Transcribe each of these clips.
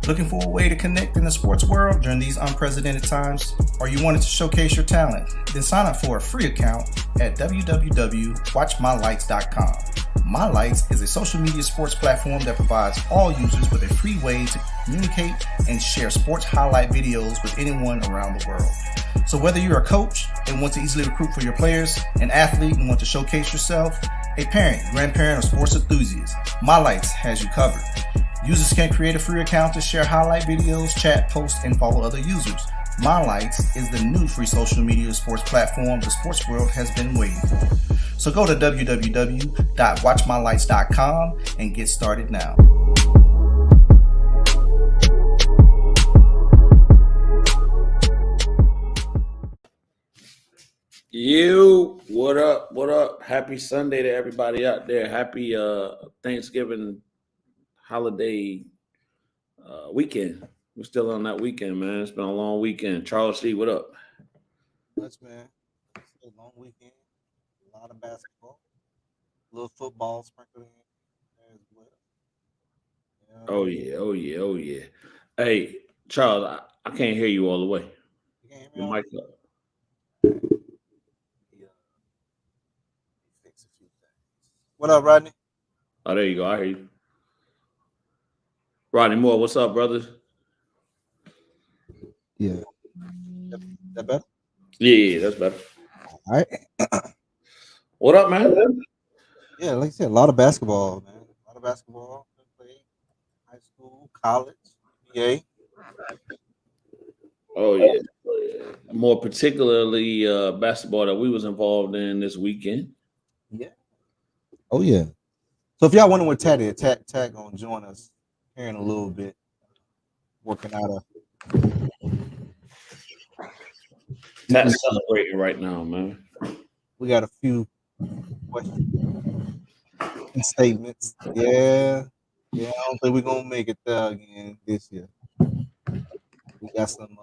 Looking for a way to connect in the sports world during these unprecedented times? Or you wanted to showcase your talent? Then sign up for a free account at www.watchmylights.com. My Lights is a social media sports platform that provides all users with a free way to communicate and share sports highlight videos with anyone around the world. So whether you're a coach and want to easily recruit for your players, an athlete and want to showcase yourself, a parent, grandparent, or sports enthusiast, My Lights has you covered. Users can create a free account to share highlight videos, chat, post, and follow other users. My Lights is the new free social media sports platform the sports world has been waiting for. So go to www.watchmylights.com and get started now. You, what up? What up? Happy Sunday to everybody out there. Happy Thanksgiving holiday weekend. We're still on that weekend, man. It's been a long weekend. Charles C, what up? Much, man. It's a long weekend. A lot of basketball. A little football sprinkled in there as well. Oh yeah. Hey, Charles, I can't hear you all the way. You can't hear me Your all mic up. fix a few things. What up, Rodney? Oh, there you go. I hear you. Rodney Moore, what's up, brother? Yeah. That better? Yeah, that's better. All right. What up, man? Yeah, like I said, a lot of basketball, man. A lot of basketball. Played high school, college, NBA. Oh yeah. More particularly basketball that we was involved in this weekend. Yeah. Oh, yeah. So if y'all wondering what Tat is, Tat gonna join us here in a little bit. Working out a That's celebrating right now, man. we got a few questions and statements. Yeah. I don't think we're gonna make it there again this year. We got some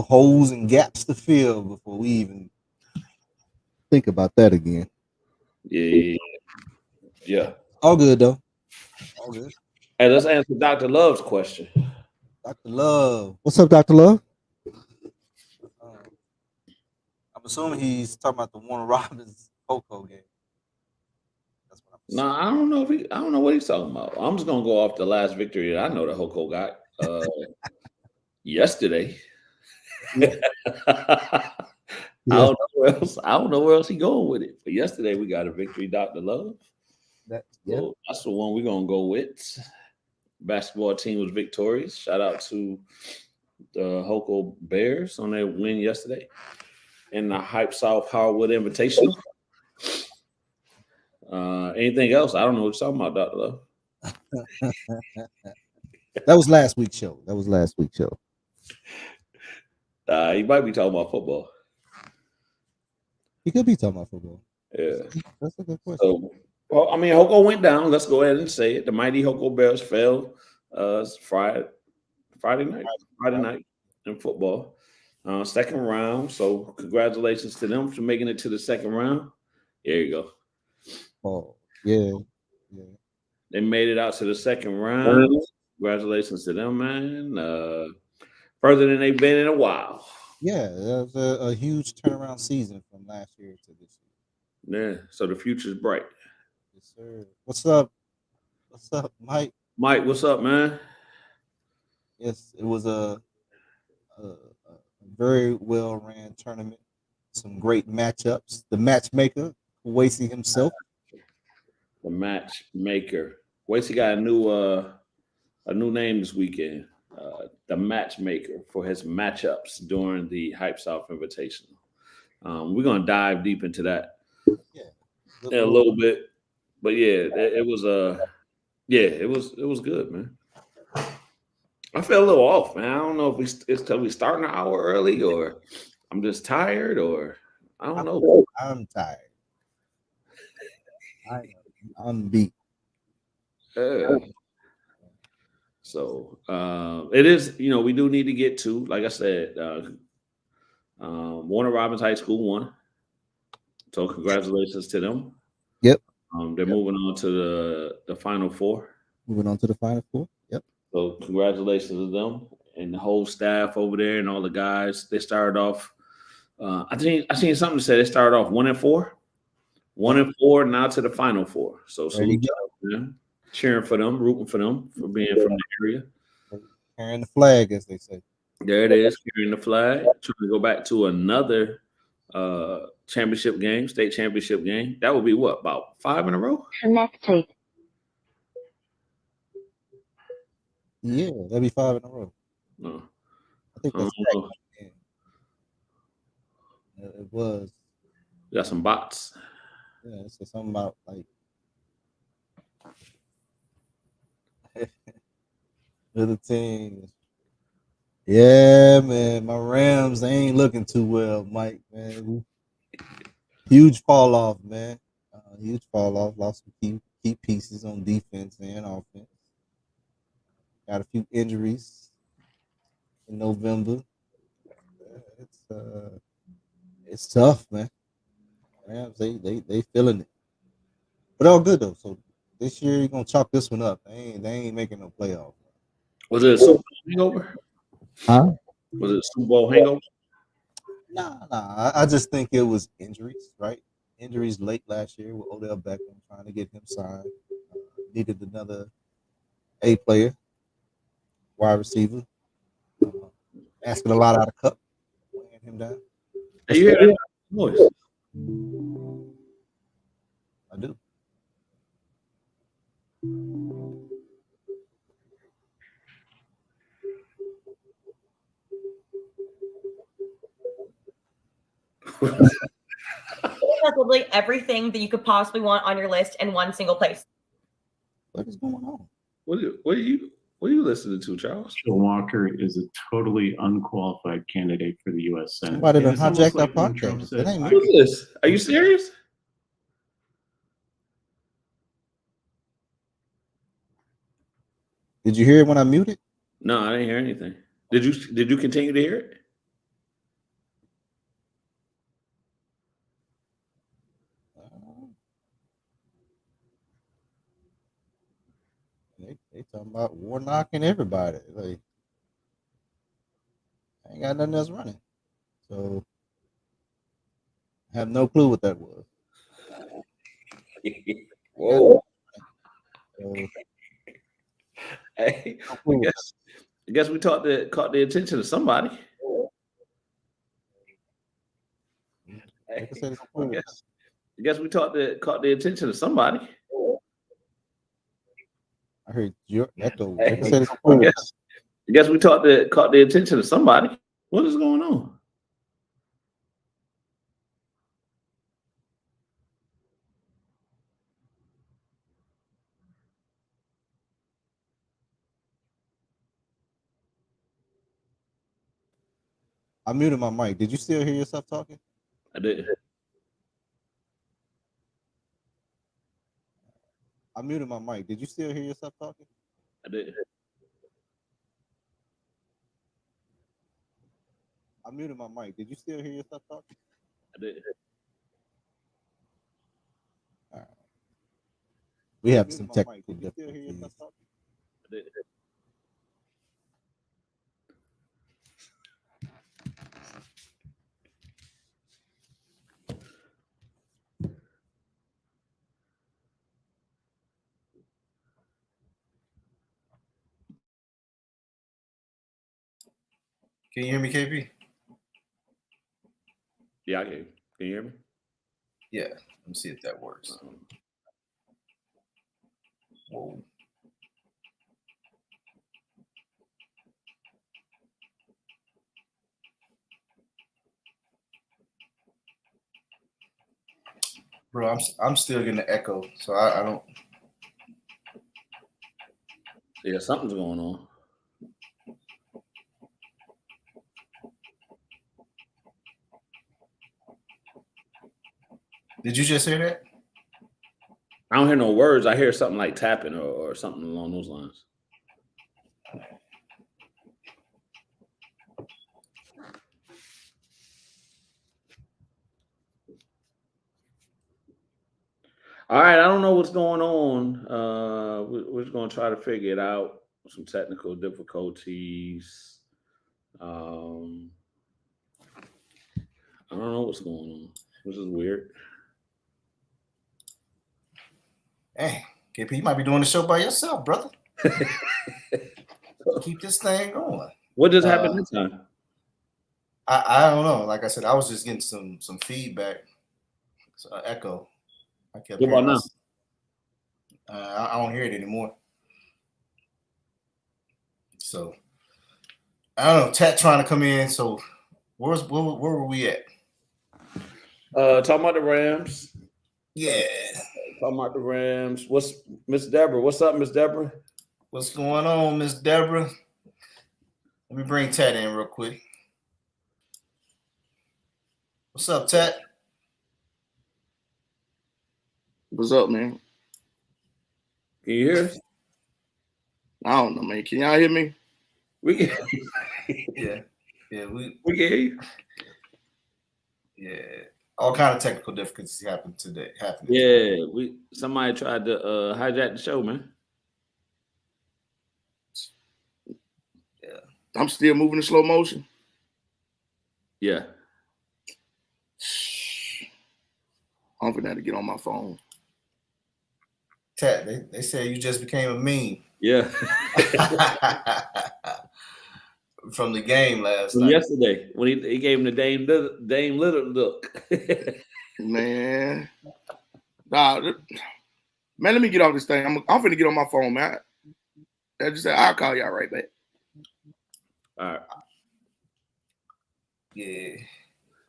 holes and gaps to fill before we even think about that again. Yeah. All good though. All good. Hey, let's answer Dr. Love's question. Dr. Love. What's up, Dr. Love? I'm assuming he's talking about the Warner Robins Coco game. That's what I'm assuming. No, I don't know what he's talking about. I'm just gonna go off the last victory that I know that Hoko got yesterday. I don't know where else he going with it. But yesterday we got a victory, Dr. Love. So that's the one we're gonna go with. Basketball team was victorious. Shout out to the Hoko Bears on their win yesterday in the Hype South Hardwood Invitational. Anything else? I don't know what you're talking about, Dr. Love. That was last week's show. He might be talking about football. He could be talking about football. Yeah. That's a good question. So, well, I mean, Hoko went down. Let's go ahead and say it. The mighty Hoko Bears fell Friday night in football. Second round. So congratulations to them for making it to the second round. There you go. Oh, yeah. They made it out to the second round. Congratulations to them, man. Further than they've been in a while. Yeah, that was a huge turnaround season from last year to this year. Yeah, so the future's bright. Yes, sir. What's up, Mike? Mike, what's up, man? Yes, it was a very well ran tournament. Some great matchups. The matchmaker, Wasey himself. The matchmaker. Wasey got a new name this weekend. The matchmaker for his matchups during the Hype South Invitational. We're gonna dive deep into that in a little bit, but yeah, it was good, man. I feel a little off, man. I don't know if it's because we starting an hour early, or I'm just tired, or I don't know. I'm tired. I'm beat. So it is, we do need to get to, like I said, Warner Robins High School won. So congratulations to them. Yep. They're moving on to the Final Four. Moving on to the Final Four. Yep. So congratulations to them and the whole staff over there and all the guys. They started off. I seen something that said they started off 1-4, 1-4, now to the final four. So salute to them, cheering for them, rooting for them for being from the area. Carrying the flag, as they say. There it is, carrying the flag. Trying to go back to another championship game, state championship game. That would be what, about 5 in a row? Connected. Yeah, that'd be 5 in a row. No. I think that's it was. We got some bots. Yeah, it said something about like little teams. Yeah, man, my Rams, they ain't looking too well, Mike, man. Huge fall off, man. Huge fall off. Lost some key pieces on defense and offense. Got a few injuries in November. It's tough, man. Rams, they feeling it, but all good though. So this year you're gonna chalk this one up. They ain't making no playoff. Was it a Super Bowl hangover? Huh? Was it a Super Bowl hangover? Nah. I just think it was injuries, right? Injuries late last year with Odell Beckham trying to get him signed. Needed another A player, wide receiver. Asking a lot out of Cup, weighing him down. Hey, you hear that noise? I do. Literally everything that you could possibly want on your list in one single place. What is going on? What are you listening to, Charles? Joe Walker is a totally unqualified candidate for the U.S. Senate. Somebody done hijacked our podcast. It ain't me. What is this? Are you serious? Did you hear it when I muted? No, I didn't hear anything. Did you continue to hear it? They talking about Warnock and everybody. Like, I ain't got nothing else running. So I have no clue what that was. Whoa. So, Hey, I guess we caught the attention of somebody. like I said, I guess we caught the attention of somebody. I heard your echo. Hey, Like I said, I guess we caught the attention of somebody. What is going on? I muted my mic. Did you still hear yourself talking? I did. I muted my mic. Did you still hear yourself talking? I did. I muted my mic. Did you still hear yourself talking? I did. All right. We have some technical difficulties. I did. Can you hear me, KP? Yeah, I can. Can you hear me? Yeah. Let me see if that works. Whoa. Bro, I'm still getting the echo, so I don't. Yeah, something's going on. Did you just hear that? I don't hear no words. I hear something like tapping or something along those lines. All right, I don't know what's going on. We're just going to try to figure it out. some technical difficulties. I don't know what's going on. This is weird. Hey, KP, you might be doing the show by yourself, brother. Keep this thing going. What just happened this time? I don't know. Like I said, I was just getting some feedback. So, echo. I kept What about now? I don't hear it anymore. So I don't know. Tat trying to come in. So where were we at? Talking about the Rams. Yeah. Talking about the Rams. What's Miss Deborah? What's up, Miss Deborah? What's going on, Miss Deborah? Let me bring Tat in real quick. What's up, Tat? What's up, man? Can you hear us? I don't know, man. Can y'all hear me? We can. Yeah, we can hear you. Yeah, all kind of technical difficulties happened today. Yeah, somebody tried to hijack the show, man. Yeah, I'm still moving in slow motion. Yeah, I'm gonna have to get on my phone. Tat, they said you just became a meme. Yeah. From the game last night. Yesterday, when he gave him the Dame Lillard look. Man. Nah, man, let me get off this thing. I'm finna get on my phone, man. I just said I'll call y'all right back. All right. Yeah.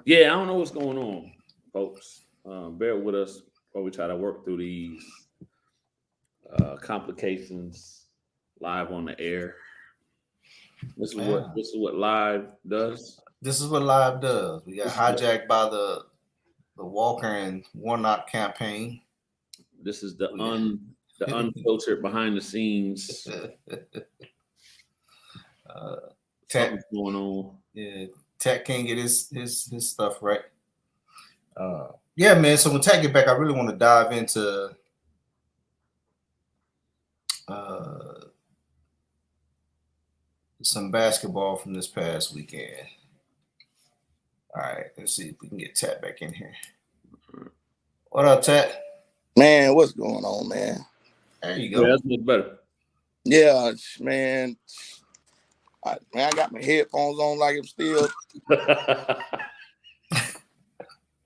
Yeah, I don't know what's going on, folks. Bear with us while we try to work through these complications live on the air. This is what live does. This is what live does. We got hijacked by the Walker and Warnock campaign. This is the unfiltered behind the scenes. Tech going on. Yeah, Tech can't get his stuff right. Yeah, man. So when Tech get back, I really want to dive into some basketball from this past weekend. All right, let's see if we can get Tat back in here. What up, Tat? Man, what's going on, man? There you go. Yeah, that's much better. Yeah, man. I got my headphones on like I'm still.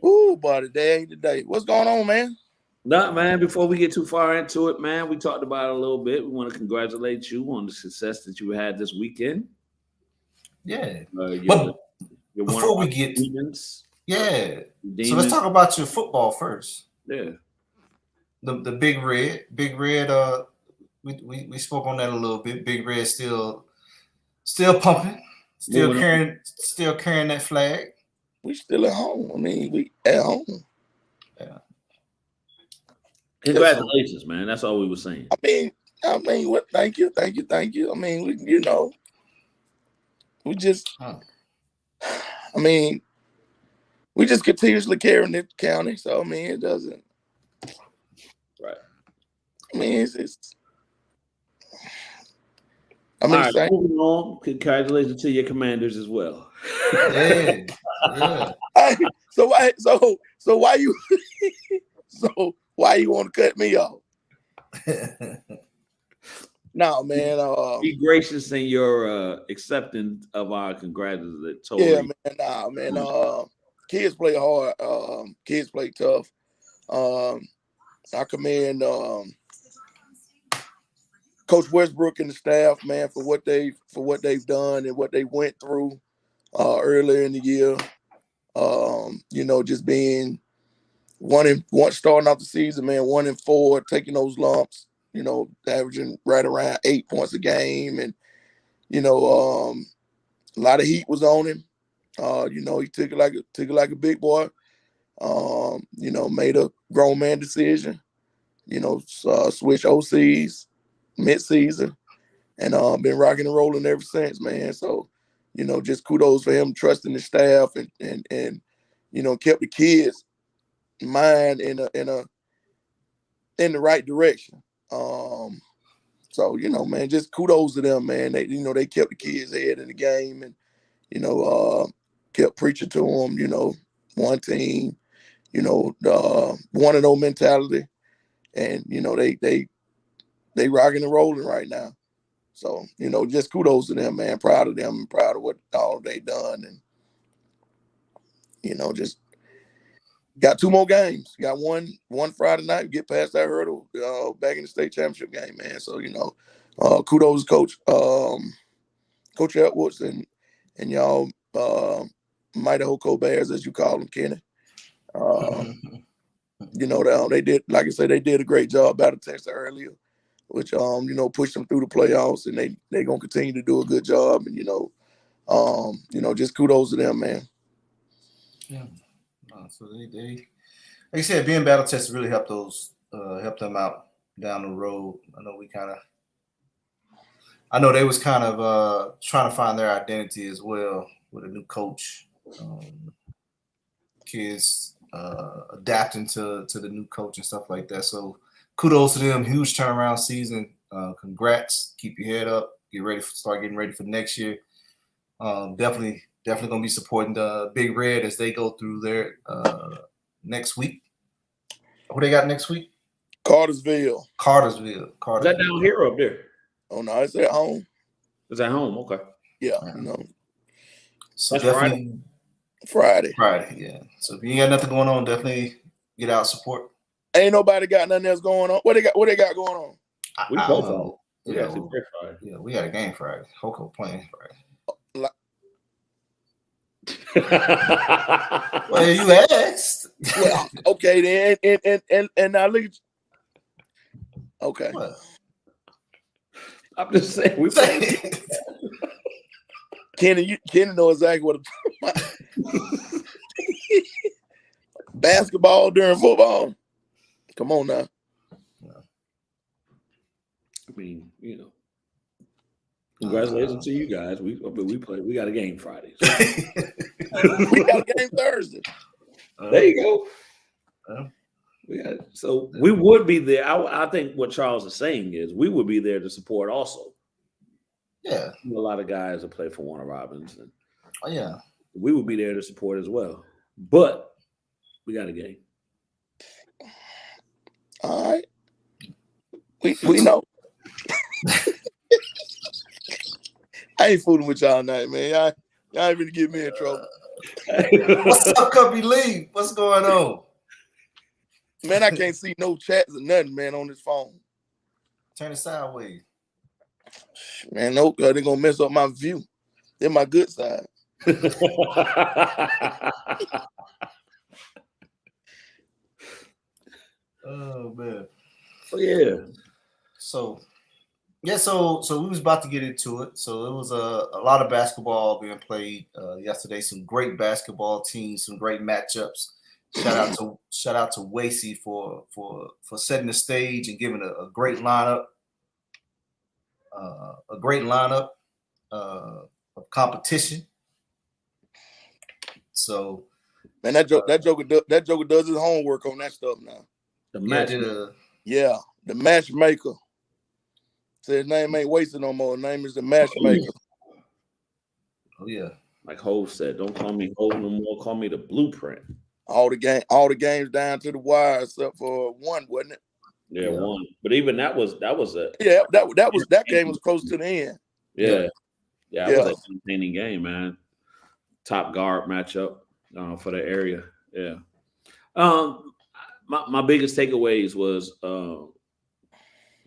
Ooh, buddy, today ain't the day. What's going on, man? Nah, man, before we get too far into it, man, we talked about it a little bit. We want to congratulate you on the success that you had this weekend. Yeah. But before we get demons. Yeah. So let's talk about your football first. Yeah. The Big Red. Big Red, we spoke on that a little bit. Big Red still pumping, still carrying that flag. We still at home. I mean, we at home. Yeah. Congratulations, man. That's all we were saying. I mean, what? Thank you. I mean, we just. I mean, we just continuously carrying the county. So I mean, it doesn't. Right. I mean, it's. I mean, all right, moving on. Congratulations to your Commanders as well. Yeah. So why you why you want to cut me off? No, man. Be gracious in your acceptance of our congratulatory. Yeah, man. Nah, man. Kids play hard. Kids play tough. I commend Coach Westbrook and the staff, man, for what they've done and what they went through earlier in the year. Just being one starting out the season, man, 1-4, taking those lumps, averaging right around 8 points a game. And, a lot of heat was on him. He took it like a big boy. Made a grown man decision, switch OCs mid-season and been rocking and rolling ever since, man. So, just kudos for him trusting the staff and kept the kids' mind in the right direction. So, you know, man, just kudos to them, man. They, you know, they kept the kids' head in the game and, you know, kept preaching to them, you know, one team, you know, one and oh mentality. And, you know, they rocking and rolling right now. So, you know, just kudos to them, man. Proud of them and proud of what all they done. And, you know, just got 2 more games. Got one Friday night, get past that hurdle back in the state championship game, man. So, you know, kudos, Coach Edwards and y'all Mighty Hoko Bears, as you call them, Kenny. You know, they did, like I said, they did a great job battle Texas earlier, which you know, pushed them through the playoffs, and they gonna continue to do a good job. And you know, just kudos to them, man. Yeah. So they like you said, being battle tested really helped them out down the road. I know they was kind of trying to find their identity as well with a new coach. Kids adapting to the new coach and stuff like that. So kudos to them. Huge turnaround season. Congrats. Keep your head up. Start getting ready for next year. Definitely gonna be supporting the Big Red as they go through their next week. What they got next week? Cartersville. Is that down here or up there? Oh no, it's at home. It's at home. Okay. Yeah, you know. So that's definitely Friday. Yeah. So if you ain't got nothing going on, definitely get out, support. Ain't nobody got nothing else going on. What they got going on? We both on. Yeah, we got a game Friday. Hoko playing Friday. Well, you asked. Well, okay then, and now look at you. Okay. What? I'm just saying we play. Kenny know exactly what I'm talking about. Basketball during football. Come on now. I mean, you know. Congratulations to you guys. We got a game Friday. So. We got a game Thursday. There you go. So we would be there. I think what Charles is saying is we would be there to support also. Yeah. A lot of guys that play for Warner Robins. And yeah. We would be there to support as well. But we got a game. All right. We know. I ain't fooling with y'all tonight, man. Y'all ain't gonna get me in trouble. What's up, Cubby Lee? What's going on? Man, I can't see no chats or nothing, man, on this phone. Turn it sideways. Man, no, they're gonna mess up my view. They're my good side. Oh man. Oh yeah. So we was about to get into it. So it was a lot of basketball being played yesterday. Some great basketball teams, some great matchups. Shout out to Wasey for setting the stage and giving a great lineup. A great lineup of competition. So, man, that Joker does his homework on that stuff now. The matchmaker. Said his name ain't wasted no more. His name is the matchmaker. Oh yeah. Like Hov said, don't call me Hov no more. Call me the blueprint. All the games down to the wire except for one, wasn't it? Yeah, one. But even that was that game was close to the end. Yeah. It was an entertaining game, man. Top guard matchup for the area. Yeah. My biggest takeaways was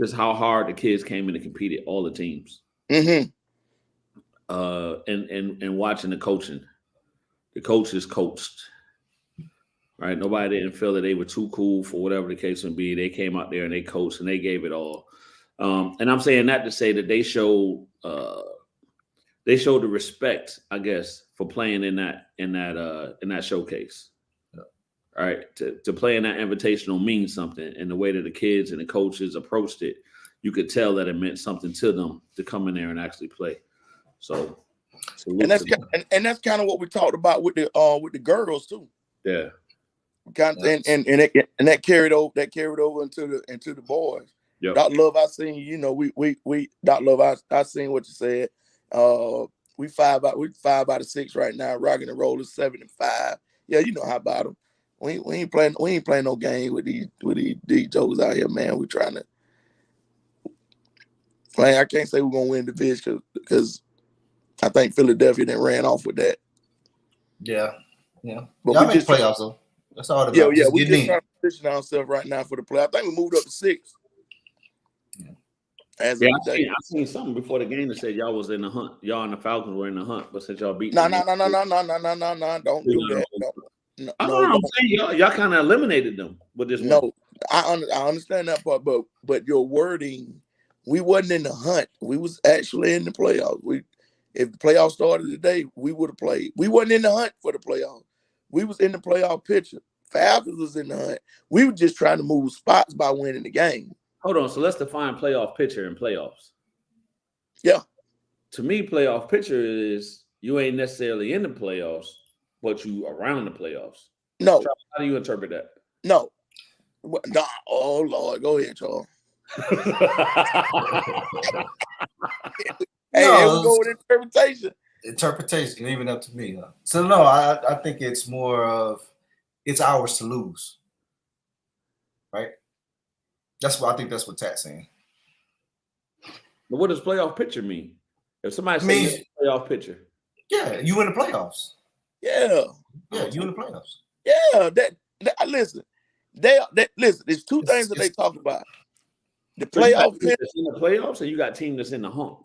just how hard the kids came in and competed, all the teams. Mm-hmm. And watching the coaching. The coaches coached. Right? Nobody didn't feel that they were too cool for whatever the case would be. They came out there and they coached and they gave it all. And I'm saying that to say that they showed the respect, I guess, for playing in that showcase. All right, to play in that invitational means something, and the way that the kids and the coaches approached it, you could tell that it meant something to them to come in there and actually play. So and that's kind of what we talked about with the girls too. Yeah, and that carried over into the boys. Yep. Dr. Love, I seen, you know, we Dr. Love, I seen what you said. We 5 out of 6 right now. Rocking and rolling 7-5. Yeah, you know how about them. We ain't playing no game with these jokers out here, man. We trying to play. I can't say we're gonna win the division because I think Philadelphia then ran off with that. Yeah. But Y'all we make just playoffs though. That's all about. yeah, we getting just in. trying to position ourselves right now for the play. I think we moved up to 6. Yeah. As Yeah, of today. I seen something before the game that said y'all was in the hunt. Y'all and the Falcons were in the hunt, but since y'all beat No. Don't do that. No, I'm don't. saying y'all kind of eliminated them with this one. No, I understand that part, but your wording, we wasn't in the hunt. We was actually in the playoffs. If the playoffs started today, we would have played. We wasn't in the hunt for the playoffs. We was in the playoff picture. Falcons was in the hunt. We were just trying to move spots by winning the game. Hold on, so let's define playoff picture and playoffs. Yeah. To me, playoff picture is you ain't necessarily in the playoffs, but you around the playoffs. No. Charles, how do you interpret that? No. No. Oh Lord, go ahead, Charles. Hey, here we go with interpretation. Interpretation, leaving up to me. Huh? So no, I think it's more of it's ours to lose. Right? I think that's what Tat's saying. But what does playoff picture mean? If somebody says playoff picture. Yeah, you in the playoffs. Yeah. Yeah, you in the playoffs. Yeah. Listen. Listen, there's two things that they talk about. The playoff picture that's in the playoffs, and you got team that's in the hunt.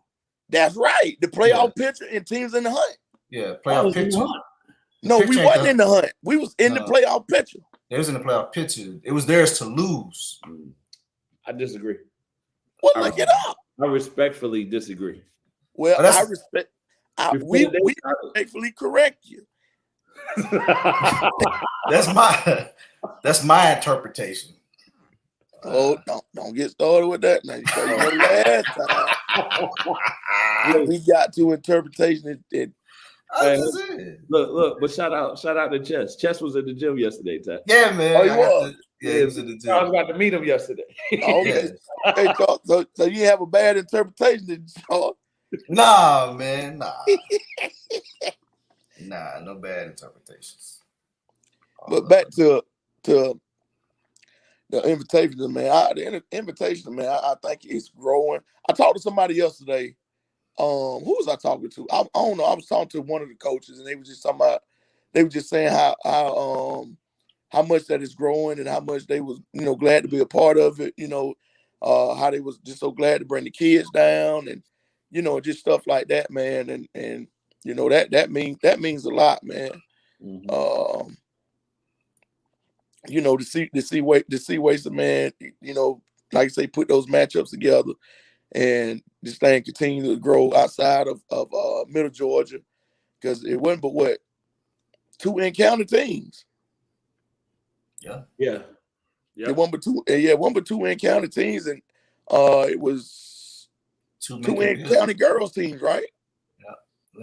That's right. The playoff picture and teams in the hunt. Yeah, playoff picture. No, we wasn't in the hunt. We was in the playoff picture. It was in the playoff picture. It was theirs to lose. I disagree. Well, look it up. I respectfully disagree. Well, I respect. We respectfully correct you. That's my interpretation. Oh, don't get started with that now. Last time we got to interpretation. Look, but shout out to Chess. Chess was at the gym yesterday, Ted. Yeah, man. Oh, he was. He was at the gym. I was about to meet him yesterday. Okay. Hey, Charles, so you have a bad interpretation, Charles? Nah, man. Nah, no bad interpretations. But back to the invitation, man. The invitation, man. I think it's growing. I talked to somebody yesterday. Who was I talking to? I don't know. I was talking to one of the coaches, and they were just talking about. They were just saying how much that is growing and how much they was glad to be a part of it. How they was just so glad to bring the kids down and just stuff like that, man. And that means a lot, man. Mm-hmm. To see Waste, man, like I say, put those matchups together and this thing continue to grow outside of Middle Georgia, because it wasn't but 2 in-county teams. Yeah. It wasn't but 2 in-county teams, and it was 2 in-county girls teams, right? Yeah.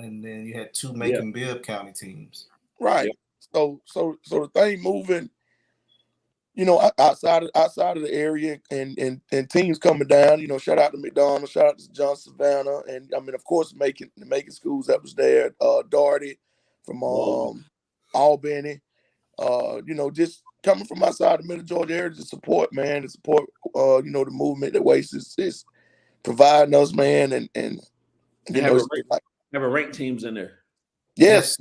And then you had 2 Macon-Bibb County teams. Right. Yeah. So the thing moving, outside of the area and teams coming down, shout out to McDonald, shout out to John Savannah, and I mean, of course, making schools that was there, Doherty from Albany, just coming from outside the Middle Georgia area to support, man, the movement that Waste is providing us, man, and have ranked teams in there. Yes.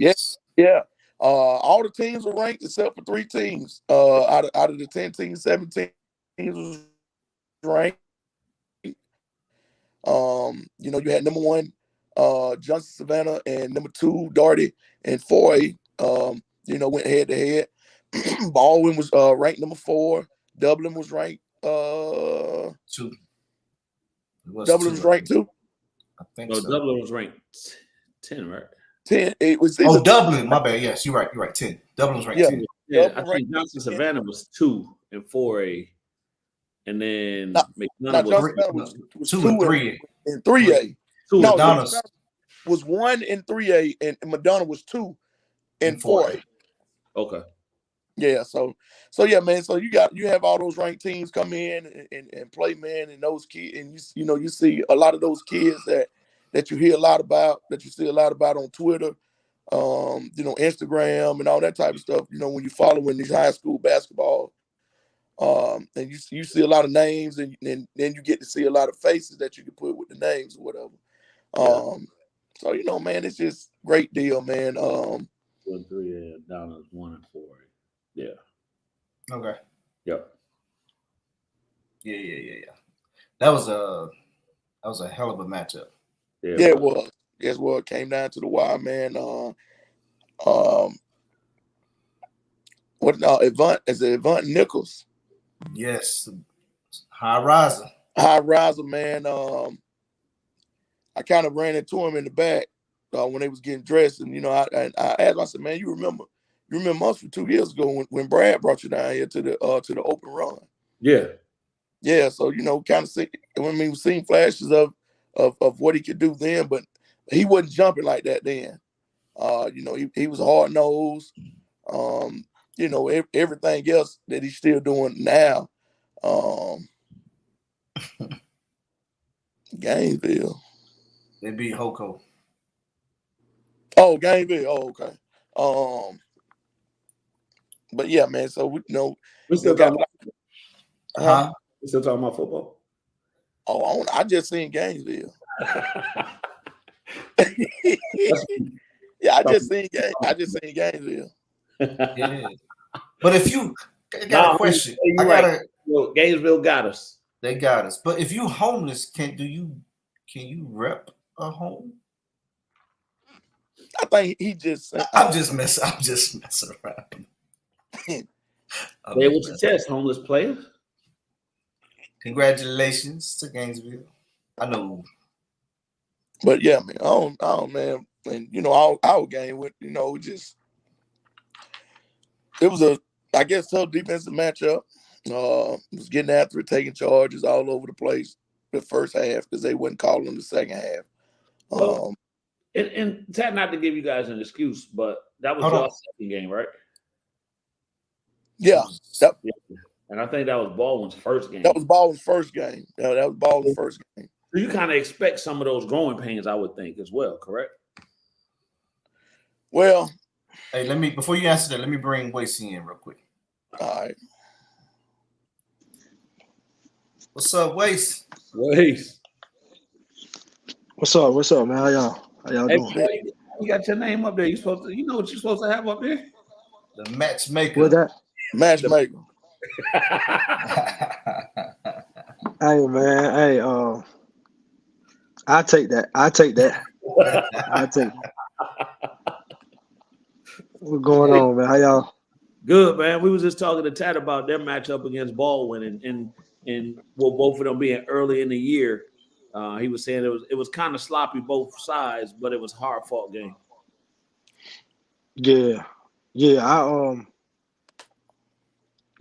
Yeah. All the teams were ranked except for 3 teams. Out of the 10 teams, 7 teams was ranked. You had number 1, Johnson Savannah, and number 2, Doherty, and 4A, went head to head. Baldwin was ranked number 4. Dublin was ranked 2. Dublin was ranked 2. I think so. Dublin was ranked 10, right? 10. It was Dublin. My bad. Yes, you're right. 10. Dublin was ranked 10. Yeah, I think Johnson Savannah was 2 in 4A, and then McDonough was 2 and 3 in 3A. Madonna was 1 in 3A, and Madonna was 2 in 4A. Okay. Yeah, so yeah, man. So you have all those ranked teams come in and play, man, and those kids, and you see a lot of those kids that you hear a lot about, that you see a lot about on Twitter, Instagram and all that type of stuff. When you follow in these high school basketball, and you see a lot of names, and then you get to see a lot of faces that you can put with the names or whatever. So man, it's just great deal, man. 2 and 3, yeah, down to 1 and 4. Yeah. Okay. Yep. Yeah. That was a hell of a matchup. Yeah, it was. Guess what? It came down to the wire, man. Avant Nichols? Yes, high riser. High riser, man. I kind of ran into him in the back when they was getting dressed, and I asked him, I said, man, you remember us from 2 years ago when Brad brought you down here to the open run? Yeah. Yeah, so kind of see. We've seen flashes of what he could do then, but he wasn't jumping like that then. He was hard nosed. Everything else that he's still doing now. Gainesville. They beat Hoko. Oh, Gainesville. Oh, okay. But yeah, man. So we still talking about. We still talking about football. Oh, I just seen Gainesville. Yeah, I just seen Gainesville. Yeah. But if you got a question, Gainesville got us. They got us. But if you homeless, can you rep a home? I think he just. I'm just messing around. They able to test homeless players. Congratulations to Gainesville. I know. But yeah, man, I don't, man. And our game with just it was I guess tough defensive matchup. Was getting after it, taking charges all over the place the first half because they wouldn't call them the second half. And not to give you guys an excuse, but that was your second game, right? Yeah. And I think that was Baldwin's first game. That was Baldwin's first game. Yeah, that was Baldwin's first game. So you kind of expect some of those growing pains, I would think, as well, correct? Well, hey, before you answer that, let me bring Wace in real quick. All right. What's up, Wace? Wace. What's up, man? How y'all doing? Boy, you got your name up there. You know what you're supposed to have up there? The matchmaker. What that? Matchmaker. Hey, man. Hey, I take that. What's going on, man? How y'all? Good, man. We was just talking to Tat about their matchup against Baldwin and both of them being early in the year. He was saying it was kind of sloppy both sides, but it was a hard fought game. Yeah.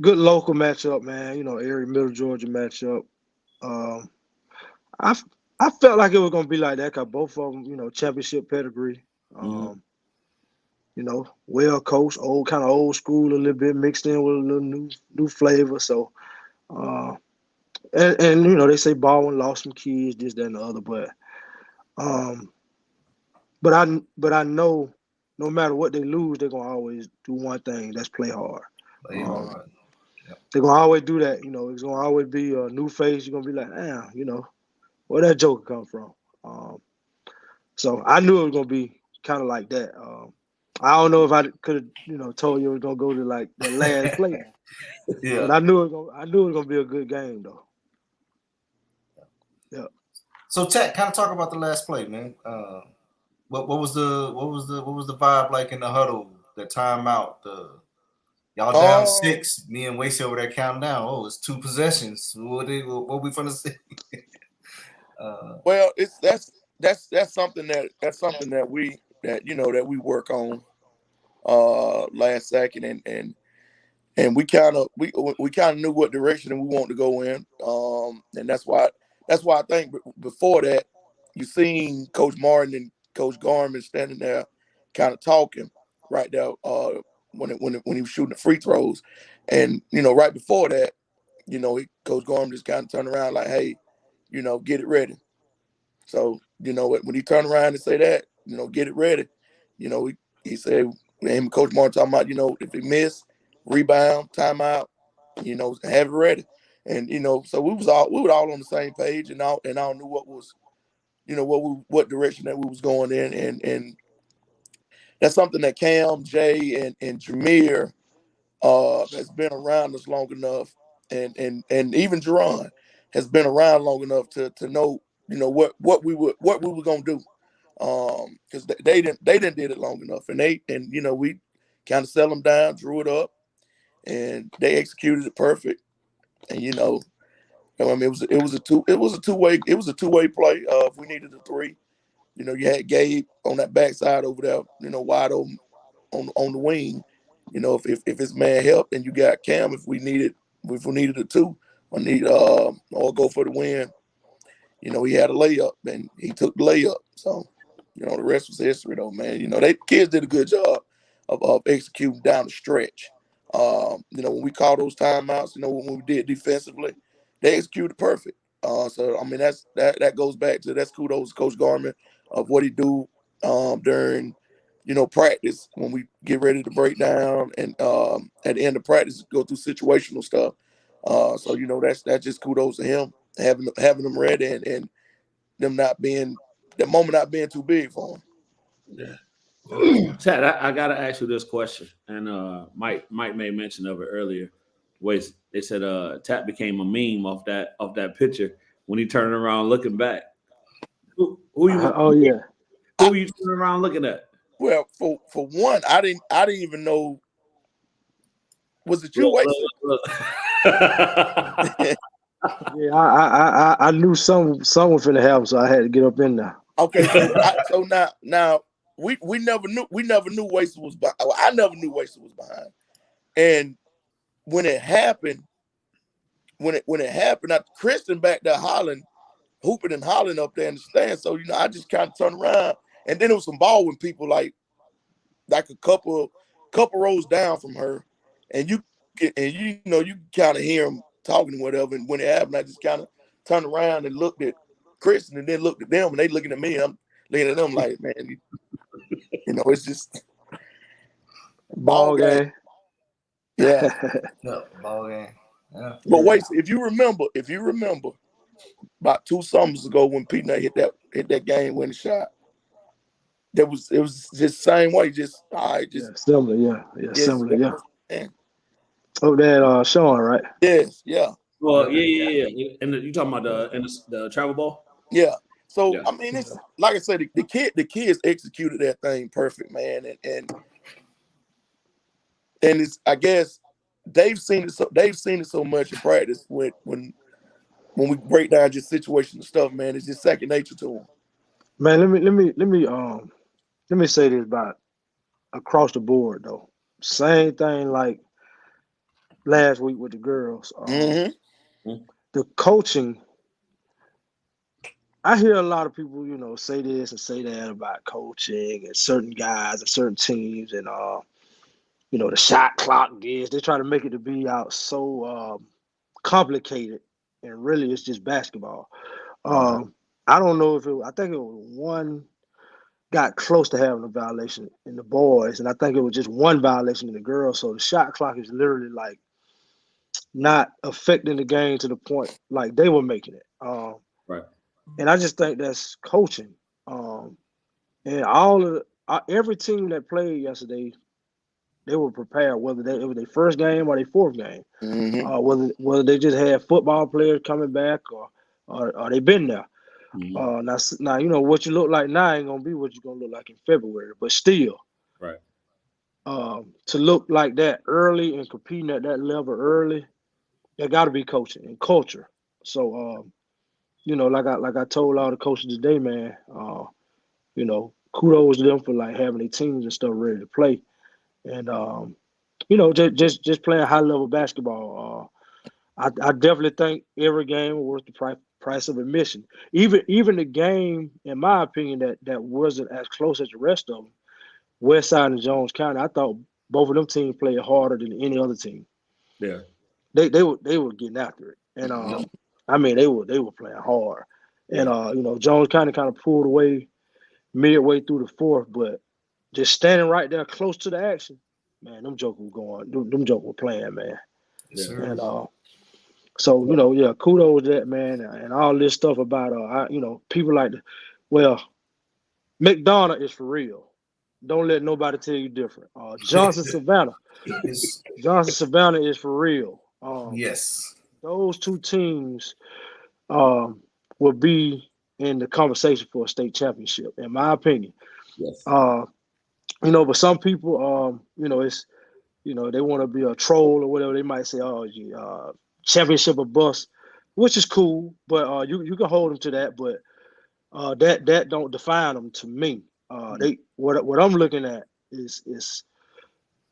Good local matchup, man. Area Middle Georgia matchup. I felt like it was gonna be like that because both of them, championship pedigree. Well coached, old school, a little bit mixed in with a little new flavor. So, and they say Baldwin lost some kids, this, that, and the other, but I know no matter what they lose, they're gonna always do one thing. That's play hard. They're gonna always do that. It's gonna always be a new face. You're gonna be like, damn, where that joker come from? So I knew it was gonna be kind of like that. I don't know if I could have, told you it was gonna go to like the last play. Yeah. But I knew it was gonna be a good game though. Yeah. So Tat, kind of talk about the last play, man. What was the vibe like in the huddle? The timeout, y'all down 6. Me and Wace over there counting down. Oh, it's 2 possessions. What we finna see? Well, that's something that we work on last second, and we kind of knew what direction we want to go in, and that's why I think before that you seen Coach Martin and Coach Garman standing there kind of talking right there when he was shooting the free throws. And, right before that, Coach Gorham just kind of turned around like, hey, get it ready. So, when he turned around and say that, get it ready, he said, him and Coach Martin talking about, if he miss, rebound, timeout, have it ready. And, so we were all on the same page, and all knew what was, what direction that we was going in. And that's something that Cam, Jay, and Jameer has been around us long enough, and even Jerron has been around long enough to know, what we were gonna do. Because they didn't did it long enough, and we kind of sell them down, drew it up, and they executed it perfect. And I mean, it was a two-way play. If we needed a three, you had Gabe on that backside over there, wide open on the wing. If his man helped, and you got Cam, if we needed a two, or go for the win, he had a layup and he took the layup. So, the rest was history, though, man. They kids did a good job of executing down the stretch. When we called those timeouts, when we did defensively, they executed perfect. So I mean, that goes back to that's kudos to Coach Garman of what he do during practice when we get ready to break down, and at the end of practice go through situational stuff. So that's just kudos to him having them ready, and them not being the moment not being too big for him. Yeah. Chad, I gotta ask you this question, and Mike made mention of it earlier. They said Tat became a meme off that picture when he turned around looking back. Who you? Yeah. Who were you turning around looking at? Well, for one, I didn't even know. Was it you, Wasted? Yeah, I knew someone finna happen, so I had to get up in there. Okay, so now we never knew Wasted was behind. I never knew Wasted was behind, and when it happened, Kristen back there hooping and hollering up there in the stand. So I just kind of turned around, and then it was some Baldwin people like a couple rows down from her, and you kind of hear them talking whatever. And when it happened, I just kind of turned around and looked at Kristen, and then looked at them, and they looking at me. I'm looking at them like, man, it's just ball game. Yeah, ball game. Yeah. But wait, if you remember, about 2 summers ago when Pete Nut hit that game winning shot, it was just same way, similar, similar. Oh, that Sean, right? Yes, yeah. Well, yeah. And you talking about the travel ball? Yeah. So I mean, it's like I said, the kids executed that thing perfect, man, and it's, I guess they've seen it so much in practice when we break down just situational stuff, man. It's just second nature to them. Man, let me say this about across the board though. Same thing like last week with the girls. The coaching. I hear a lot of people, say this and say that about coaching and certain guys and certain teams, and the shot clock is. They try to make it to be out so complicated, and really it's just basketball. I don't know if I think it was one got close to having a violation in the boys, and I think it was just one violation in the girls. So the shot clock is literally like not affecting the game to the point like they were making it. Right. And I just think that's coaching. And every team that played yesterday, they were prepared, whether it was their first game or their fourth game. Whether they just had football players coming back or they been there. Now what you look like now ain't gonna be what you're gonna look like in February, but still, right. To look like that early and competing at that level early, there got to be coaching and culture. So, like I told all the coaches today, man, kudos to them for like having their teams and stuff ready to play, and just playing high level basketball. I definitely think every game was worth the price of admission. Even the game, in my opinion, that wasn't as close as the rest of them, Westside and Jones County, I thought both of them teams played harder than any other team. Yeah. They were getting after it. And I mean they were playing hard. And Jones kind of pulled away midway through the fourth, but just standing right there close to the action, man, them jokers were playing, man. Yes, sir. And so kudos to that, man, and all this stuff about people like McDonough is for real. Don't let nobody tell you different. Johnson Savannah is for real. Yes. Those two teams will be in the conversation for a state championship, in my opinion. Yes. But some people, it's, they want to be a troll or whatever. They might say, championship or bust, which is cool, but you can hold them to that, but that don't define them to me. What I'm looking at is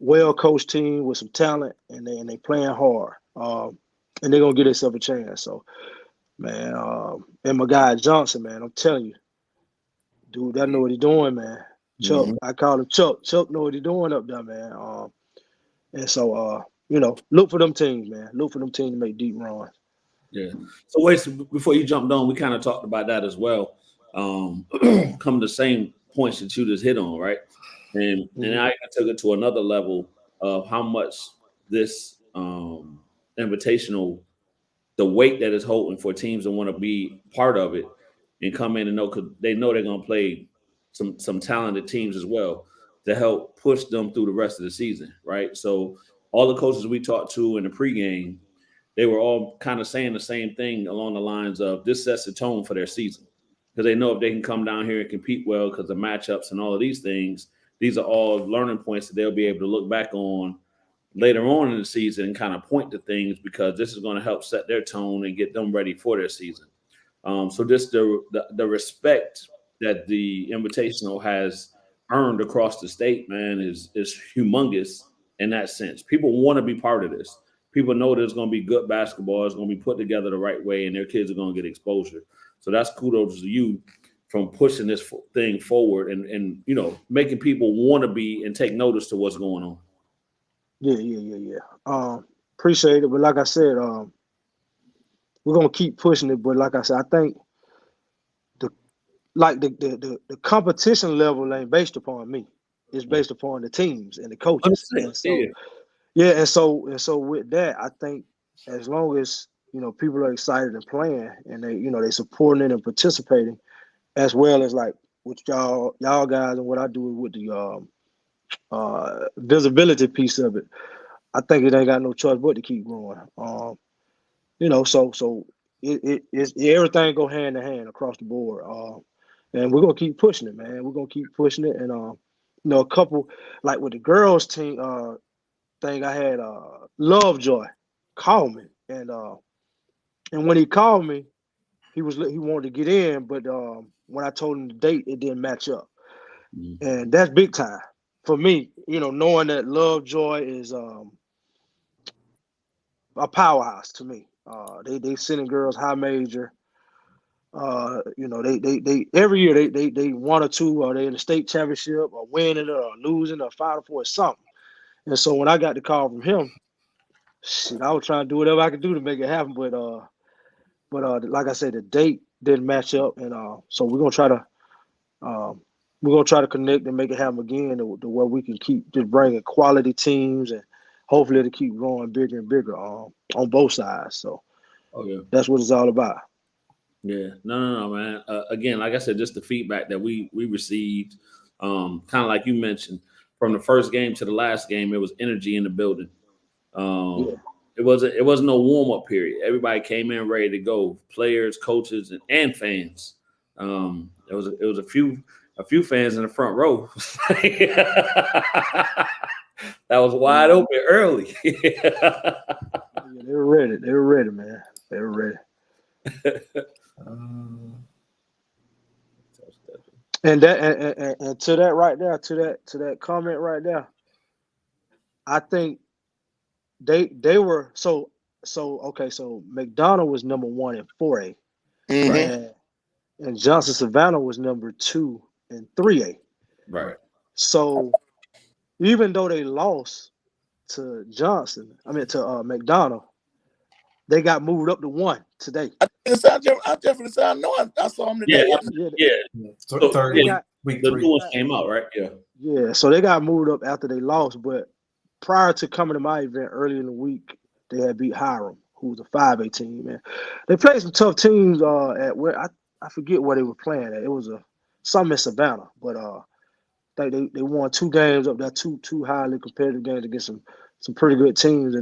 well-coached team with some talent, and they playing hard, and they're gonna get themselves a chance. So, man, and my guy Johnson, man, I'm telling you, dude, I know what he's doing, man. Chuck, I call him Chuck. Chuck know what he's doing up there, man. And so, look for them teams, man. Look for them teams to make deep runs. Yeah. So before you jumped on, we kind of talked about that as well. Come the same points that you just hit on, right? And I took it to another level of how much this invitational, the weight that is holding for teams that want to be part of it and come in and know, because they know they're going to play some talented teams as well to help push them through the rest of the season, right? So all the coaches we talked to in the pregame, they were all kind of saying the same thing along the lines of this sets the tone for their season, because they know if they can come down here and compete well because of matchups and all of these things, these are all learning points that they'll be able to look back on later on in the season and kind of point to things, because this is going to help set their tone and get them ready for their season. So just the respect that the Invitational has earned across the state, man, is humongous in that sense. People want to be part of this. People know there's going to be good basketball. It's going to be put together the right way, and their kids are going to get exposure. So that's kudos to you from pushing this thing forward and making people want to be and take notice to what's going on. Yeah. Appreciate it. But like I said, we're going to keep pushing it. But like I said, I think the competition level ain't based upon me. It's based upon the teams and the coaches. And so, and so with that, I think as long as people are excited and playing, and they supporting it and participating, as well as like with y'all guys and what I do with the visibility piece of it, I think it ain't got no choice but to keep growing. So it's everything go hand in hand across the board. And we're gonna keep pushing it, man. We're gonna keep pushing it, and a couple, like with the girls team thing, I had Lovejoy call me, and when he called me, he wanted to get in, but when I told him the date, it didn't match up, and that's big time for me. Knowing that Lovejoy is a powerhouse to me. They sending girls high major. They every year they one or two, or they in the state championship, or winning or losing or 5 or 4 or something. And so when I got the call from him, I was trying to do whatever I could do to make it happen. But like I said, the date didn't match up, and so we're gonna try to connect and make it happen again, to where we can keep just bringing quality teams, and hopefully it'll keep growing bigger and bigger on both sides. So that's what it's all about. Yeah, no, man. Again, like I said, just the feedback that we received, kind of like you mentioned, from the first game to the last game, it was energy in the building. It wasn't no warm up period. Everybody came in ready to go. Players, coaches, and fans. It was a few fans in the front row. That was wide open early. They were ready. They were ready, man. They were ready. And to that right there, to that comment right there, I think they were so okay. So McDonough was number 1 in 4A, and Johnson Savannah was number 2 in 3A. Right. So even though they lost to McDonald, they got moved up to 1 today. I definitely said I know. I saw him today. Third week the 3. new ones came out, right? Yeah. Yeah, so they got moved up after they lost, but prior to coming to my event early in the week, they had beat Hiram, who was a 5A team, man. They played some tough teams at where I forget where they were playing at. It was something in Savannah, but they won 2 games up there, two highly competitive games against some pretty good teams,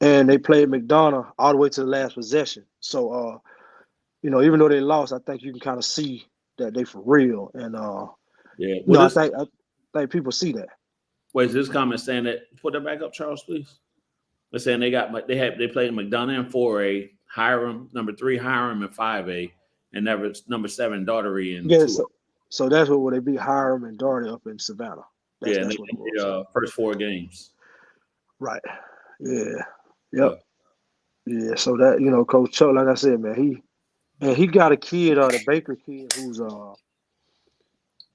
and they played McDonough all the way to the last possession. So even though they lost, I think you can kind of see that they for real, and I think people see that. Wait, is this comment saying that? Put that back up, Charles, please. They're saying they played McDonough in 4A, Hiram number 3, Hiram in 5A, and number 7 Daughtery in 2A. So that's what they beat Hiram and Daughtery up in Savannah. That's what it was. First 4 games. Right. Yeah. Yep. Yeah. So that Coach Chuck, like I said, man, he got a kid, the Baker kid, who's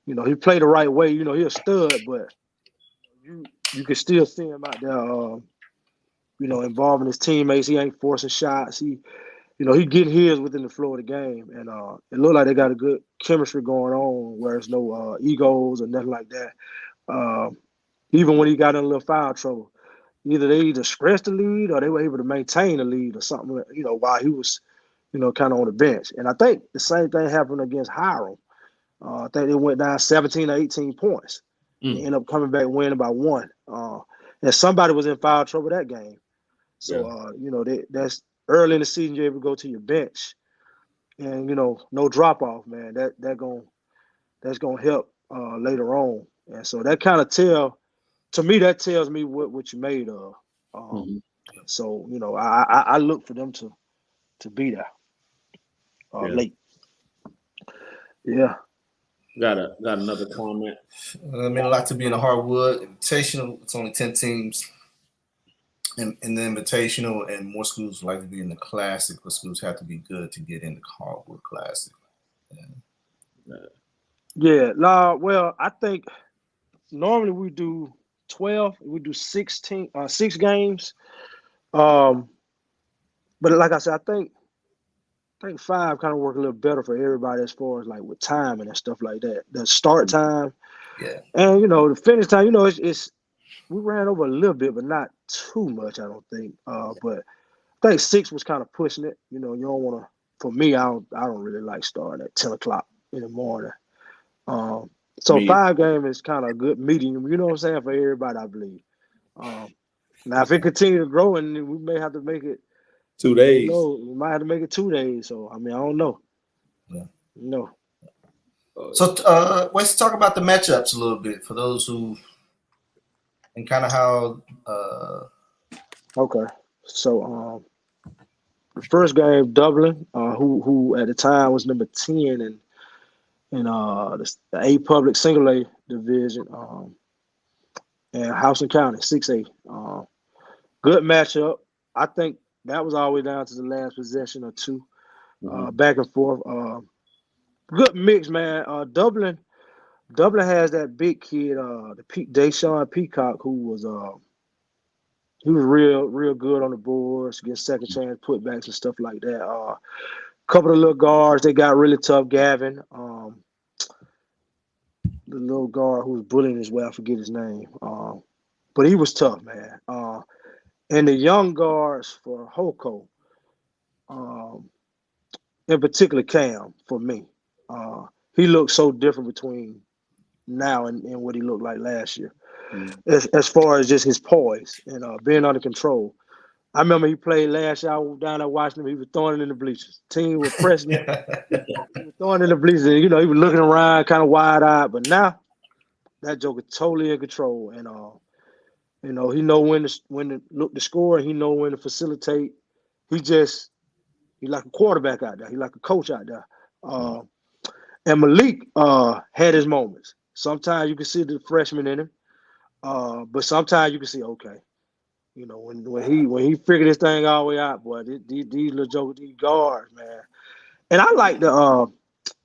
he played the right way. He a stud, but you can still see him out there, involving his teammates. He ain't forcing shots. He getting his within the flow of the game, and it looked like they got a good chemistry going on, where there's no egos or nothing like that. Even when he got in a little foul trouble, either they scratched the lead or they were able to maintain the lead or something, while he was, kind of on the bench. And I think the same thing happened against Hiram. I think they went down 17 or 18 points. They ended up coming back winning by 1. And somebody was in foul trouble that game. So, that's early in the season, you're able to go to your bench and, no drop off, man. That's going to help later on. And so that kind of tells me what you're made of. So, I look for them to be there late. Yeah. Got another comment. I mean, a lot to be in the Hardwood Invitational. It's only 10 teams in the Invitational, and more schools like to be in the Classic, but schools have to be good to get in the Hardwood Classic. Well, I think normally we do 12. We do 6 games. But like I said, I think 5 kind of work a little better for everybody as far as like with timing and stuff like that. The start time, and the finish time. It's we ran over a little bit, but not too much, I don't think. But I think 6 was kind of pushing it. You don't want to. For me, I don't really like starting at 10 o'clock in the morning. So 5 game is kind of a good medium. You know what I'm saying, for everybody, I believe. Now, if it continues to grow, and we may have to make it 2 days. We might have to make it 2 days. So I don't know. Yeah. No. So let's talk about the matchups a little bit for those who, and kind of how. Okay. So the first game, Dublin, who at the time was number 10 in the A Public Single A division, and Houston County 6A. Good matchup. I think that was all the way down to the last possession or 2, back and forth. Good mix, man. Dublin has that big kid, Deshaun Peacock, who was he was real good on the boards, get second chance putbacks and stuff like that. Couple of little guards, they got really tough. Gavin, the little guard who was bullying his way, I forget his name. But he was tough, man. And the young guards for Hoko, in particular Cam, for me, he looks so different between now and what he looked like last year. As far as just his poise and being under control. I remember he played last year. I was down there watching him. He was throwing it in the bleachers. Team was pressing him. He was throwing it in the bleachers. And, he was looking around kind of wide-eyed. But now, that joker totally in control. And, he know when to look to score. And he know when to facilitate. He like a quarterback out there. He like a coach out there. And Malik had his moments. Sometimes you can see the freshman in him. But sometimes you can see, okay, when he figured this thing all the way out, boy, these little jokers, these guards, man. And I like the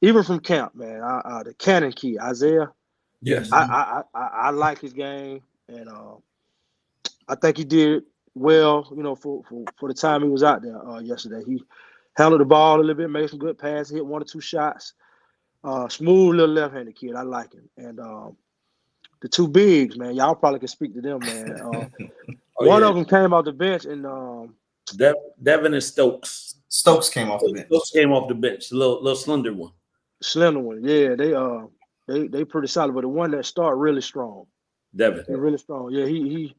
even from camp, man, the Cannon kid, Isaiah. Yes. I like his game, and I think he did well. For the time he was out there yesterday, he handled the ball a little bit, made some good passes, hit 1 or 2 shots. Smooth little left-handed kid. I like him. And the two bigs, man, y'all probably can speak to them, man. One of them came off the bench, and Devin and Stokes. Stokes came off the bench. Stokes came off the bench, little slender one. Slender one, yeah. They pretty solid, but the one that started really strong. Devin. He really strong. Yeah, he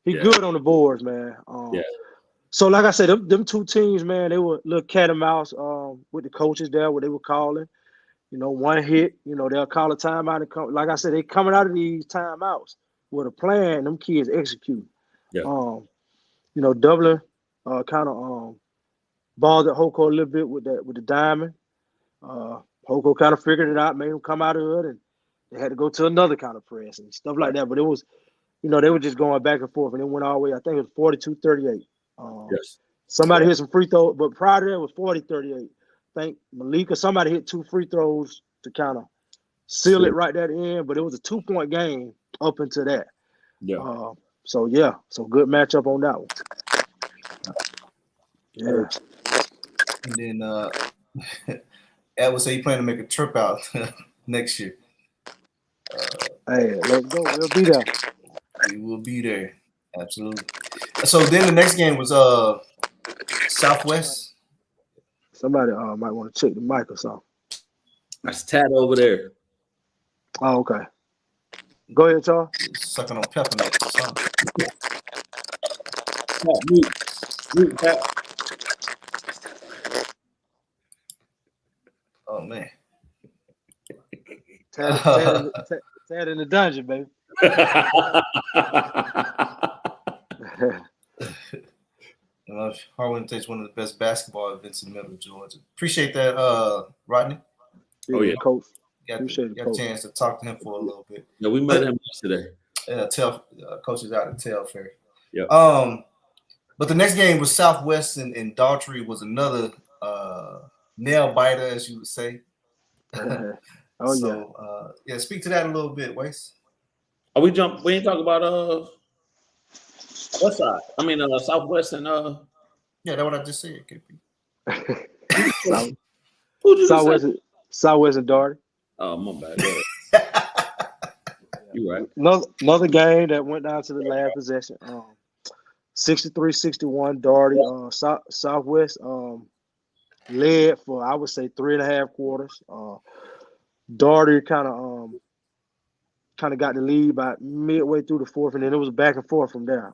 good on the boards, man. Yeah. So like I said, them two teams, man, they were little cat and mouse with the coaches there, what they were calling. One hit, they'll call a timeout and come. Like I said, they coming out of these timeouts with a plan. Them kids execute. Yeah. Dublin kind of bothered Hoko a little bit with the diamond. Hoko kind of figured it out, made him come out of it, and they had to go to another kind of press and stuff like that. But it was, they were just going back and forth, and it went all the way. I think it was 42-38. Yes. Somebody hit some free throws, but prior to that it was 40-38. I think Malika, somebody hit 2 free throws to kind of seal it right at the end, but it was a 2-point game up into that. Yeah. So good matchup on that one. Yeah. And then Ed would say he planning to make a trip out next year. Hey, let's go. We'll be there. We will be there. Absolutely. So then the next game was Southwest. Somebody might want to check the mic or something. That's Tad over there. Oh, okay. Go ahead, Charles. Sucking on peppermint or something. Mute, Pat. Oh man. Tad in the dungeon, baby. Hardwood takes one of the best basketball events in the middle of Georgia. Appreciate that, Rodney. Oh yeah, coach. Got a chance to talk to him for a little bit. Yeah, we met him yesterday. Coach is out at Telfair. Yeah. But the next game was Southwest and Daughtry was another nail biter, as you would say. Speak to that a little bit, Wace. We ain't talking about west side. I mean Southwest and yeah, that's what I just said, KP. Southwest and Daughtry. Oh, my bad. You're right. Another game that went down to the last possession. 63-61 Daughtry. Southwest led for, I would say, 3.5 quarters. Daughtry kind of got the lead by midway through the fourth, and then it was back and forth from there.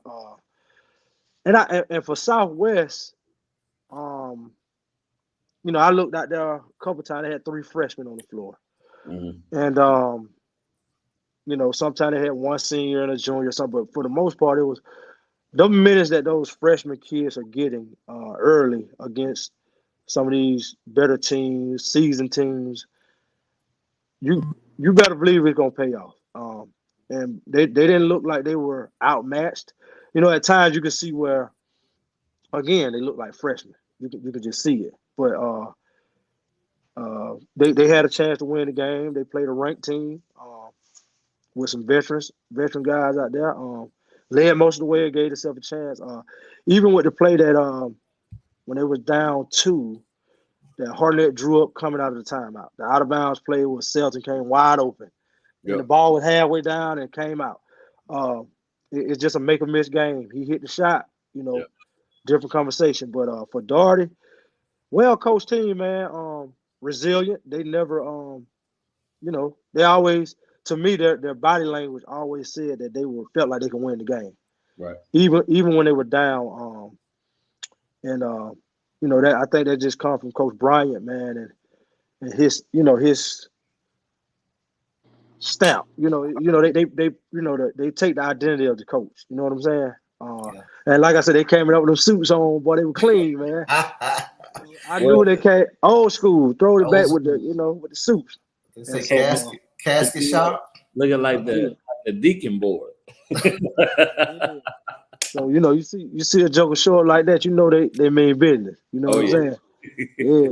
And for Southwest, I looked out there a couple times. They had 3 freshmen on the floor, and sometimes they had 1 senior and a junior or something. But for the most part, it was the minutes that those freshman kids are getting early against some of these better teams, seasoned teams. You better believe it's gonna pay off. And they didn't look like they were outmatched. At times you can see where, again, they look like freshmen. You could just see it. But they had a chance to win the game. They played a ranked team with some veteran guys out there. Led most of the way, gave themselves a chance. Even with the play that when they was down 2, that Hartnett drew up coming out of the timeout. The out of bounds play was Selton came wide open. And the ball was halfway down and came out. It's just a make or miss game. He hit the shot, different conversation. But for Daughtry, well-coached team, man. Resilient. They never, they always, to me, their body language always said that they felt like they could win the game. Right. Even when they were down. That I think that just comes from Coach Bryant, man, and his stamp. They take the identity of the coach. You know what I'm saying? And like I said, they came up with them suits on, boy, they were clean, man. I knew they came old school, throw it back with the suits. They say casket shop. Looking like the deacon board. So you see a joker short like that, they mean business. You know what I'm saying? Yeah.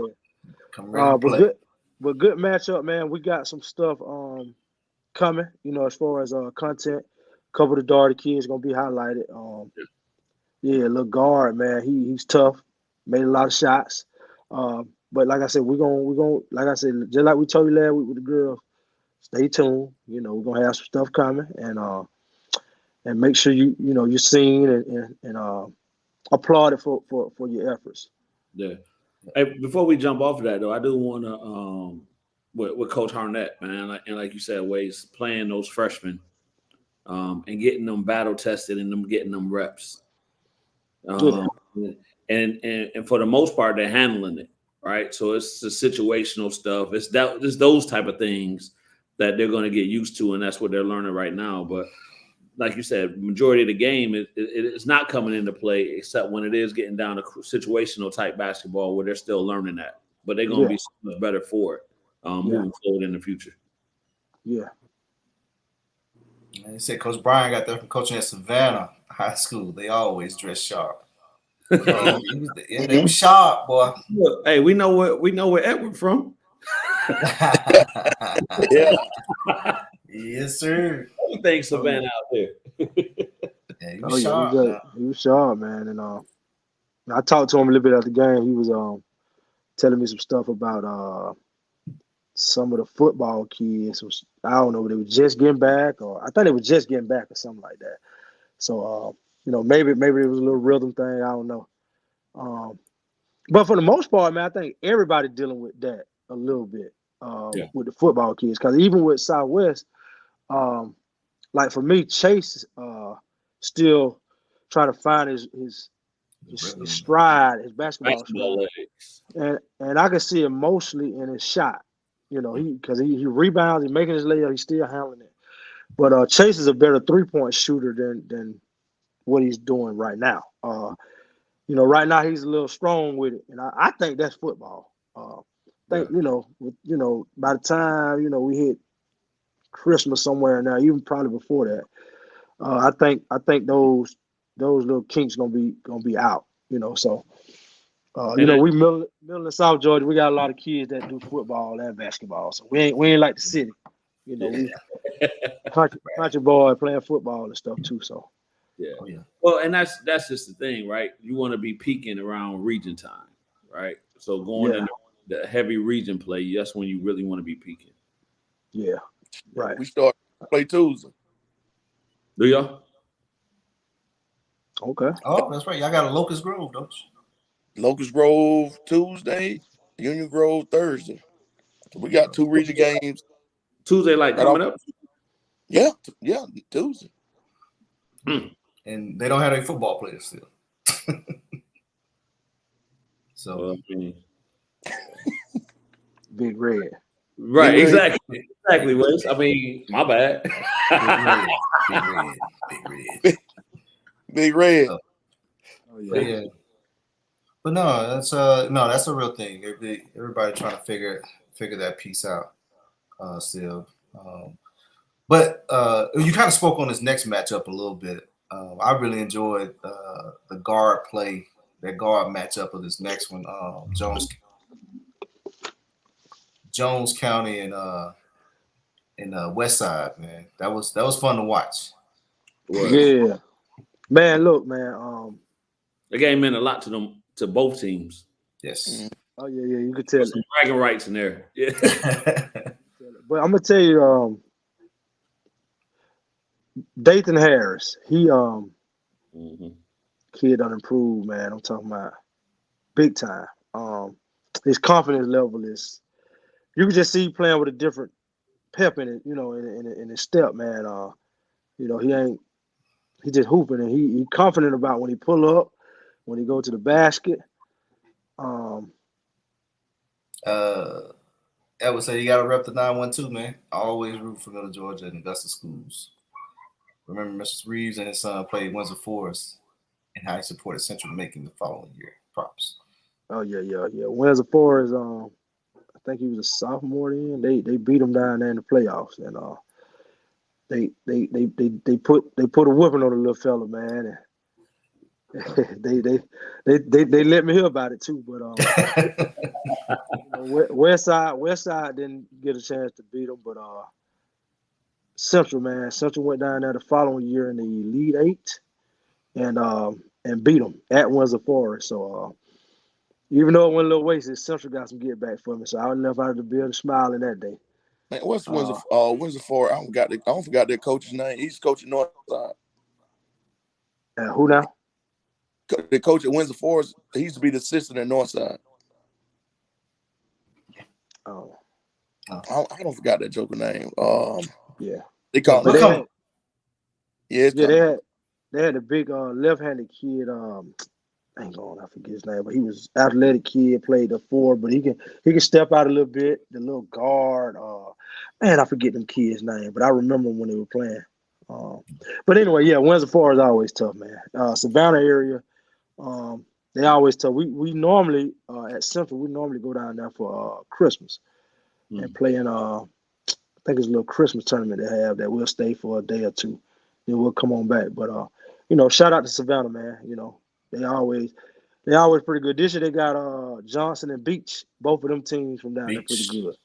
But good matchup, man. We got some stuff coming. As far as content, a couple of the Darty kids gonna be highlighted. Yeah, little guard, man. He's tough. Made a lot of shots. But like I said, we're gonna like I said, just like we told you last week with the girls, stay tuned. We're gonna have some stuff coming, and make sure you're seen and applauded for your efforts. Yeah. Hey, before we jump off of that though, I do want to with Coach Harnett, man, and like you said, Waze playing those freshmen, and getting them battle tested and them getting them reps. And for the most part, they're handling it right. So it's the situational stuff. It's those type of things that they're going to get used to, and that's what they're learning right now. But like you said, majority of the game it's not coming into play except when it is getting down to situational type basketball where they're still learning that. But they're going to be so much better for it moving forward in the future. Yeah. And he said Coach Brian got that from coaching at Savannah High School. They always dress sharp. They were sharp, boy. Look, hey, we know where Edward from. Yeah. Yes, sir. Everything Savannah out there. Yeah, he was sharp. He was sharp, man. And I talked to him a little bit after the game. He was telling me some stuff about some of the football kids. I don't know, they were just getting back, or I thought they were just getting back or something like that. So maybe it was a little rhythm thing. I don't know. But for the most part, man, I think everybody dealing with that a little bit with the football kids. Because even with Southwest, like for me, Chase still trying to find his stride, his basketball stride. And I can see it mostly in his shot. Because he rebounds, he's making his layup, he's still handling it. But Chase is a better 3-point shooter than what he's doing right now. Right now he's a little strong with it, and I think that's football. By the time we hit Christmas somewhere now, even probably before that, I think those little kinks gonna be out. So we Middle and South Georgia, we got a lot of kids that do football and basketball. So we ain't like the city. We country boy playing football and stuff too. So yeah. Well, and that's just the thing, right? You want to be peaking around region time, right? So going into the heavy region play, that's when you really want to be peaking. Yeah. Right. We start play Tuesday. Do y'all? Okay. Oh, that's right. Y'all got a Locust Grove, don't you? Locust Grove Tuesday, Union Grove Thursday. So we got 2 region games. Tuesday, like coming up? Yeah, Tuesday. And they don't have any football players still. So Big Red. Right, Big exactly. Exactly, Wes. I mean, my bad. Big Red. Oh, yeah. But no, that's a real thing. Everybody trying to figure that piece out still. But you kind of spoke on this next matchup a little bit. I really enjoyed the guard play, that guard matchup of this next one. Jones County and West Side, man. That was fun to watch. Yeah. Man, look, man. The game meant a lot to both teams. Yes. Oh yeah, you could tell. Some bragging rights in there. Yeah. But I'm gonna tell you, Dathan Harris, he kid done improved, man. I'm talking about big time. His confidence level is, you can just see playing with a different pep in it, in his step, man. He just hooping, and he confident about when he pull up, when he go to the basket. I would say you got to rep the 912, man. I always root for Middle Georgia and Augusta schools. Remember, Mr. Reeves and his son played Windsor Forest, and how he supported Central Macon the following year. Props. Oh yeah. Windsor Forest, I think he was a sophomore then. They beat him down there in the playoffs, and they put a whipping on the little fella, man. And they let me hear about it too, but West Side didn't get a chance to beat them, but Central, man. Central went down there the following year in the Elite Eight and beat them at Windsor Forest. So even though it went a little wasted, Central got some get back for me. So I left out of the building smiling that day. Man, what's Windsor Forest? I don't forgot their coach's name. He's coaching Northside. Who now? The coach at Windsor Forest, he used to be the assistant at Northside. Oh. I don't forgot that joker name. Yeah. They call him. Yeah, they had a big left-handed kid. Hang on, I forget his name, but he was athletic kid, played the 4, but he can step out a little bit. The little guard. Man, I forget them kids' name, but I remember when they were playing. But anyway, yeah, Windsor Forest is always tough, man. Savannah area, they always tough. We normally at Central, we normally go down there for Christmas and play in I think it's a little Christmas tournament they have that we'll stay for a day or two, then we'll come on back. But shout out to Savannah, man. They always pretty good. This year they got Johnson and Beach, both of them teams from down there pretty good.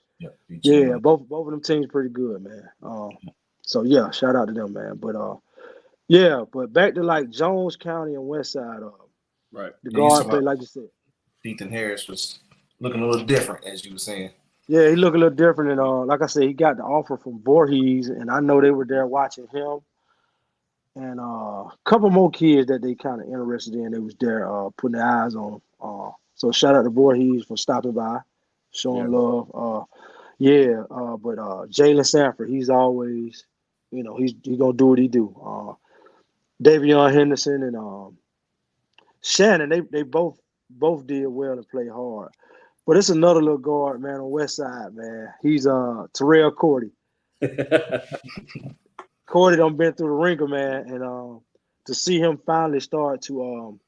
Yeah, both of them teams pretty good, man. So yeah, shout out to them, man. But but back to like Jones County and West Side, right. The guard play, like you said. Ethan Harris was looking a little different, as you were saying. Yeah, he looked a little different, and like I said, he got the offer from Voorhees, and I know they were there watching him. And a couple more kids that they kind of interested in, they was there putting their eyes on them. So shout out to Voorhees for stopping by, showing love. But Jalen Sanford, he's always, he's gonna do what he do. Davion Henderson and Shannon, they both did well and played hard. But it's another little guard, man, on West Side, man. He's Terrell Cordy. Cordy done been through the ringer, man, and to see him finally start to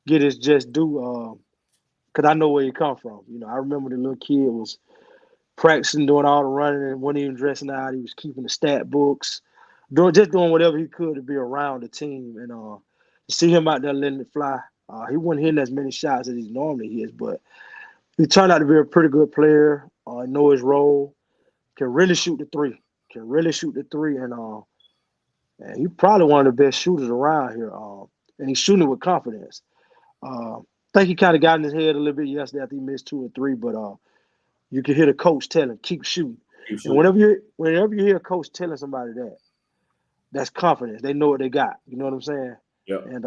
get his just due, because I know where he come from. I remember the little kid was practicing, doing all the running, and wasn't even dressing out. He was keeping the stat books, doing whatever he could to be around the team. And to see him out there letting it fly, he wasn't hitting as many shots as he normally is, but he turned out to be a pretty good player. Know his role, can really shoot the three. And he's probably one of the best shooters around here. And he's shooting with confidence. I think he kind of got in his head a little bit yesterday after he missed 2 or 3, but you can hear the coach telling, keep shooting. And whenever you hear a coach telling somebody that, that's confidence. They know what they got. You know what I'm saying? Yeah. And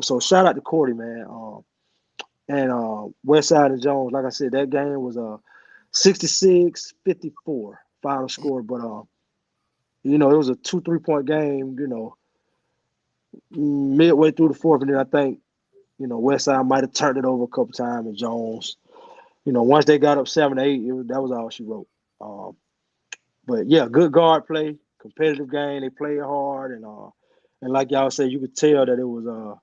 so shout out to Cordy, man. And Westside and Jones, like I said, that game was 66-54 final score, but it was a 2 3-point game, midway through the fourth, and then I think, Westside might have turned it over a couple times, and Jones, once they got up 7-8, that was all she wrote. But yeah, good guard play, competitive game. They played hard, and like y'all said, you could tell that it was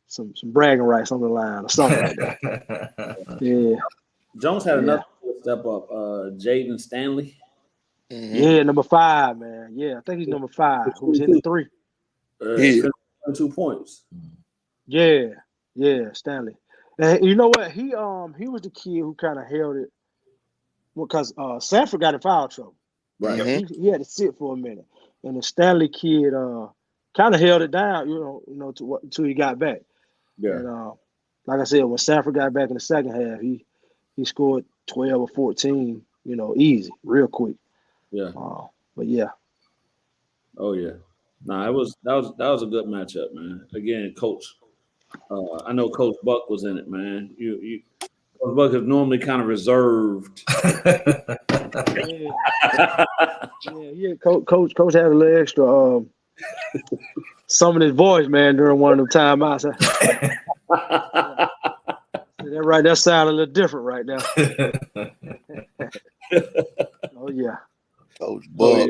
some bragging rights on the line or something like that. Yeah. Jones had another step up. Jaden Stanley. Mm-hmm. Yeah, number 5, man. Yeah, I think he's number 5. Who's hitting 3? 2 points. Yeah, Stanley. And you know what? He was the kid who kind of held it because Sanford got in foul trouble. Right. He had to sit for a minute, and the Stanley kid kind of held it down, until he got back. Yeah. And like I said, when Sanford got back in the second half, he scored 12 or 14, easy, real quick. Yeah. But yeah. Oh yeah. Nah, that was a good matchup, man. Again, Coach. I know Coach Buck was in it, man. Coach Buck is normally kind of reserved. Yeah. Coach had a little extra some of his voice, man, during one of them timeouts. That sounded a little different right now. Oh yeah. Coach Buck.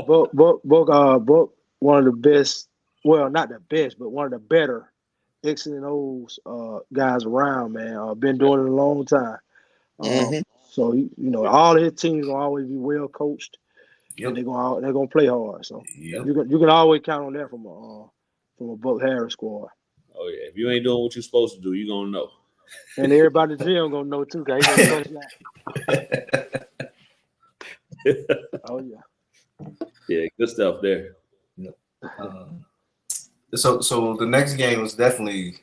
Buck, one of the best. Well, not the best, but one of the better X's and O's guys around, man. Been doing it a long time. So all his teams will always be well coached, and they're gonna play hard. So you can always count on that from a Buck Harris squad. Oh yeah, if you ain't doing what you're supposed to do, you're gonna know. And everybody in the gym gonna know too, guys. Oh yeah. Yeah, good stuff there. So the next game was definitely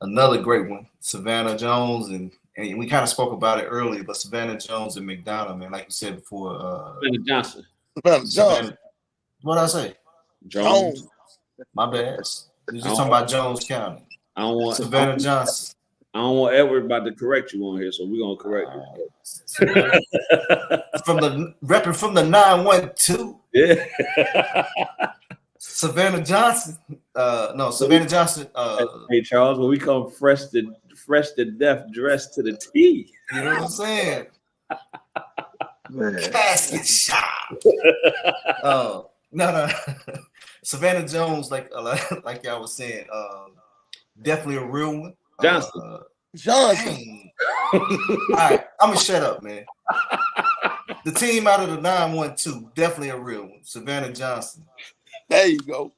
another great one. Savannah Jones and we kind of spoke about it earlier, but Savannah Jones and McDonough, man, like you said before. Savannah Johnson. Johnson. What did I say? Jones. My bad. You're just talking about Jones County. I don't want Savannah Johnson. I don't want Edward about to correct you on here, so we're gonna correct you. Repping from the 912. Yeah. Savannah Johnson. Savannah Johnson. Hey Charles, when we come fresh to death, dressed to the T. You know what I'm saying? Man. Casket shop. No. Savannah Jones, like y'all was saying, definitely a real one. Johnson. Johnson. All right, I'm gonna shut up, man. The team out of the 912, definitely a real one. Savannah Johnson. There you go.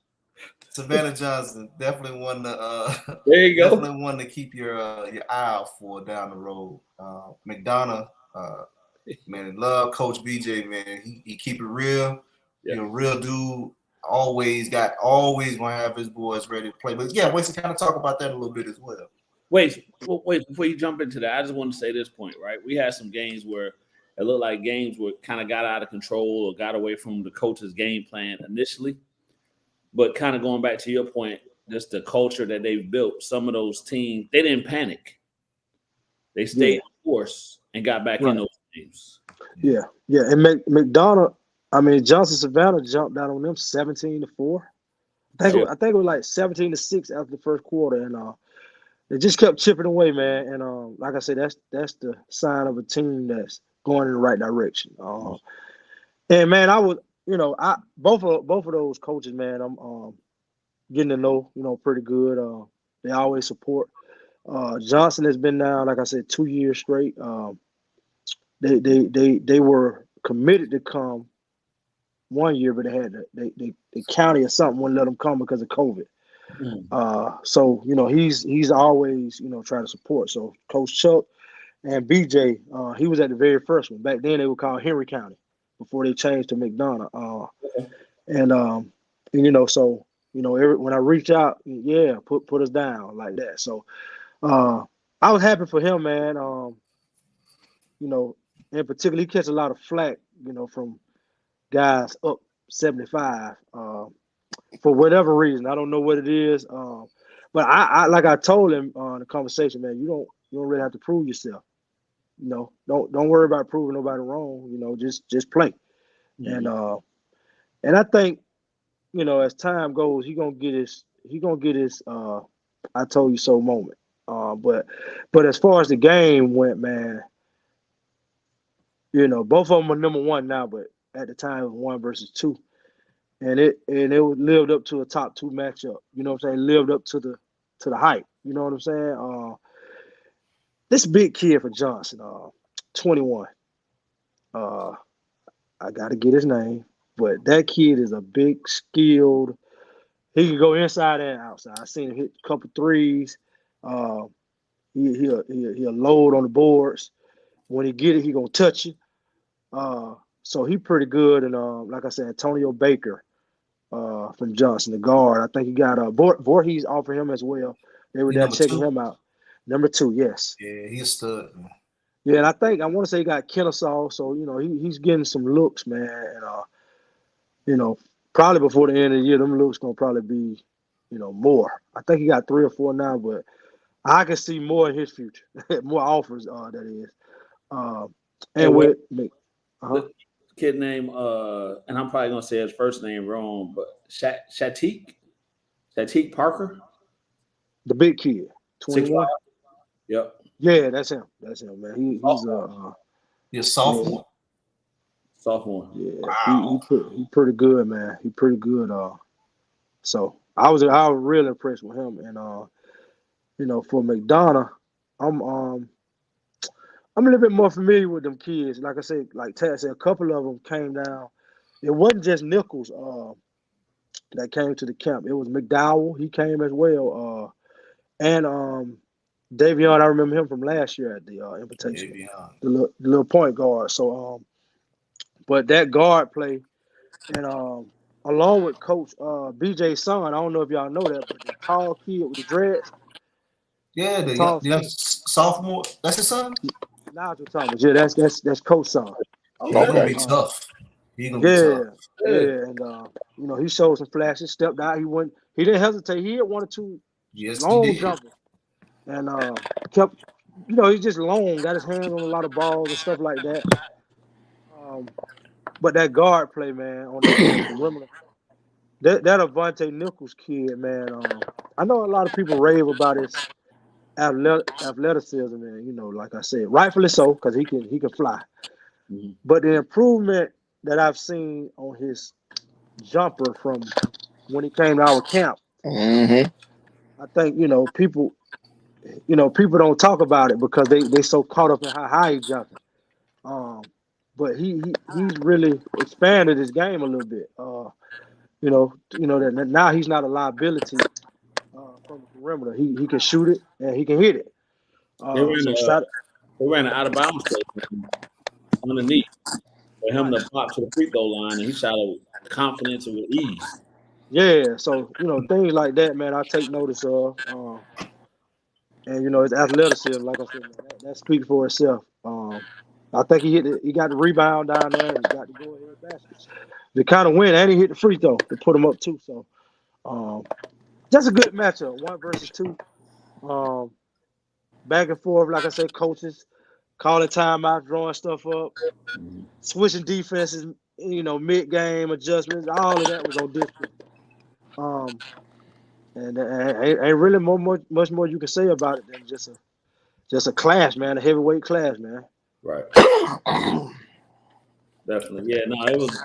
Savannah Johnson, definitely one to there you go. Definitely one to keep your eye out for down the road. McDonough, man, love Coach BJ, man. He keep it real. Yeah. You know, real dude. Always gonna have his boys ready to play. But yeah, wait to kind of talk about that a little bit as well. Wait, before you jump into that, I just want to say this point, right? We had some games where it looked like games were kind of got out of control or got away from the coach's game plan initially. But kind of going back to your point, just the culture that they've built, some of those teams, they didn't panic. They stayed on course and got back in those games. Yeah. And Johnson Savannah jumped out on them 17-4. I think it was like 17-6 after the first quarter, and they just kept chipping away, man. And like I said, that's the sign of a team that's going in the right direction. And man, both of those coaches, man, I'm getting to know, pretty good. They always support. Johnson has been now, like I said, 2 years straight. They were committed to come 1 year, but the county or something wouldn't let them come because of COVID. So he's always trying to support. So Coach Chuck and BJ, he was at the very first one. Back then they were called Henry County before they changed to McDonough. So when I reach out, put us down like that. So I was happy for him, man. In particular, he catch a lot of flack, from guys up 75 for whatever reason. I don't know what it is, but I like I told him in the conversation, man, you don't really have to prove yourself. Don't worry about proving nobody wrong. Just play. Mm-hmm. And I think as time goes, he gonna get his I told you so moment. But as far as the game went, man, both of them are number one now, but at the time it was 1 versus 2. And it lived up to a top 2 matchup. You know what I'm saying? Lived up to the hype. You know what I'm saying? This big kid for Johnson, 21. I gotta get his name, but that kid is a big, skilled. He can go inside and outside. I seen him hit a couple threes. He'll load on the boards. When he get it, he gonna touch you. So he pretty good. And like I said, Antonio Baker from Johnson, the guard. I think he got Voorhees offered him as well. They were there checking him out. Number 2, yes. Yeah, he's a stud. Yeah, and I want to say he got Kennesaw, so he's getting some looks, man. And probably before the end of the year, them looks gonna probably be, more. I think he got 3 or 4 now, but I can see more in his future, more offers. That is. And with the kid named and I'm probably gonna say his first name wrong, but Shatik Parker, the big kid, 21. Yep. Yeah, that's him, man. He's a sophomore. Sophomore. Yeah, wow. He pretty good, man. He pretty good. So I was really impressed with him, and for McDonough, I'm a little bit more familiar with them kids. Like I said, like Tad said, a couple of them came down. It wasn't just Nichols that came to the camp. It was McDowell. He came as well, and Davion. I remember him from last year at the invitation. The little point guard. So But that guard play, and along with Coach BJ's son, I don't know if y'all know that, but the tall kid with the dreads. Yeah, the Tall young sophomore. That's his son. Nigel Thomas. Yeah, that's Coach son. Oh, he's gonna be tough. He's gonna be tough. Yeah, and you know, he showed some flashes, stepped out. He didn't hesitate. He had 1 or 2 long jumpers, and kept. You know, he's just long, got his hands on a lot of balls and stuff like that. But that guard play, man, on the perimeter, that Avante Nichols kid, man. I know a lot of people rave about his athleticism, and you know, like I said, rightfully so, because he can fly. Mm-hmm. But the improvement that I've seen on his jumper from when he came to our camp, Mm-hmm. I think people don't talk about it because they so caught up in how high he's jumping. But he's really expanded his game a little bit. That now he's not a liability from the perimeter. He can shoot it and he can hit it. They ran an out of bounds play underneath for him to pop to the free throw line, and he shot it with confidence and with ease. Yeah, so things like that, man, I take notice of. And his athleticism, like I said, man, that speaks for itself. I think he got the rebound down there and got the go ahead basket. They kind of win, and he hit the free throw to put him up too. So, just a good matchup, 1 versus 2. Back and forth, like I said, coaches calling timeouts, drawing stuff up, switching defenses, mid-game adjustments. All of that was on display. And ain't really much more you can say about it than just a clash, man, a heavyweight clash, man. Right. Definitely. Yeah, no, that was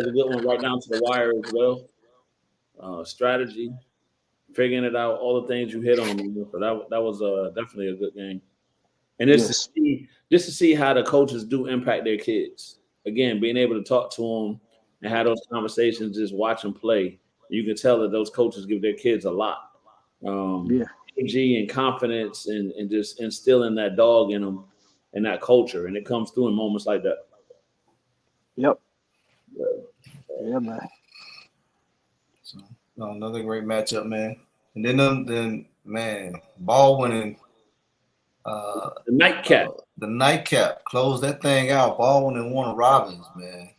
a good one right down to the wire as well. Strategy, figuring it out, all the things you hit on. So that was definitely a good game. And just to see how the coaches do impact their kids. Again, being able to talk to them and have those conversations, just watch them play. You can tell that those coaches give their kids a lot. Energy and confidence and just instilling that dog in them and that culture. And it comes through in moments like that. Yep. Yeah, man. So, another great matchup, man. And then man, ball winning. The nightcap. The nightcap. Close that thing out. Ball winning Warner Robins, man.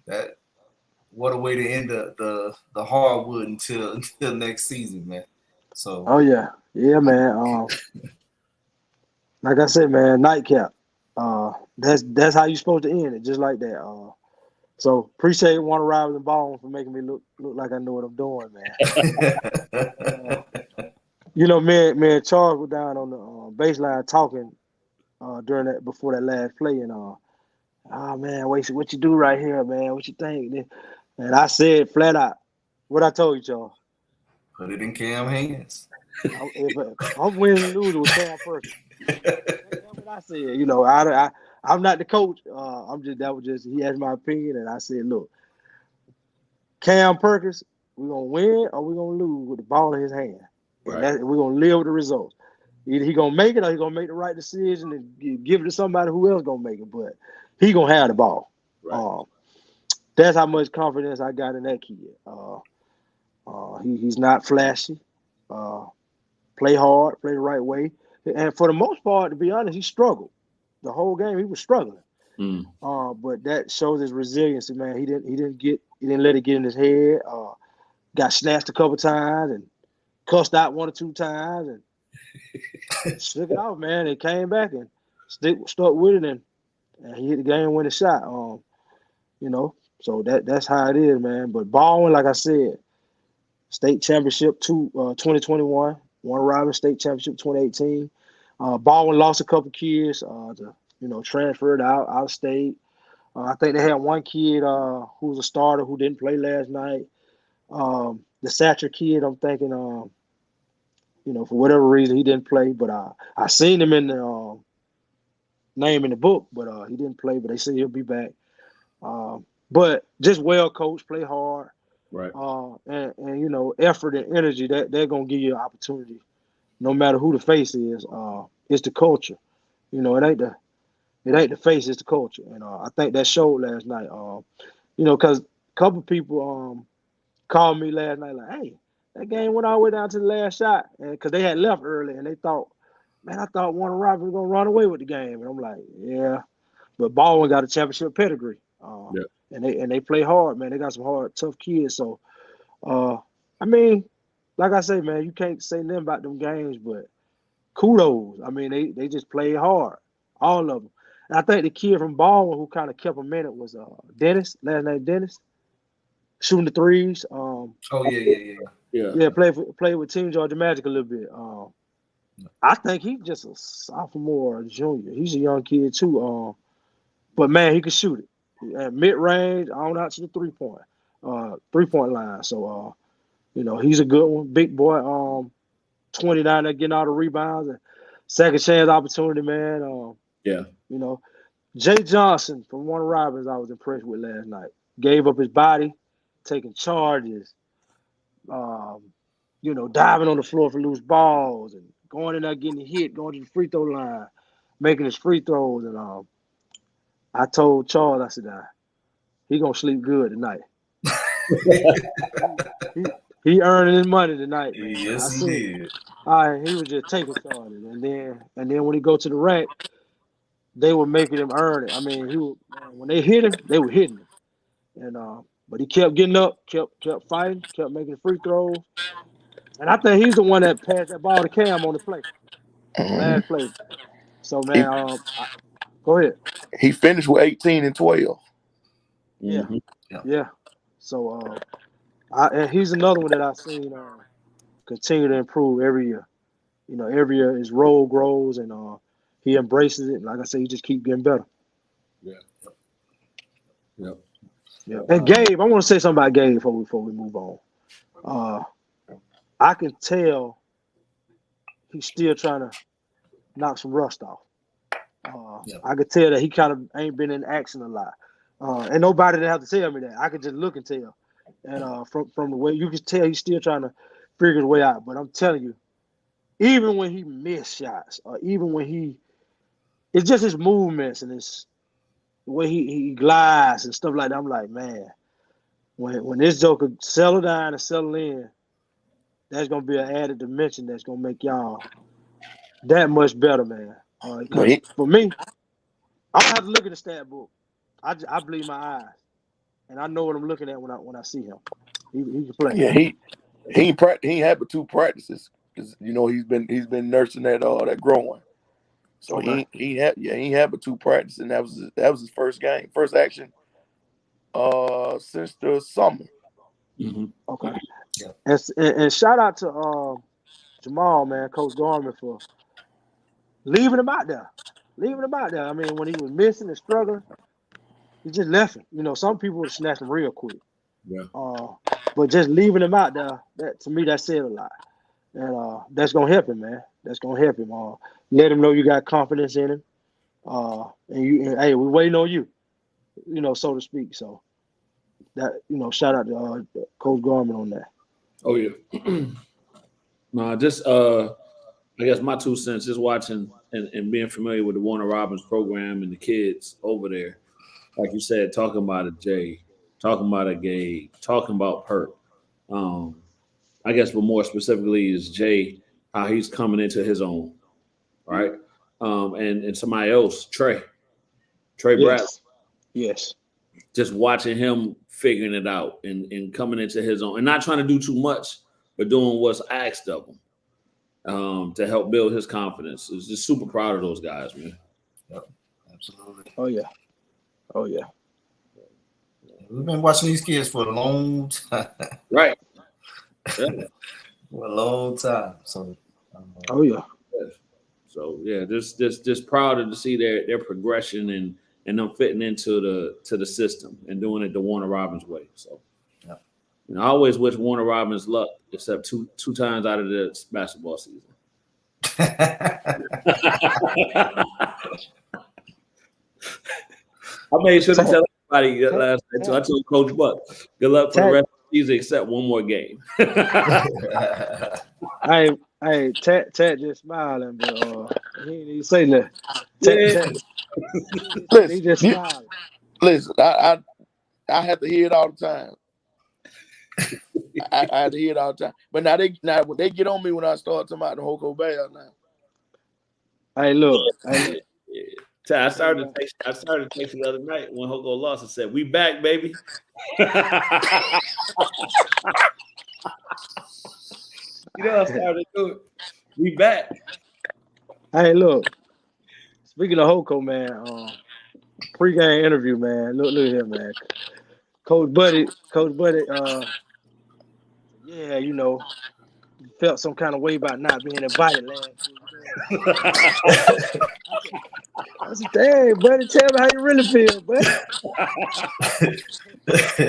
What a way to end the hardwood until next season, man. So. Oh yeah, man. Like I said, man, nightcap. That's how you're supposed to end it, just like that. So appreciate Warner Robins and Ball for making me look like I know what I'm doing, man. Me and Charles were down on the baseline talking before that last play, and man, what you do right here, man? What you think? And I said flat out what I told you, Charles. Put it in Cam's hands. If I'm winning and losing with Cam Perkins. That's what I said. I'm not the coach. He asked my opinion, and I said, look, Cam Perkins, we're gonna win or we're gonna lose with the ball in his hand. Right. And we're gonna live with the results. Either he gonna make it or he gonna make the right decision and give it to somebody who else gonna make it. But he gonna have the ball. Right. That's how much confidence I got in that kid. He's not flashy. Play hard, play the right way, and for the most part, to be honest, he struggled the whole game. He was struggling, but that shows his resiliency, man. He didn't let it get in his head. Got snatched a couple times and cussed out 1 or 2 times and shook it off, man. And came back and stuck with it, and he hit the game-winning shot. So that's how it is, man. But Baldwin, like I said, state championship 2021. Warner Robins State Championship 2018. Baldwin lost a couple kids transferred out of state. I think they had one kid who was a starter who didn't play last night. The Satcher kid, I'm thinking, for whatever reason, he didn't play. But I seen him in the name in the book, but he didn't play. But they say he'll be back. But just well coached, play hard. Right. And effort and energy, that they're gonna give you an opportunity, no matter who the face is. It's the culture. It It ain't the face, it's the culture. And I think that showed last night. Because a couple people called me last night like, hey, that game went all the way down to the last shot. And because they had left early and they thought, man, I thought Warner Robins was going to run away with the game. And I'm like, yeah. But Baldwin got a championship pedigree. And they play hard, man. They got some hard, tough kids. So, I mean, like I say, man, you can't say nothing about them games, but kudos. I mean, they just played hard, all of them. And I think the kid from Baldwin who kind of kept a minute was Dennis, last name Dennis, shooting the threes. Yeah, played with Team Georgia Magic a little bit. I think he's just a sophomore or junior. He's a young kid too. But man, he could shoot it at mid range, on out to the 3-point line. So he's a good one, big boy. 29, they're getting all the rebounds and second chance opportunity, man. Jay Johnson from Warner Robins, I was impressed with last night. Gave up his body, taking charges, diving on the floor for loose balls and going in there getting hit, going to the free throw line, making his free throws. And I told Charles, I said, he gonna sleep good tonight. he earning his money tonight, man. Yes, he did. He was just taking charges, and then when he go to the rack, they were making him earn it. I mean, when they hit him, they were hitting him, and but he kept getting up, kept fighting, kept making free throws, and I think he's the one that passed that ball to Cam on the play, last play. So man, go ahead. He finished with 18 and 12. Yeah. So and he's another one that I've seen continue to improve every year. Every year his role grows and he embraces it. Like I said, he just keep getting better. Yeah. And Gabe, I want to say something about Gabe before we move on. I can tell he's still trying to knock some rust off. I could tell that he kind of ain't been in action a lot. And nobody didn't have to tell me that. I could just look and tell. And from the way you can tell he's still trying to figure his way out. But I'm telling you, even when he missed shots, or even when it's just his movements and the way he glides and stuff like that. I'm like, man, when this joker settle down and settle in, that's gonna be an added dimension that's gonna make y'all that much better, man. For me, I don't have to look at the stat book. I believe my eyes, and I know what I'm looking at when I see him. He can play. Yeah, he ain't had but 2 practices because he's been nursing that growing. So he ain't had but 2 practices, and that was his first game, first action since the summer. Okay. And shout out to Jamal, man, Coach Garman, for leaving him out there. I mean, when he was missing and struggling, he just left him. Some people would snatch him real quick. Yeah. But just leaving him out there, that to me, that said a lot. And that's gonna help him, man. That's gonna help him. Let him know you got confidence in him. And hey, we're waiting on you, so to speak. So that, shout out to Coach Garman on that. Oh yeah. No, just I guess my 2 cents is watching and being familiar with the Warner Robins program and the kids over there. Like you said, talking about a Jay, talking about a Gabe, talking about Perk. I guess, but more specifically is Jay, how he's coming into his own, right? And somebody else, Trey Bradley. Yes. Just watching him figuring it out and coming into his own and not trying to do too much, but doing what's asked of him to help build his confidence. It's just super proud of those guys, man. Yep, absolutely. Oh yeah. We've been watching these kids for a long time. Right. Yeah. For a long time. So. Oh yeah. So yeah, just proud to see their progression and them fitting into the system and doing it the Warner Robins way. So, yeah. I always wish Warner Robins luck, except two times out of the basketball season. I made sure to tell everybody last night too. I told Coach Buck, good luck for the rest of the season except one more game. Hey, Tat just smiling, but He ain't even say nothing. Yeah. He just smiled. Listen, I have to hear it all the time. I had to hear it all the time. But now when they get on me when I start talking about the Hoko Bear now. Hey, look. I started to text the other night when Hoko lost and said, "We back, baby." You know, I started to do it. We back. Hey, look. Speaking of Hoko, man, pre-game interview, man. Look here, man. Coach Buddy, yeah, you know, felt some kind of way about not being invited last year. I said, "Hey, Buddy, tell me how you really feel, buddy."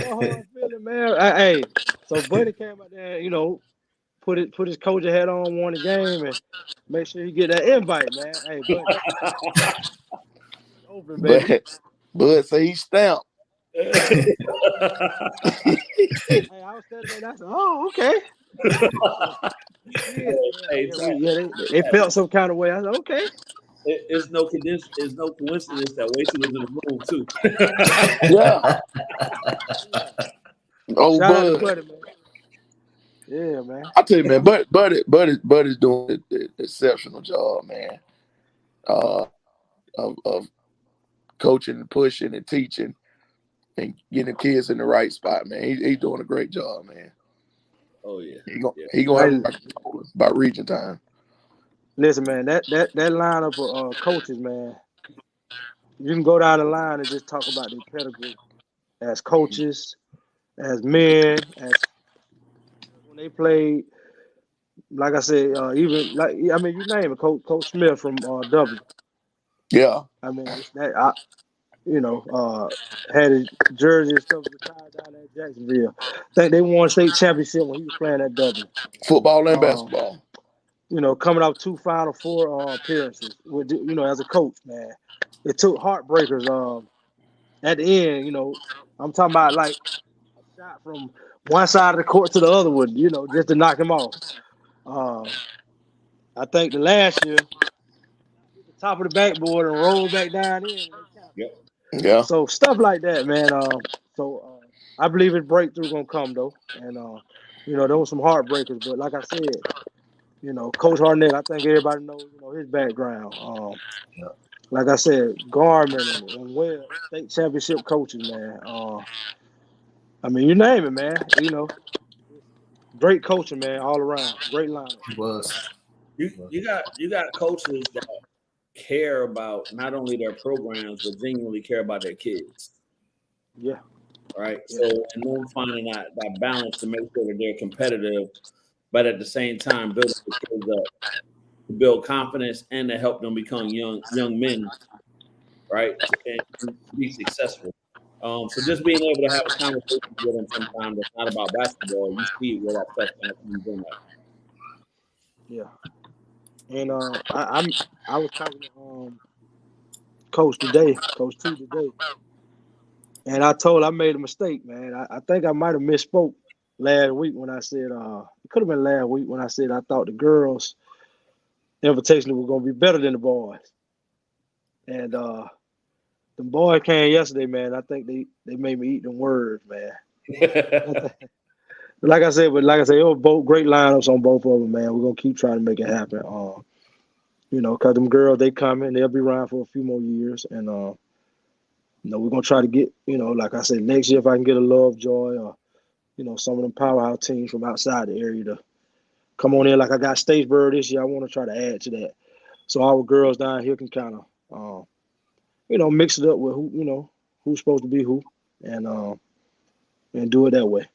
How I'm feeling, man. Hey, so Buddy came out there, you know, put his coaching hat on, won the game, and make sure he get that invite, man. Hey, Buddy. Open, baby. Bud say he stamped. Hey, I was standing there and I said, "Oh, okay." They felt some kind of way. I said, "Okay." It's no coincidence that Wasey was in the room too. Yeah. Oh, shout out to Bud. Buddy, man. Yeah, man. I tell you, man, Buddy's doing an exceptional job, man. Of coaching and pushing and teaching and getting the kids in the right spot, man. He's doing a great job, man. Oh yeah. He gonna have by region time. Listen, man, that lineup of coaches, man, you can go down the line and just talk about their pedigree as coaches, as men, as when they played. Like I said, even like you name it, Coach Smith from Dublin. Yeah. I mean, had his jersey and stuff retired down at Jacksonville. I think they won state championship when he was playing at Dublin. Football and basketball. You know, coming off 2 Final Four appearances with, you know, as a coach, man. It took heartbreakers. At the end, you know, I'm talking about like a shot from one side of the court to the other one, you know, just to knock him off. I think the last year, the top of the backboard and rolled back down in. Yeah. So stuff like that, man. I believe his breakthrough gonna come though, and you know, there was some heartbreakers, but like I said, you know, Coach Harnett, I think everybody knows, you know, his background. Like I said, Garmin and Webb, state championship coaches, man. I mean, you name it, man. You know, great coaching, man, all around. Great lineup. He was. You got coaches that care about not only their programs but genuinely care about their kids. Yeah. Right. So and them finding that balance to make sure that they're competitive, but at the same time building the kids up to build confidence and to help them become young men, right, and be successful. So just being able to have a conversation with them sometimes that's not about basketball, you see where that stuff kind of comes in. Yeah. And I was talking to Coach T today, and I made a mistake, man. I think I might have misspoke last week when I said it could have been last week when I said I thought the girls' invitation was gonna be better than the boys. And the boys came yesterday, man. I think they made me eat them words, man. Like I said, it was both great lineups on both of them, man. We're gonna keep trying to make it happen. You know, cause them girls, they coming, they'll be around for a few more years, and you know, we're gonna try to get, you know, like I said, next year if I can get a Lovejoy or, you know, some of them powerhouse teams from outside the area to come on in. Like I got Statesboro this year, I want to try to add to that, so our girls down here can kind of, you know, mix it up with who, you know, who's supposed to be who, and do it that way.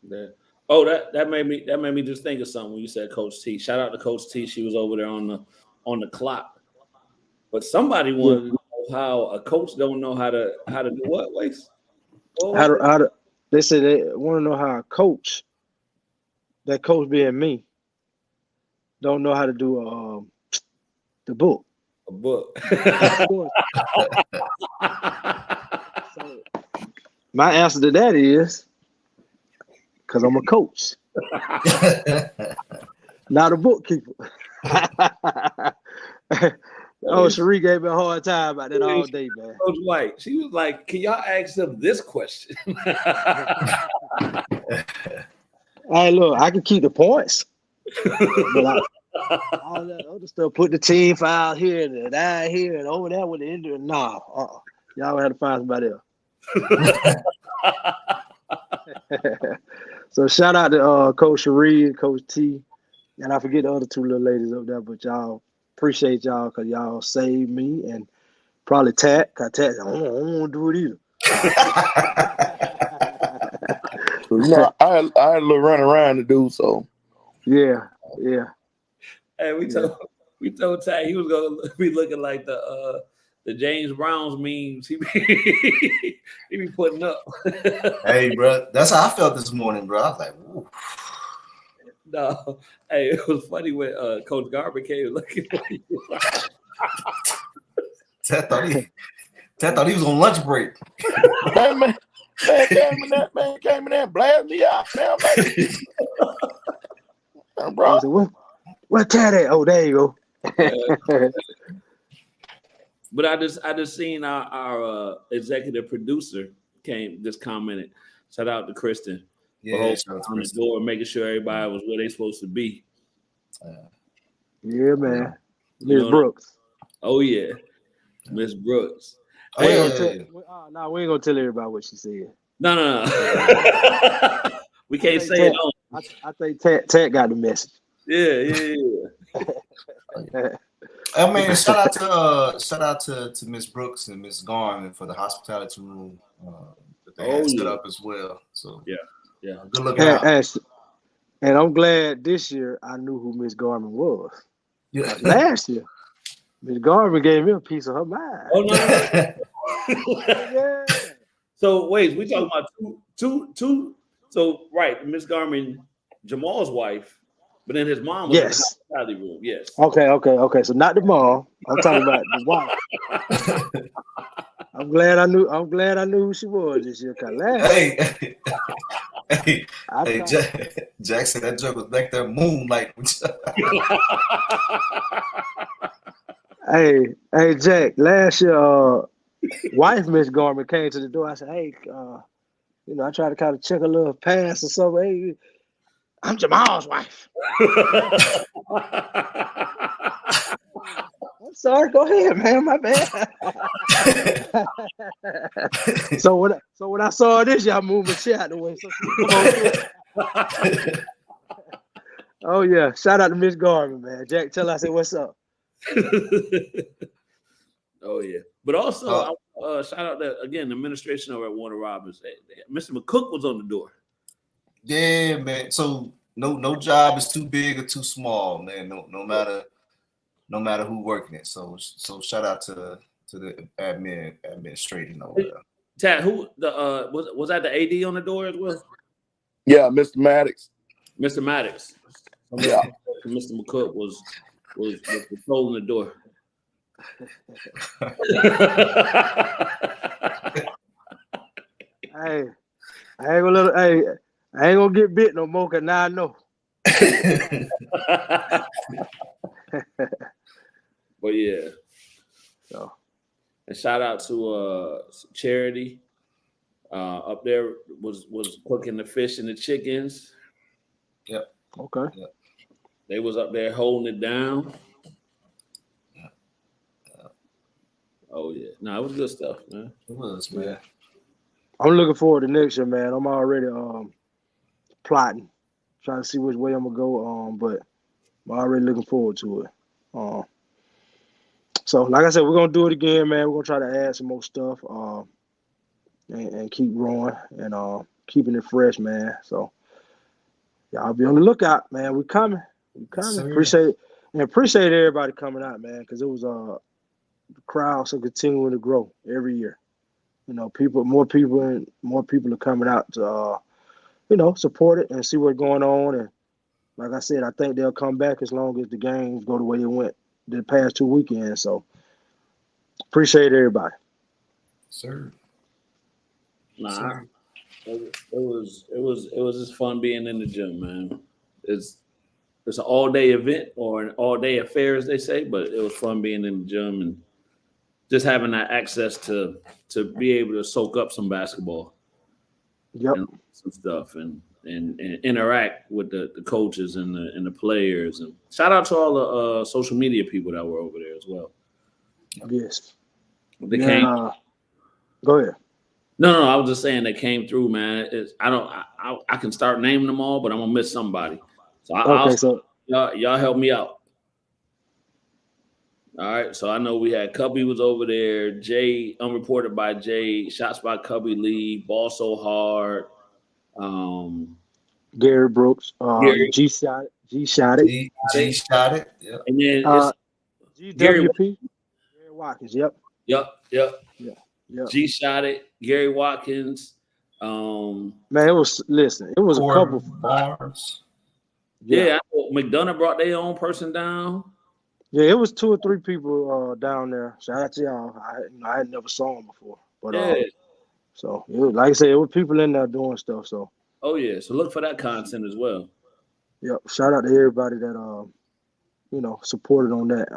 Yeah. Oh, that made me just think of something when you said Coach T. Shout out to Coach T. She was over there on the clock. But somebody wanted to know how a coach don't know how to do what, Wace? How to they say they want to know how a coach, that coach being me, don't know how to do the book. A book. So, my answer to that is because I'm a coach, not a bookkeeper. Oh, Cherie gave me a hard time about that all day, man. Coach White, she was like, "Can y'all ask them this question?" Hey, look, I can keep the points, but all that other stuff, put the team file here and that here and over there with the injury. Nah, y'all had to find somebody else. So shout out to Coach Cherie and Coach T, and I forget the other two little ladies up there, but y'all appreciate y'all because y'all saved me and probably Tat, because Tat, I don't want to do it either. I had a little run around to do so. Yeah. Hey, we told Ty he was gonna be looking like the James Brown's memes he be putting up. Hey, bro, that's how I felt this morning, bro. I was like, ooh. No, hey, it was funny when Coach Garber came looking for you. Ted thought he was on lunch break. Man came in there and blasted me out. Man, bro. So what Tat at? Oh, there you go. But I just seen our executive producer just commented. Shout out to Kristen. Yeah, on the door, making sure everybody was where they supposed to be. Yeah, man. Miss Brooks. Oh yeah, Miss Brooks. We ain't gonna tell everybody what she said. No. We can't say it on. I think Tat got the message. Yeah. I mean, shout out to Miss Brooks and Miss Garman for the hospitality room that they had set up as well. So yeah, good looking out. And I'm glad this year I knew who Miss Garman was. Yeah. Last year, Miss Garman gave me a piece of her mind. Oh no. Yeah. So wait, we talking about two. So right, Miss Garman, Jamal's wife. But then his mom was in the hospitality room. Yes. Okay. So not the mom. I'm talking about the wife. I'm glad I knew who she was this year. Jackson, that joke was back there moonlight. Hey, Jack. Last year, wife Miss Garman came to the door. I said, "Hey, I tried to kind of check a little pass or something. Hey, I'm Jamal's wife." I'm sorry. Go ahead, man. My bad. So when I saw this, y'all moved my chair out the way. So oh yeah! Shout out to Miss Garvin, man. Jack, tell her I said what's up. Oh yeah, but also shout out to again the administration over at Warner Robins. Mr. McCook was on the door. Yeah, man. So no job is too big or too small, man. No matter who working it. So shout out to the administrating over there. Tad, who was that the AD on the door as well? Yeah, Mr. Maddox. Mr. Maddox. Yeah. Mr. McCook was patrolling the door. Hey, I ain't gonna get bit no more, cause now I know. But yeah. So, and shout out to Charity. Up there was cooking the fish and the chickens. Yep. Okay. Yep. They was up there holding it down. Oh yeah. No, it was good stuff, man. It was, man. Yeah. I'm looking forward to next year, man. I'm already plotting, trying to see which way I'm gonna go. But I'm already looking forward to it. So like I said, we're gonna do it again, man. We're gonna try to add some more stuff, and keep growing and keeping it fresh, man. So y'all be on the lookout, man. We coming. Appreciate everybody coming out, man, because it was the crowds are continuing to grow every year. More people are coming out to support it and see what's going on. And like I said, I think they'll come back as long as the games go the way it went the past 2 weekends. So appreciate everybody. Sir. Nah, it was just fun being in the gym, man. it's an all-day event or an all-day affair, as they say. But it was fun being in the gym and just having that access to be able to soak up some basketball, and some stuff, and interact with the coaches and the players. And shout out to all the social media people that were over there as well. Yes. They came. Go ahead. No, I was just saying they came through, man. I can start naming them all, but I'm gonna miss somebody. So y'all help me out. All right, so I know we had Cubby was over there, Jay, unreported by Jay, shots by Cubby Lee, Ball So Hard, Gary Brooks, G shot it. G shot it. Yeah. And then GWP, Gary Watkins. Yep. G shot it. Gary Watkins. Man, it was a couple bars. Yeah, I know McDonough brought their own person down. Yeah, it was 2 or 3 people down there. Shout out to y'all. I had never saw them before, but so it was, like I said, it was people in there doing stuff. So so look for that content as well. Yep. Shout out to everybody that supported on that.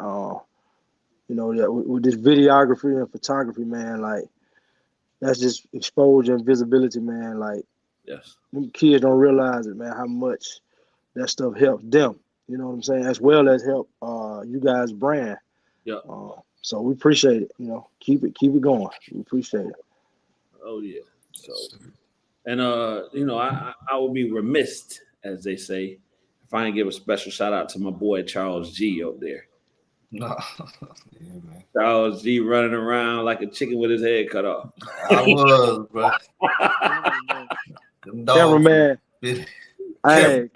With this videography and photography, man, like that's just exposure and visibility, man. Like, them kids don't realize it, man, how much that stuff helps them. You know what I'm saying? As well as help you guys' brand. Yeah. So we appreciate it. Keep it going. We appreciate it. Oh yeah. So, and I would be remiss, as they say, if I didn't give a special shout out to my boy Charles G up there. No. Yeah, man. Charles G running around like a chicken with his head cut off. I was, bro. Cameraman. Hey,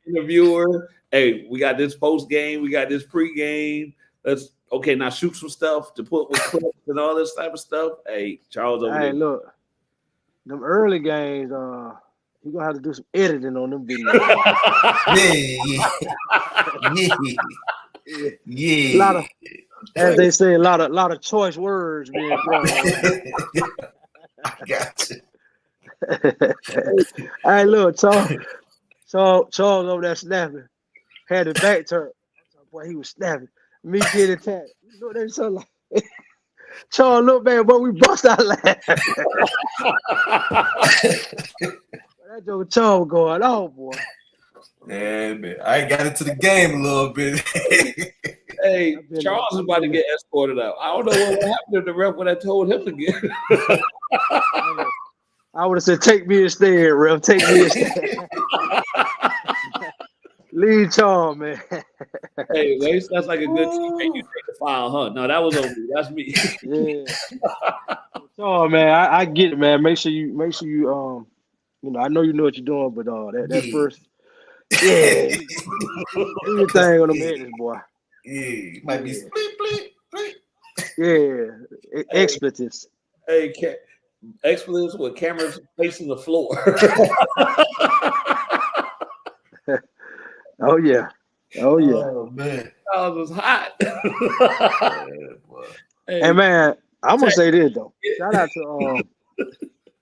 interviewer. Hey, we got this post game. We got this pre-game. Let's now shoot some stuff to put with clips and all this type of stuff. Hey, Charles over there. Hey, look, them early games, you're gonna have to do some editing on them videos. Yeah. A lot of, as they say, a lot of choice words being thrown. I got you. Hey, look, Charles over there snapping. Had the back turn. Boy, he was snapping. Me getting attacked. You know, they so like Charles, look, man, but we bust out laughing. That joke Charles going, oh boy. Yeah, man. I got into the game a little bit. Hey, Charles is about to get escorted out. I don't know what happened if the ref would have told him again. I would have said, take me instead, ref. Take me instead. Lead Charles, man. Hey, wait, that's like a good teammate. You take the foul, huh? No, that was over. That's me. Yeah. Charles, man, I get it, man. Make sure you I know you know what you're doing, but that first do your thing on the business, boy. Yeah, might be split. Yeah, expletives. Hey, expletives with cameras facing the floor. Oh yeah. Oh man, that was hot. Hey man, I'm gonna say this though. Shout out to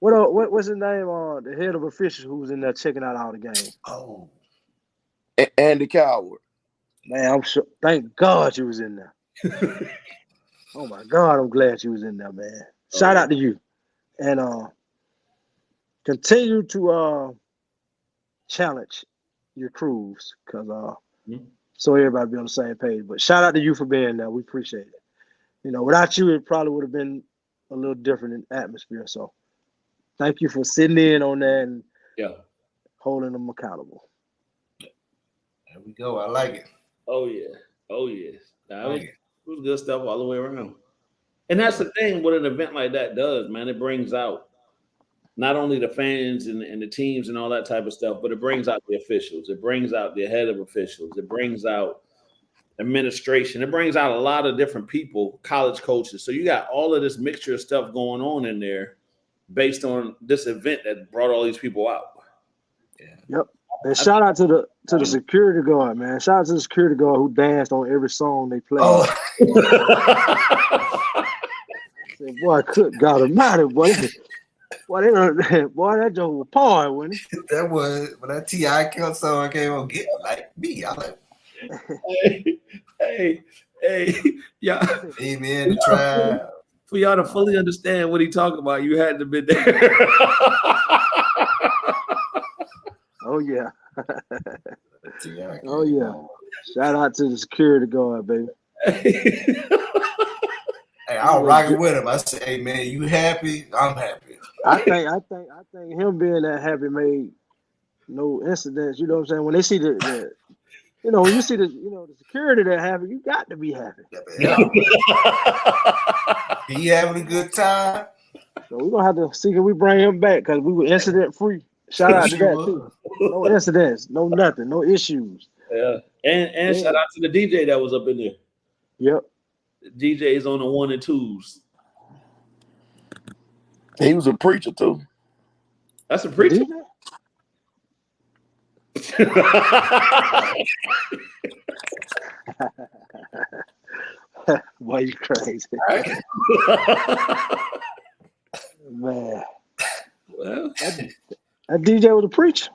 what's his name? The head of officials who was in there checking out all the games. Oh, Andy Coward. Man, I'm sure. Thank God you was in there. Oh my God, I'm glad you was in there, man. Shout out to you, and continue to challenge your crews, because so everybody be on the same page. But shout out to you for being there. We appreciate it. Without you, it probably would have been a little different in atmosphere. So thank you for sitting in on that and holding them accountable. There we go. I like it. Oh yeah. It was good stuff all the way around. And that's the thing, what an event like that does, man. It brings out not only the fans and the teams and all that type of stuff, but it brings out the officials. It brings out the head of officials. It brings out administration. It brings out a lot of different people, college coaches. So you got all of this mixture of stuff going on in there based on this event that brought all these people out. Yeah. Yep. And shout out to the security guard, man. Shout out to the security guard who danced on every song they played. Oh. I said, boy, good God Almighty, boy. Boy, that joke was porn, wasn't it? That was when that T.I. song came on. Get like me. I like. Hey, y'all. Amen. The tribe. For y'all to fully understand what he talking about, you had to be there. Oh yeah. Oh yeah. Shout out to the security guard, baby. Hey, I was rocking with him. I said, "Hey man, you happy? I'm happy." I think him being that happy made no incidents. You know what I'm saying? When they see the when you see the security that happy, you got to be happy. Yeah. He having a good time. So we're gonna have to see if we bring him back because we were incident free. Shout out to that too. No incidents, no nothing, no issues. Yeah. And shout out to the DJ that was up in there. Yep. The DJ's on the 1 and 2s. He was a preacher too. That's a preacher. Boy, you crazy. Man. Well, that DJ was a preacher.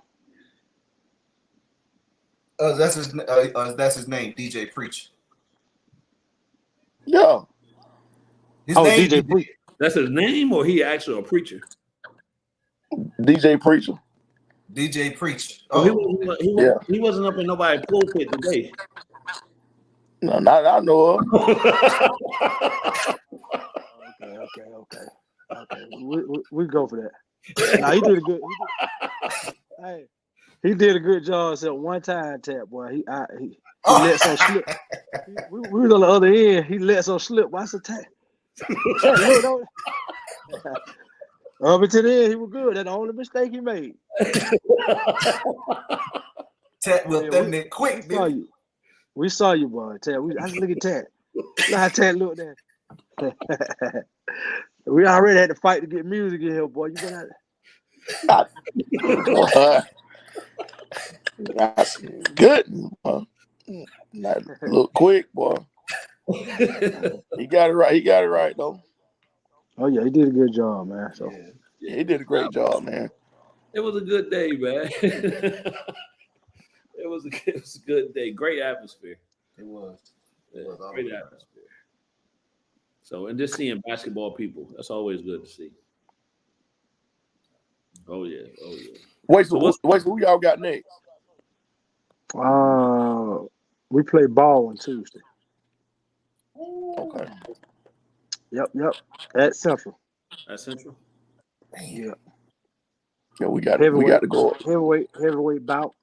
That's his name, DJ Preacher. Yeah. His name DJ Preacher. That's his name, or he actually a preacher? DJ Preacher. DJ Preacher. He wasn't up in nobody's pulpit today. No, not I know of. Okay. We go for that. Nah, he did a good. He did a good job. Except one time, Tap boy. He let some slip. We was on the other end. He let some slip. What's the Tap? Up until then, he was good. That's the only mistake he made. Tap whipped that nigga quick, dude. We saw you, boy. Tap. I just look at Tap. Look how Tap looked there. We already had to fight to get music in here, boy. You gonna That's good. That look quick, boy. He got it right. He got it right though. Oh yeah, he did a good job, man. So yeah, he did a great job, man. It was a good day, man. It was a good day. Great atmosphere. It was. Great atmosphere. So, and just seeing basketball people, that's always good to see. Oh yeah. Wait, so who y'all got next? We play ball on Tuesday. Okay. Yep. At Central. Yeah, we got to go. Heavyweight bout.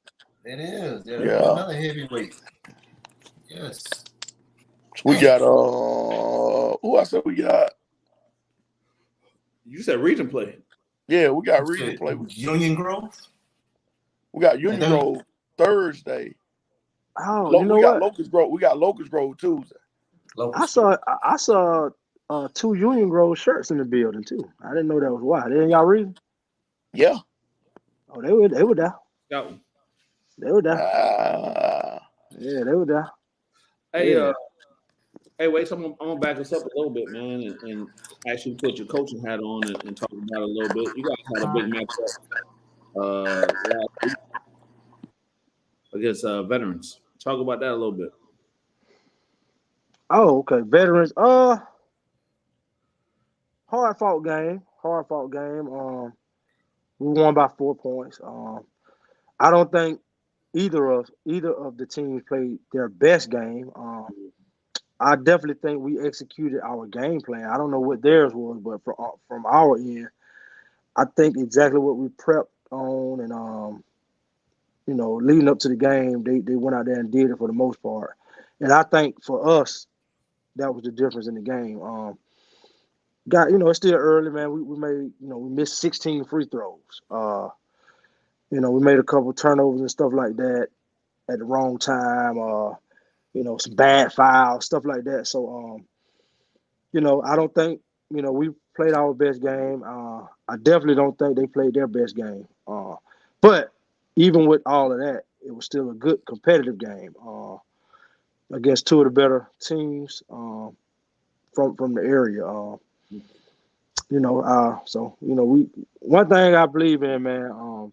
It is. Yeah. Another heavyweight. Yes. We got who I said we got? You said region play. Yeah, we got region play. Union Grove. We got Union Grove Thursday. Oh, we got Locust Grove. We got Locust Grove Tuesday. I saw 2 Union Grove shirts in the building too. I didn't know that was why. Didn't y'all read? Yeah. Oh, they were there. Got one. They were there. Yeah, they were there. Hey, hey, wait. So I'm gonna back us up a little bit, man, and actually put your coaching hat on and talk about it a little bit. You guys had a big matchup last week against veterans. Talk about that a little bit. Oh, okay. Veterans. Hard fought game. We won by 4 points. I don't think either of the teams played their best game. I definitely think we executed our game plan. I don't know what theirs was, but from our end, I think exactly what we prepped on and leading up to the game, they went out there and did it for the most part. And I think for us, that was the difference in the game. It's still early, man. We made, we missed 16 free throws. We made a couple turnovers and stuff like that at the wrong time. Some bad fouls, stuff like that. So, I don't think, we played our best game. I definitely don't think they played their best game. But even with all of that, it was still a good competitive game against 2 of the better teams from the area. So one thing I believe in, man.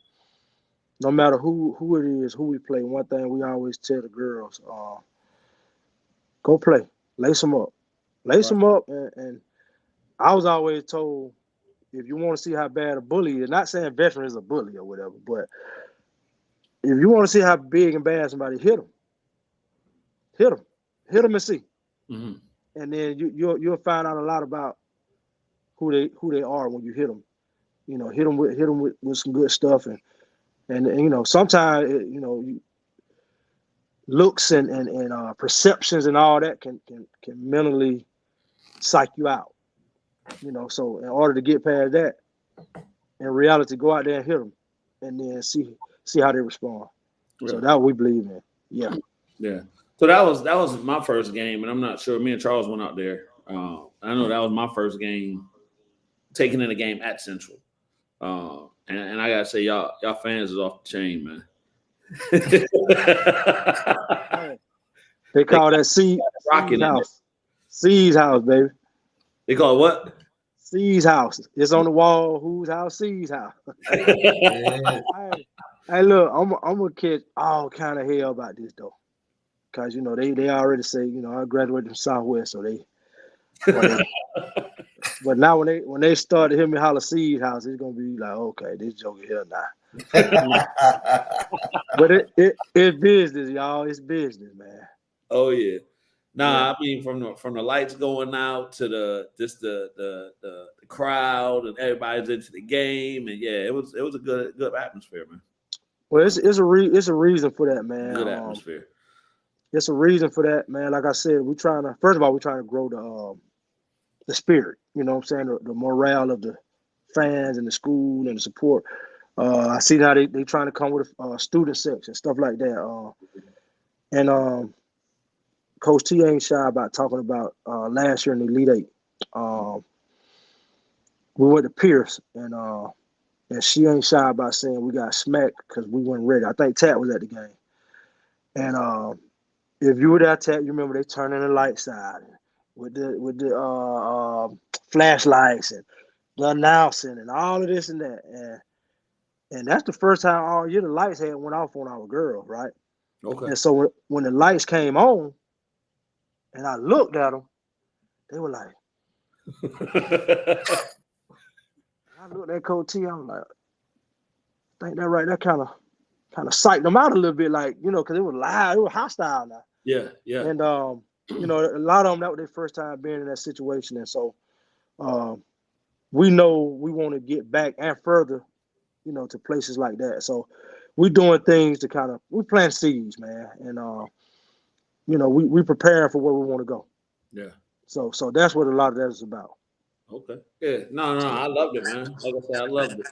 No matter who it is, who we play, one thing we always tell the girls, go play, lace them up, and I was always told, if you want to see how bad a bully is, not saying veteran is a bully or whatever, but if you want to see how big and bad somebody, hit them and see, and then you'll find out a lot about who they are when you hit them. Hit them with some good stuff, and sometimes looks and perceptions and all that can mentally psych you out. So in order to get past that, in reality, go out there and hit them, and then see how they respond. Yeah. So that we believe in. Yeah. Yeah. So that was my first game, and I'm not sure. Me and Charles went out there. I know that was my first game, taking in a game at Central. And I gotta say, y'all fans is off the chain, man. They call that C's house. C's house, baby. They call it what? C's house. It's on the wall. Whose house? C's house. Hey, look, I'm gonna catch all kind of hell about this though, because they already say I graduated from Southwest, so they. But now when they start to hear me holler C's house, it's gonna be like, okay, this joke here now. But it's business, y'all. It's business, man. Oh yeah. Nah, I mean from the lights going out to the crowd and everybody's into the game, and yeah, it was a good atmosphere, man. Well, it's a reason for that, man. Good atmosphere. It's a reason for that, man. Like I said, we're trying to grow the spirit. You know what I'm saying? The morale of the fans and the school and the support. I see how they trying to come with a student section, stuff like that. And Coach T ain't shy about talking about last year in the Elite Eight. We went to Pierce, and she ain't shy about saying we got smacked because we weren't ready. I think Tat was at the game. And if you were there, Tat, you remember they turning the lights out with the flashlights and the announcing and all of this and that. And that's the first time all year the lights had went off on our girls, right? Okay. And so when the lights came on, and I looked at them, they were like, I looked at Coach T, I was like, I think that right, that kind of psyched them out a little bit, like, because it was loud, it was hostile now. Yeah, yeah. And a lot of them, that was their first time being in that situation. And so we know we want to get back and further, to places like that. So we're doing things to we plant seeds, man. And we preparing for where we want to go. Yeah. So that's what a lot of that is about. Okay. Yeah. No, I loved it, man. Like I said, I loved it.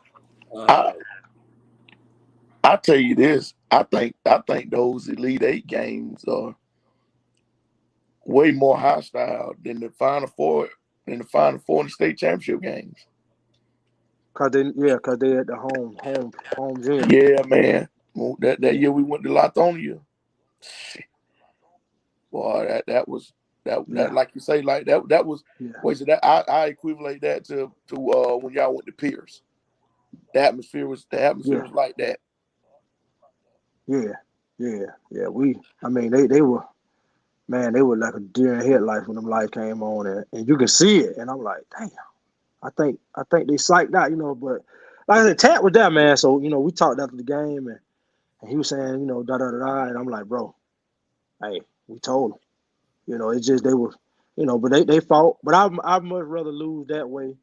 I'll tell you this. I think those Elite Eight games are way more hostile than the Final Four and the state championship games. Cause they at the home gym. Yeah, man. That year we went to Latonia. Boy, that was like you say, like that was. Yeah. Wait, so that I equivalent that to when y'all went to Pierce. The atmosphere was like that. Yeah. They were, man, they were like a deer in headlights when them lights came on, and you can see it. And I'm like, damn, I think they psyched out, but like I said, Tat was there, man. So we talked after the game, and he was saying, da da da da, and I'm like, bro, hey, we told them, it's just they were, but they fought. But I'd much rather lose that way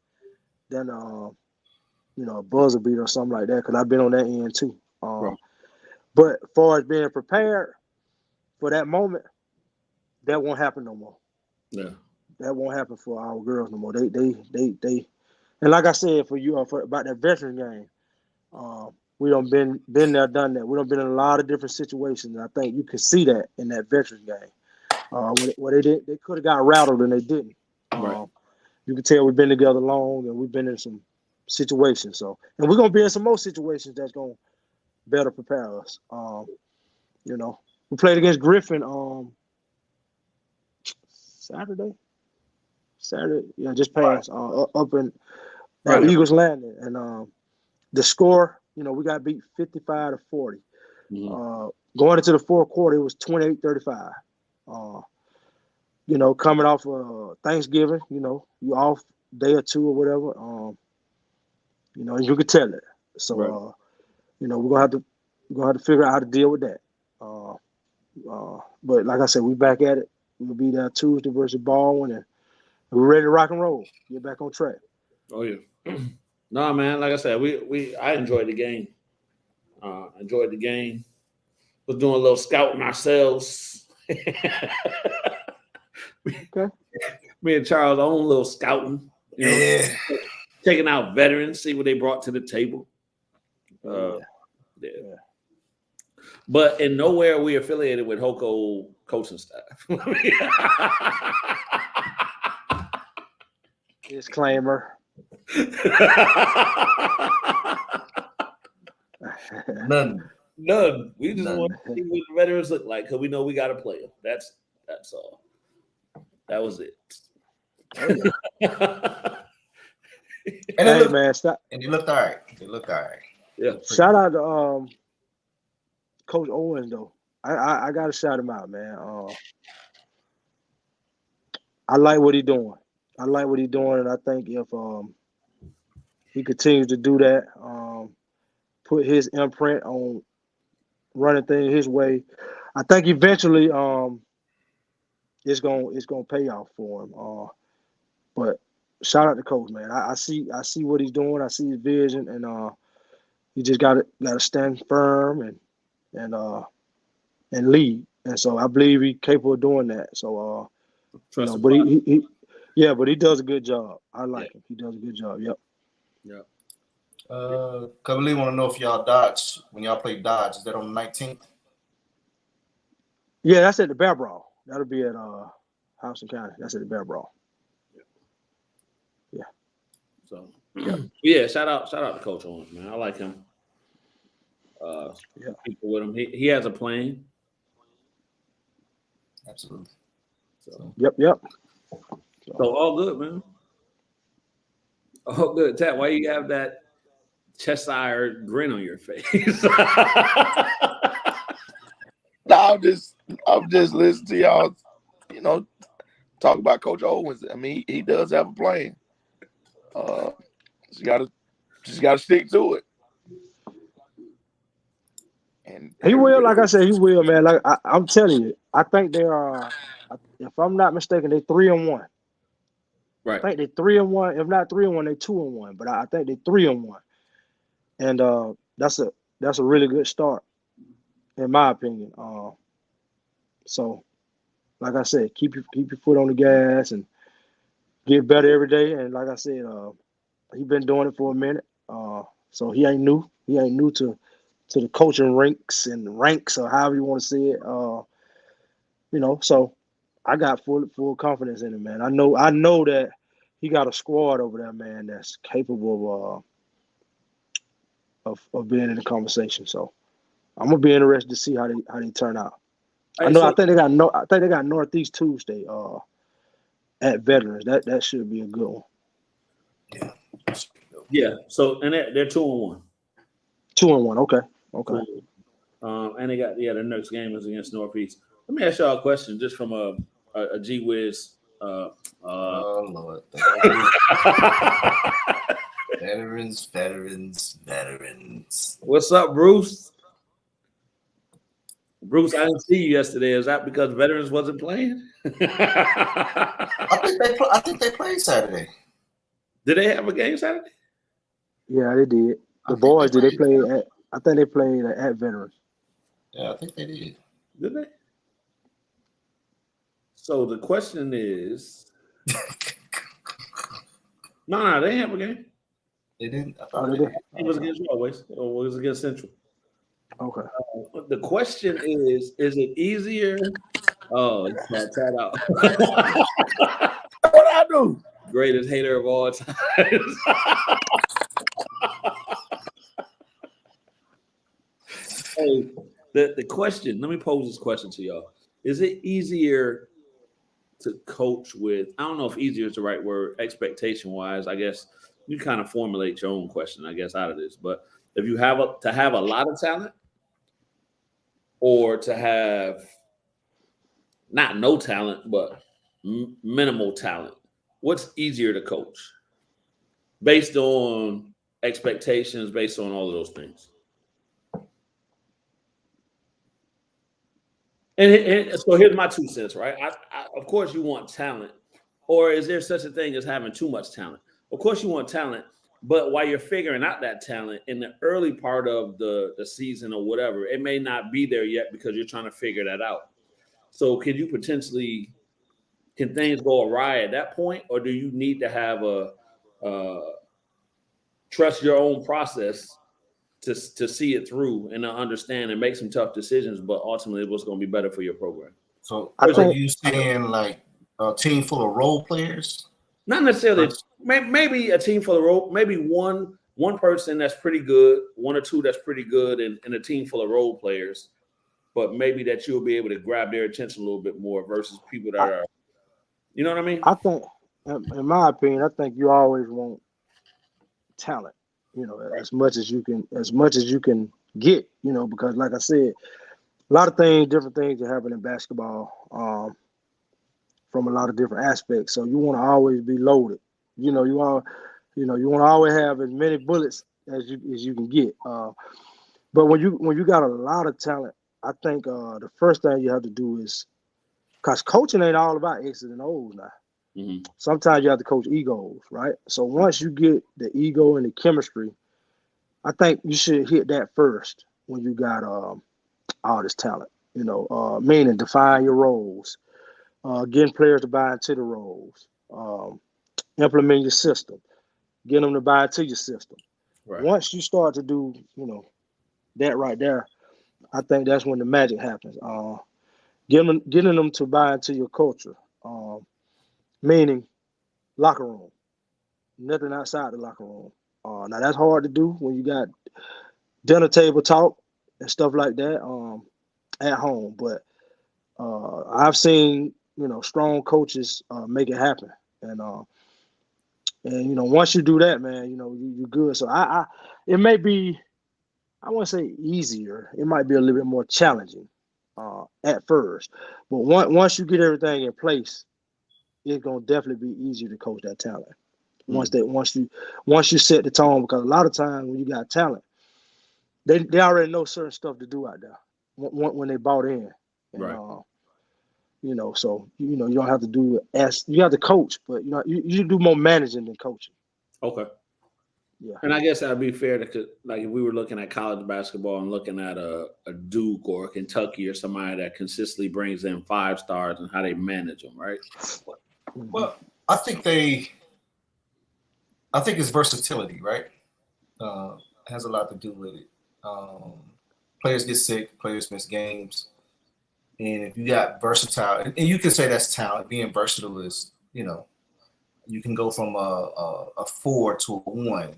than a buzzer beat or something like that, because I've been on that end too. Right. But as far as being prepared for that moment, that won't happen no more. Yeah, that won't happen for our girls no more. They and like I said, for you about that veteran game, we done been there, done that. We done been in a lot of different situations, and I think you can see that in that veteran game. Where they could have got rattled and they didn't. Right. You can tell we've been together long, and we've been in some situations. So, and we're gonna be in some more situations that's gonna better prepare us. We played against Griffin Saturday, yeah, just passed up at Eagles Landing, and the score, we got beat 55-40. Going into the fourth quarter, it was 28-35. Coming off Thanksgiving, you off day or two or whatever. And you could tell it. So, we're gonna have to figure out how to deal with that. But like I said, we back at it. We'll be there Tuesday versus Baldwin, and we're ready to rock and roll. Get back on track. Oh yeah. No, man. Like I said, I enjoyed the game. Was doing a little scouting ourselves. Okay. Me and Charles own a little scouting. Checking out veterans, see what they brought to the table. Yeah. But in nowhere are we affiliated with Hoko coaching staff. Disclaimer. None. We just want to see what the veterans look like because we know we got to play them. That's all. That was it. And man, stop. And you looked all right. Yeah. Shout out to Coach Owens though. I gotta shout him out, man. I like what he's doing. And I think if he continues to do that, put his imprint on running things his way, I think eventually it's gonna pay off for him. But shout out to Coach, man. I see what he's doing. I see his vision, and he just gotta stand firm and lead. And so I believe he's capable of doing that. So but he does a good job. I like him. He does a good job. Yep. Kabali want to know if y'all Dodge, when y'all play Dodge, is that on the 19th? Yeah, that's at the Bear Brawl. That'll be at Houston County. That's at the Bear Brawl. Yeah. So yeah, shout out to Coach Owens, man. I like him. People with him. He has a plan. Absolutely. So Yep. So all good, man. All good. Tat, why you have that Cheshire grin on your face? No, I'm just listening to y'all, talk about Coach Owens. I mean, he does have a plan. Just gotta stick to it. And he will, like I said, he will, man. Like I'm telling you, I think they are. If I'm not mistaken, they're 3-1. Right. I think they're 3-1. If not 3-1, they're 2-1. But I think they're 3-1, and that's a really good start, in my opinion. So, like I said, keep your foot on the gas and get better every day. And like I said, he's been doing it for a minute. So he ain't new. He ain't new to the coaching ranks or however you want to say it. So I got full confidence in him, man. I know that he got a squad over there, man, that's capable of being in the conversation. So I'm gonna be interested to see how they turn out. I think they got Northeast Tuesday at Veterans. That should be a good one. Yeah. Yeah. So and they're 2-1. 2-1. Okay. And they got their next game is against Northeast. Let me ask y'all a question, just from a G Wiz. Oh Lord. Veterans. What's up, Bruce? Bruce, I didn't see you yesterday. Is that because Veterans wasn't playing? I think they played Saturday. Did they have a game Saturday? Yeah, they did. The boys did. They played at. I think they played at Veterans. Yeah, I think they did. Did they? So the question is, no, they didn't have a game. They didn't. I thought they did. It was against Always, or was against Central. Okay. The question is it easier? Oh, it's got Tat out. What I do? Greatest hater of all time. Hey, the question, let me pose this question to y'all. Is it easier to coach with, I don't know if easier is the right word, expectation-wise, I guess, you kind of formulate your own question, I guess, out of this. But if you have to have a lot of talent, or to have not no talent, but minimal talent, what's easier to coach based on expectations, based on all of those things? And so here's my 2 cents, right? Of course, you want talent, or is there such a thing as having too much talent? Of course, you want talent, but while you're figuring out that talent in the early part of the season or whatever, it may not be there yet because you're trying to figure that out. So can things go awry at that point, or do you need to have a trust your own process to see it through and to understand and make some tough decisions, but ultimately what's going to be better for your program? So are you saying like a team full of role players? Not necessarily. Maybe a team full of role, maybe one person that's pretty good, 1 or 2 that's pretty good, and a team full of role players, but maybe that you'll be able to grab their attention a little bit more versus people that are, you know what I mean? I think, in my opinion, I think you always want talent, as much as you can get, because like I said, a lot of things, different things that happen in basketball, from a lot of different aspects. So you want to always be loaded. You want to always have as many bullets as you can get. But when you got a lot of talent, I think the first thing you have to do is, because coaching ain't all about X's and O's now. Mm-hmm. Sometimes you have to coach egos, right? So once you get the ego and the chemistry, I think you should hit that first when you got all this talent. Meaning define your roles, getting players to buy into the roles, implement your system, get them to buy into your system. Right. Once you start to do, that right there, I think that's when the magic happens. Getting them to buy into your culture, meaning locker room, nothing outside the locker room. Now that's hard to do when you got dinner table talk and stuff like that at home. But I've seen strong coaches make it happen, and once you do that, man, you're good. So it may be, I wouldn't say easier. It might be a little bit more challenging at first, but once you get everything in place, it's gonna definitely be easier to coach that talent. Once you set the tone, because a lot of times when you got talent, they already know certain stuff to do out there when they bought in, and, right. So you don't have to do it you have to coach, but you do more managing than coaching. Okay. Yeah. And I guess that'd be fair to, like, if we were looking at college basketball and looking at a Duke or a Kentucky or somebody that consistently brings in 5 stars and how they manage them, right? Well, I think it's versatility, right? Has a lot to do with it. Players get sick, players miss games. And if you got versatile, and you can say that's talent, being versatile is, you can go from a 4 to a 1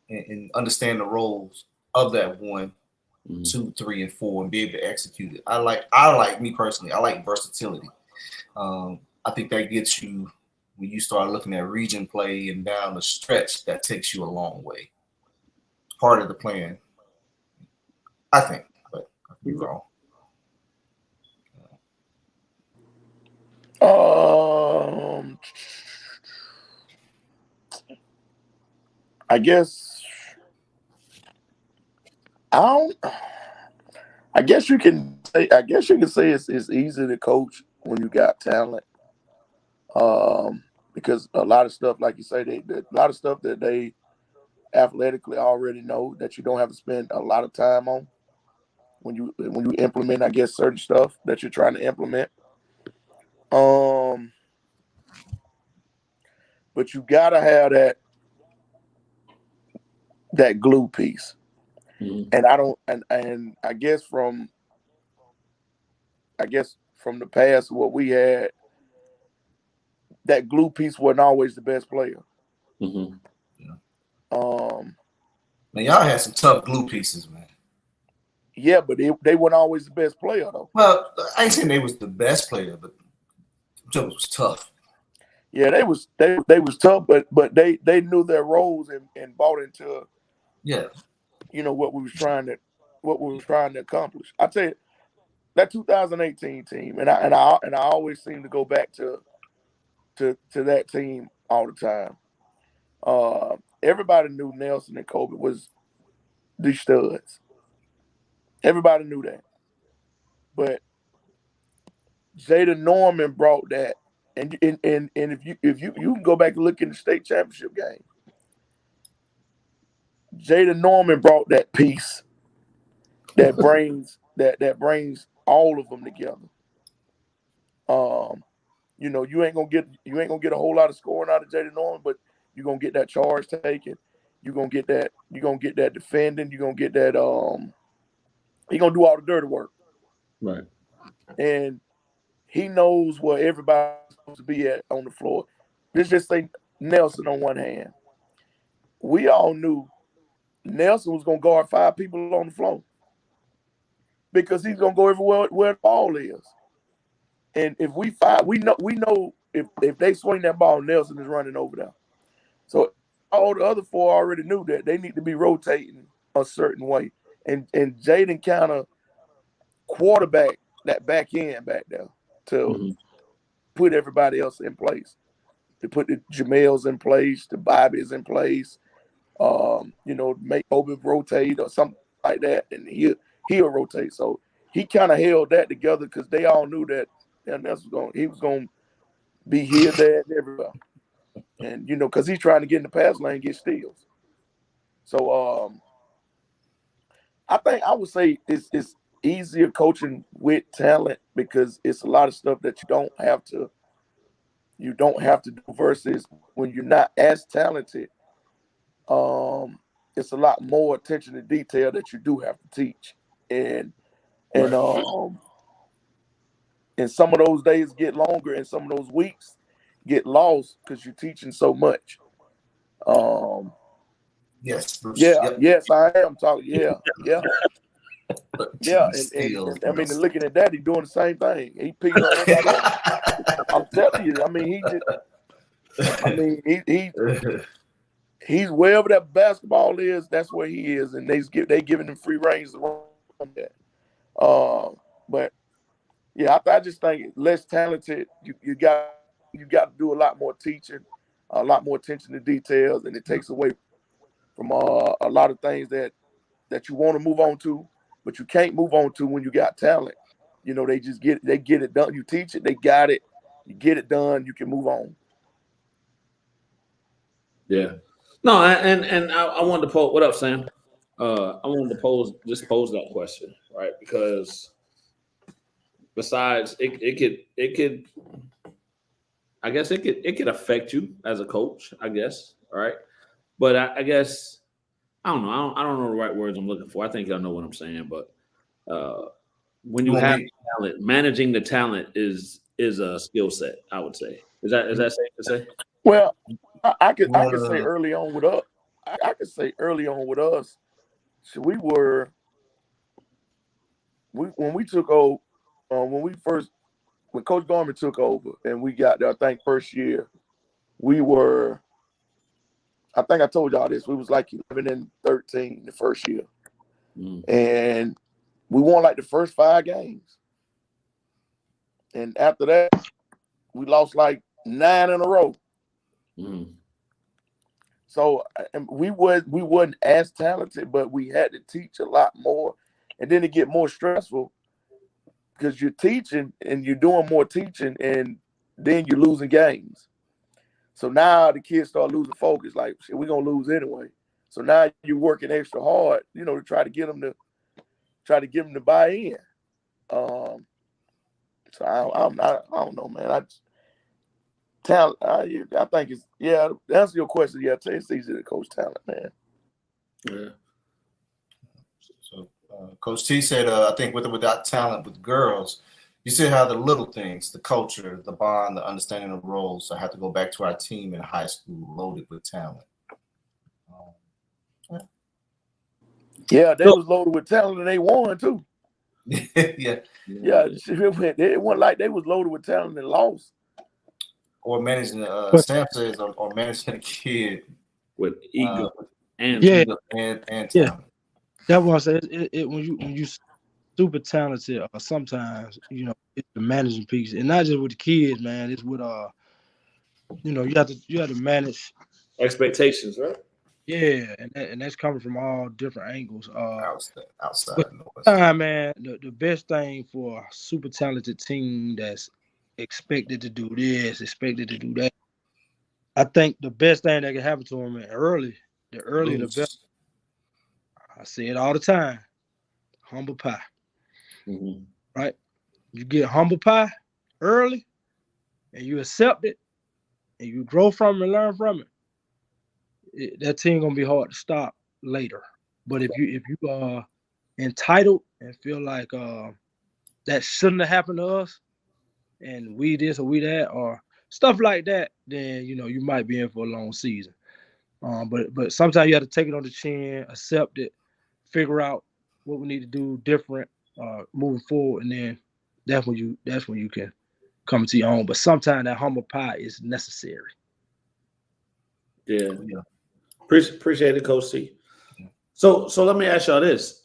and understand the roles of that 1, 2, 3, and 4 and be able to execute it. I like me personally, I like versatility. I think that gets you, when you start looking at region play and down the stretch, that takes you a long way. Part of the plan, I think, but I could be wrong. I guess you can say it's easy to coach when you got talent. Because a lot of stuff, like you say, a lot of stuff that they athletically already know that you don't have to spend a lot of time on when you implement, I guess, certain stuff that you're trying to implement. But you gotta have that glue piece. Mm-hmm. And I guess from the past, what we had, that glue piece wasn't always the best player. Mm-hmm. Man, y'all had some tough glue pieces, man. Yeah, but they weren't always the best player, though. Well, I ain't saying they was the best player, but it was tough. Yeah, they was tough, but they knew their roles and bought into what we was trying to accomplish. I tell you, that 2018 team, and I always seem to go back to that team all the time. Everybody knew Nelson and Kobe was the studs. Everybody knew that, but Jada Norman brought that, and if you can go back and look in the state championship game, Jada Norman brought that piece that brings all of them together. You ain't gonna get a whole lot of scoring out of Jada Norman, but you're gonna get that charge taken. You're gonna get that defending. You're gonna get that he's gonna do all the dirty work. Right. And he knows where everybody's supposed to be at on the floor. Let's just say Nelson on one hand. We all knew Nelson was gonna guard 5 people on the floor because he's gonna go everywhere where the ball is. And if we know if they swing that ball, Nelson is running over there. So all the other 4 already knew that they need to be rotating a certain way. And Jaden kind of quarterback that back end back there to put everybody else in place. To put the Jamels in place, the Bobbies in place, make Kobe rotate or something like that, and he'll rotate. So he kind of held that together because they all knew that he was going to be here, there, and everywhere. And, because he's trying to get in the pass lane and get steals. So I think I would say it's easier coaching with talent because it's a lot of stuff that you don't have to do versus when you're not as talented. It's a lot more attention to detail that you do have to teach. And some of those days get longer and some of those weeks get lost because you're teaching so much. Yes, Bruce. Yes, I am talking. Yeah. And I mean, looking at that, he's doing the same thing. He picking on everybody else. I'm telling you. I mean, he's wherever that basketball is. That's where he is, and they giving him free range to run that. But yeah, I just think less talented. You got to do a lot more teaching, a lot more attention to details, and it takes away from a lot of things that you want to move on to, but you can't move on to when you got talent. They just get it done. You teach it, they got it. You get it done, you can move on. Yeah. No, and I wanted to pose. What up, Sam? I wanted to pose that question, right? Because besides, it could, I guess it could affect you as a coach, I guess, right? But I guess I don't know. I don't know the right words I'm looking for. I think I know what I'm saying, but when you have talent, managing the talent is a skill set. I would say. Is that safe to say? Well, I could say early on with us. I could say early on with us. So when we took over, when Coach Garmin took over, and we got there, I think first year, we were. I think I told y'all this. We was like 11 and 13 the first year, and we won like the first 5 games, and after that, we lost like 9 in a row. So we wasn't as talented, but we had to teach a lot more, and then it get more stressful because you're teaching and you're doing more teaching, and then you're losing games. So now the kids start losing focus. Like, shit, we're gonna lose anyway. So now you're working extra hard, to try to get them to buy in. So I don't know, man. Talent. I think it's to answer your question. Yeah, it's easy to coach talent, man. Yeah. So Coach T said, I think with or without talent with girls, you see how the little things, the culture, the bond, the understanding of roles. I have to go back to our team in high school, loaded with talent. Yeah, they was loaded with talent and they won too. Yeah. It wasn't like they was loaded with talent and lost. or managing Sam says, or managing a kid with ego and yeah, and yeah. talent. That's what I said. When you super talented, sometimes it's the managing piece, and not just with the kids, man. It's with you have to manage expectations, right? Yeah, and that's coming from all different angles. Outside But man, the best thing for a super talented team that's expected to do this, expected to do that. I think the best thing that can happen to them the earlier the better. I say it all the time. Humble pie. Mm-hmm. Right? You get humble pie early and you accept it and you grow from it and learn from it, that team gonna be hard to stop later. But if you are entitled and feel like that shouldn't have happened to us and we this or we that or stuff like that, then you might be in for a long season. But sometimes you have to take it on the chin, accept it, figure out what we need to do different moving forward, and then that's when you can come to your own. But sometimes that humble pie is necessary. Yeah. Appreciate it, Coach C. So let me ask y'all this.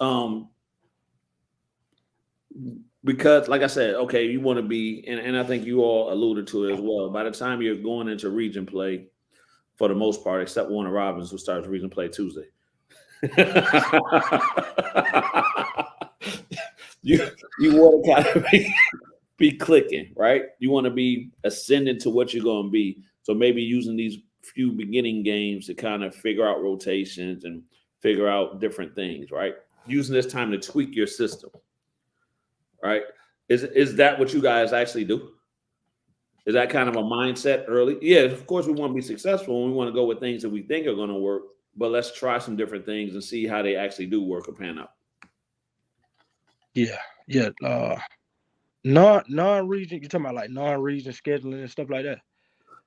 Because like I said, okay, you want to be, and I think you all alluded to it as well. By the time you're going into region play, for the most part, except Warner Robins, who starts region play Tuesday. you want to kind of be clicking, right? You want to be ascending to what you're going to be. So maybe using these few beginning games to kind of figure out rotations and figure out different things, right? Using this time to tweak your system, right? Is that what you guys actually do? Is that kind of a mindset early? Yeah, of course we want to be successful and we want to go with things that we think are going to work, but let's try some different things and see how they actually do work or pan out. Yeah. Non-region, you're talking about like non-region scheduling and stuff like that?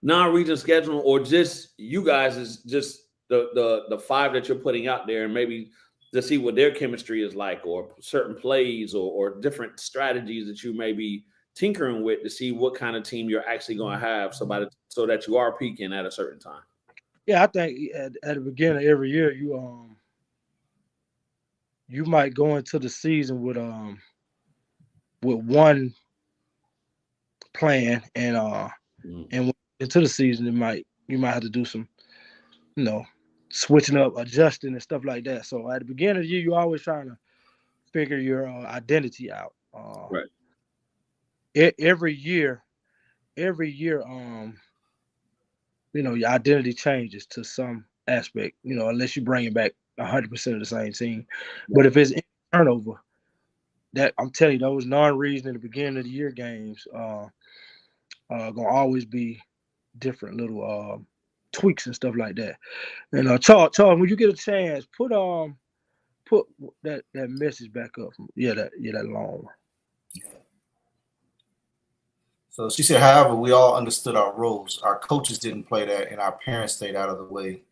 Non-region scheduling, or just you guys is just the five that you're putting out there, and maybe to see what their chemistry is like, or certain plays or different strategies that you may be tinkering with to see what kind of team you're actually going to have so that you are peaking at a certain time. Yeah, I think at the beginning of every year you might go into the season with one plan and into the season you might have to do some switching up, adjusting and stuff like that. So at the beginning of the year you're always trying to figure your identity out. Right. Every year your identity changes to some aspect, unless you bring it back 100% of the same team. Right. But if it's turnover, that I'm telling you, those non-region in the beginning of the year games gonna always be different little tweaks and stuff like that. And Charles, when you get a chance, put that message back up. That long one. So she said, however, we all understood our roles. Our coaches didn't play that, and our parents stayed out of the way.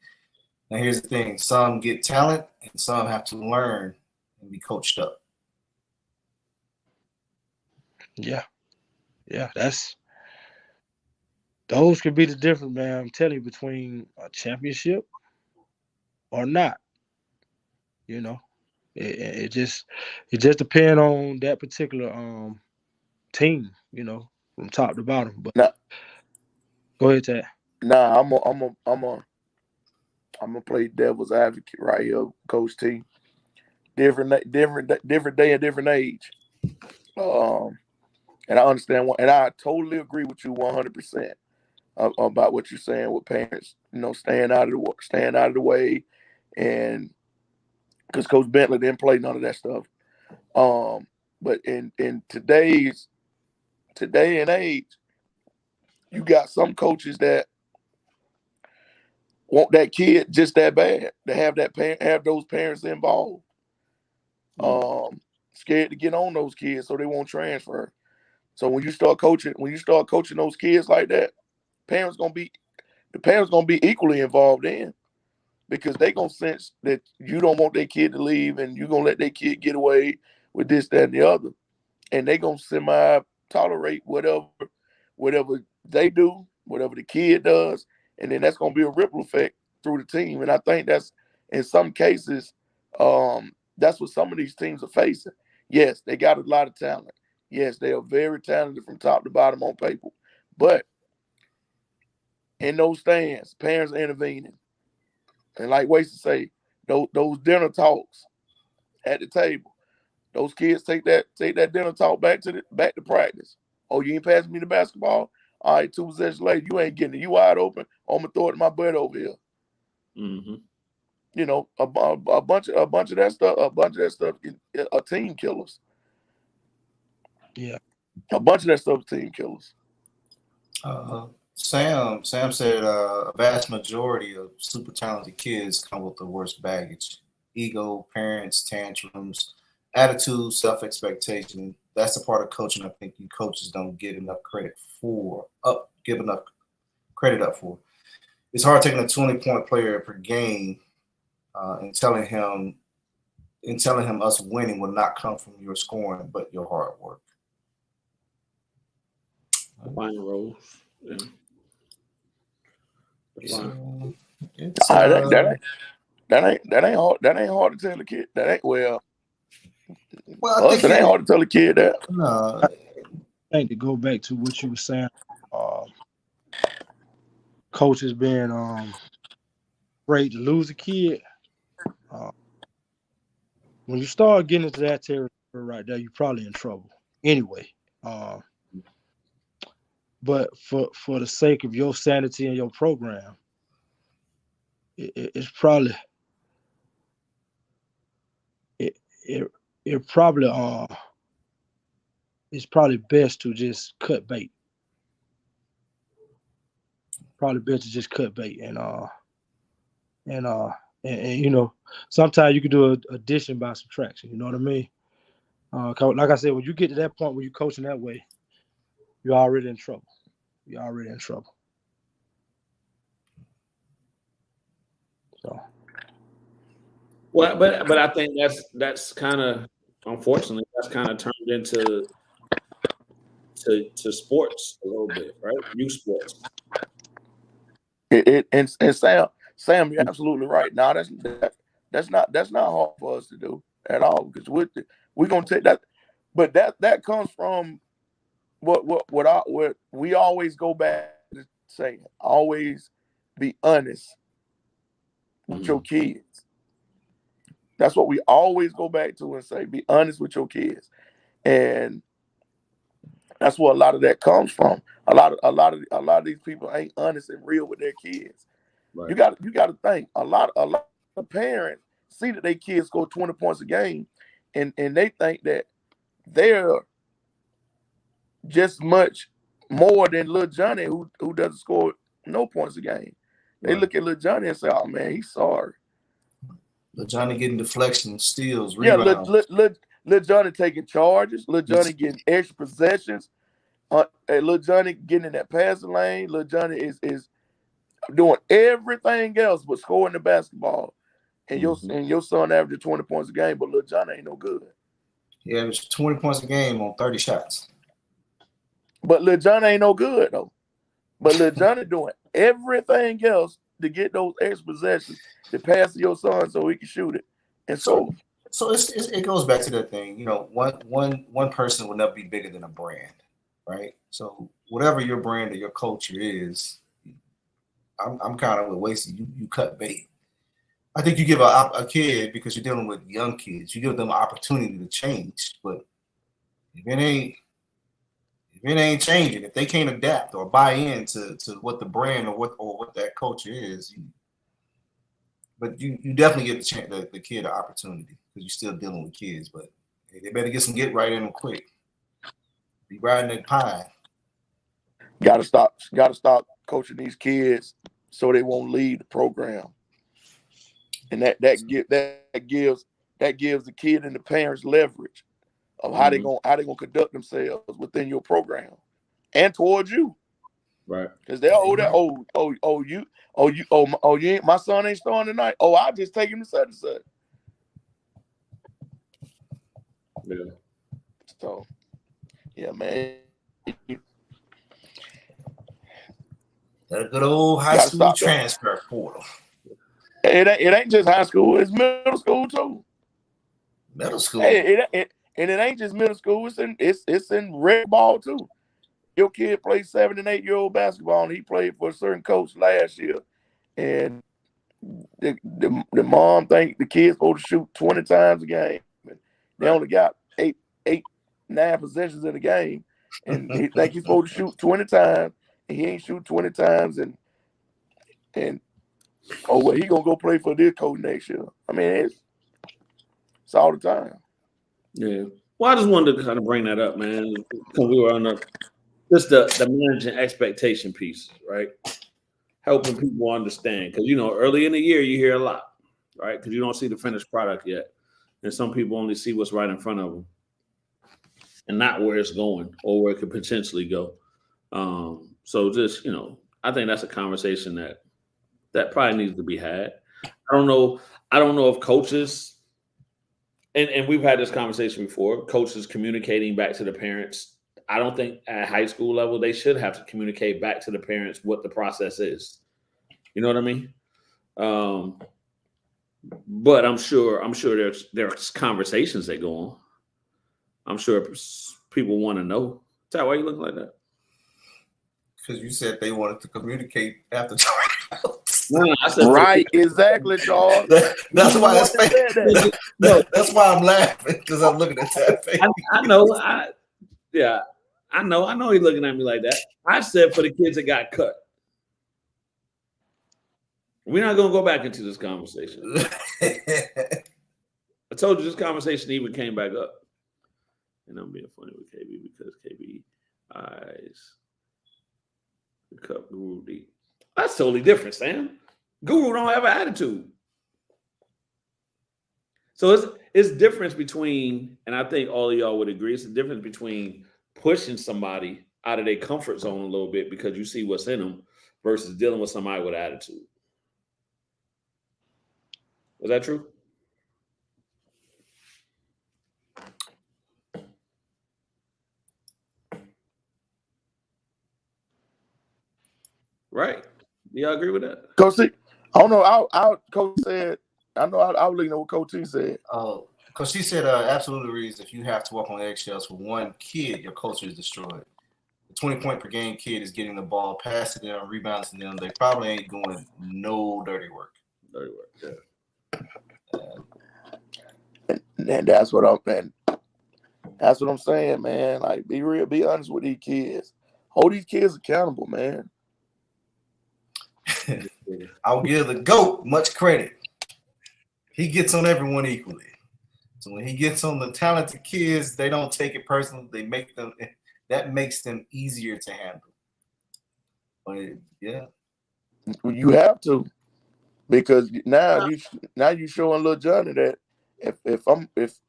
Now, here's the thing. Some get talent, and some have to learn and be coached up. Yeah, those could be the difference, man. I'm telling you, between a championship or not. It just depends on that particular team, from top to bottom. But go ahead, Tad. Nah, I'm gonna play devil's advocate right here, Coach T. Different day and different age. And I understand and I totally agree with you 100% about what you're saying with parents, staying out of the way, and because Coach Bentley didn't play none of that stuff. But in today and age, you got some coaches that want that kid just that bad, to have those parents involved. Scared to get on those kids so they won't transfer. So when you start coaching those kids like that, the parents gonna be equally involved in, because they gonna sense that you don't want their kid to leave and you're gonna let their kid get away with this, that, and the other. And they gonna semi-tolerate whatever they do, whatever the kid does, and then that's going to be a ripple effect through the team. And I think that's, in some cases, that's what some of these teams are facing. Yes, they got a lot of talent. Yes, they are very talented from top to bottom on paper. But in those stands, parents are intervening. And like Wasted say, those dinner talks at the table, those kids take that dinner talk back to practice. Oh, you ain't passing me the basketball? All right, 2 possessions later, you ain't getting it. You wide open. I'm gonna throw it to my butt over here. Mm-hmm. You know, a bunch of that stuff are team killers. Yeah. A bunch of that stuff is team killers. Sam said a vast majority of super talented kids come with the worst baggage: ego, parents, tantrums, attitude, self-expectation. That's the part of coaching I think you coaches don't get enough credit for. Give enough credit up for. It's hard taking a 20-point player per game and telling him us winning will not come from your scoring, but your hard work. Fine roles. Yeah. That ain't hard. That ain't hard to tell a kid. That ain't it ain't hard to tell a kid that. No. I think to go back to what you were saying, coaches being afraid to lose a kid. When you start getting into that territory right there, you're probably in trouble anyway. But for the sake of your sanity and your program, it's probably it's probably best to just cut bait. Probably best to just cut bait and you know, sometimes you can do addition by subtraction. You know what I mean? Like I said, when you get to that point where you're coaching that way, you're already in trouble. So, well, but I think that's kind of, unfortunately, that's kind of turned into to sports a little bit, right? Youth sports. And Sam, you're absolutely right. Now that's not hard for us to do at all, because we're gonna take that, but that comes from what we always go back to saying, always be honest with your kids. That's what we always go back to and say, be honest with your kids. And that's where a lot of that comes from. A lot of these people ain't honest and real with their kids. Right. You got to think, a lot of parents see that their kids score 20 points a game, and they think that they're just much more than little Johnny who doesn't score no points a game. They look at little Johnny and say, "Oh man, he's sorry." Little Johnny getting deflections, steals, rebounds. Yeah, little Johnny taking charges. Little Johnny getting extra possessions. Little Johnny getting in that passing lane. Little Johnny is doing everything else but scoring the basketball. And your son averaging 20 points a game, but little Johnny ain't no good. He averaged 20 points a game on 30 shots. But little Johnny ain't no good though. But little Johnny doing everything else to get those extra possessions to pass to your son so he can shoot it. And so it goes back to that thing. You know, one person will never be bigger than a brand, right? So whatever your brand or your culture is, I'm kind of with Wasted. You cut bait. I think you give a kid, because you're dealing with young kids, you give them an opportunity to change. But if it ain't changing, if they can't adapt or buy into what the brand or what that culture is, but you definitely give the kid an opportunity, because you're still dealing with kids. But they better get some get right in them quick. Be riding that pie. Gotta stop coaching these kids so they won't leave the program. And that gives the kid and the parents leverage of how they gonna conduct themselves within your program and towards you. Right. Because they'll you ain't, my son ain't starting tonight. Oh, I'll just take him to such and such. Yeah. So yeah, man. That good old high school transfer portal. It ain't just high school; it's middle school too. Middle school. Hey, and it ain't just middle school. It's in red ball too. Your kid plays 7 and 8 year old basketball, and he played for a certain coach last year, and the mom think the kid's supposed to shoot 20 times a game. They only got 9 possessions in the game, and he think he's supposed to shoot 20 times, and he ain't shoot 20 times, and oh well, he gonna go play for this coach next year. I mean, it's all the time. Yeah. Well, I just wanted to kind of bring that up, man, because we were on the managing expectation piece, right? Helping people understand, because early in the year you hear a lot, right? Because you don't see the finished product yet, and some people only see what's right in front of them, and not where it's going or where it could potentially go. So just I think that's a conversation that probably needs to be had. I don't know if coaches, and we've had this conversation before, coaches communicating back to the parents. I don't think at high school level they should have to communicate back to the parents what the process is. You know what I mean? But I'm sure there's conversations that go on. I'm sure people want to know. Ty, why you looking like that? Because you said they wanted to communicate after tryouts. No, I said right, exactly, Charles. That's why that's why I'm laughing, because I'm looking at that face. I know. I know he's looking at me like that. I said for the kids that got cut. We're not gonna go back into this conversation. I told you this conversation even came back up. And I'm being funny with KB because KB eyes the cup Guru deep. That's totally different, Sam. Guru don't have an attitude. So it's difference between, and I think all of y'all would agree, it's the difference between pushing somebody out of their comfort zone a little bit because you see what's in them versus dealing with somebody with attitude. Was that true? Right. Do y'all agree with that? Coach C, I don't know. Coach said, I know I was looking at what Coach T said. Oh, because she said absolutely agrees. If you have to walk on eggshells for one kid, your culture is destroyed. The 20-point per game kid is getting the ball, passing them, rebounding them. They probably ain't doing no dirty work. Yeah. And that's what I'm saying, man. Like, be real, be honest with these kids. Hold these kids accountable, man. I'll give the GOAT much credit. He gets on everyone equally. So when he gets on the talented kids, they don't take it personal. That makes them easier to handle. But yeah, you have to, because now you showing little Johnny that if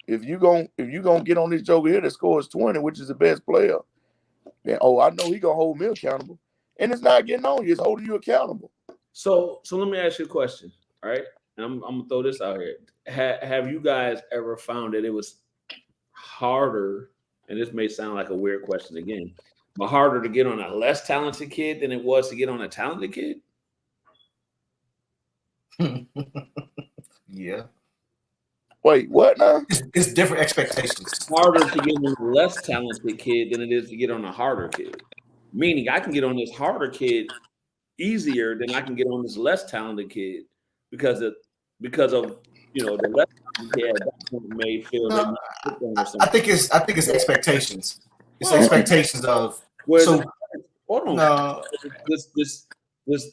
you gonna get on this joker here that scores 20, which is the best player, then I know he gonna hold me accountable. And it's not getting on you; it's holding you accountable. So let me ask you a question, all right? And I'm gonna throw this out here. Have you guys ever found that it was harder, and this may sound like a weird question again, but harder to get on a less talented kid than it was to get on a talented kid? Yeah. Wait, what now? It's different expectations. It's harder to get on a less talented kid than it is to get on a harder kid. Meaning I can get on this harder kid easier than I can get on this less talented kid because of the less talented kid at that point may feel that I think it's expectations. It's expectations of hold on. No. This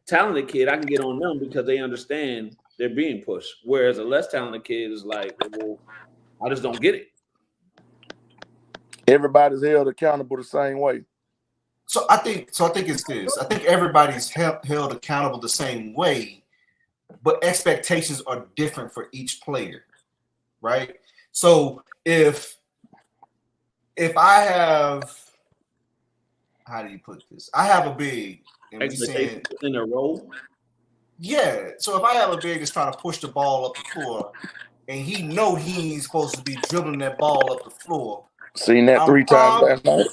talented kid, I can get on them because they understand they're being pushed. Whereas a less talented kid is like, well, I just don't get it. Everybody's held accountable the same way. So I think it's this. I think everybody's held accountable the same way, but expectations are different for each player, right? So if I have, how do you put this? I have a big and expectations in a role. Yeah. So if I have a big that's trying to push the ball up the floor, and he know he ain't supposed to be dribbling that ball up the floor. Seen that 3 times last night.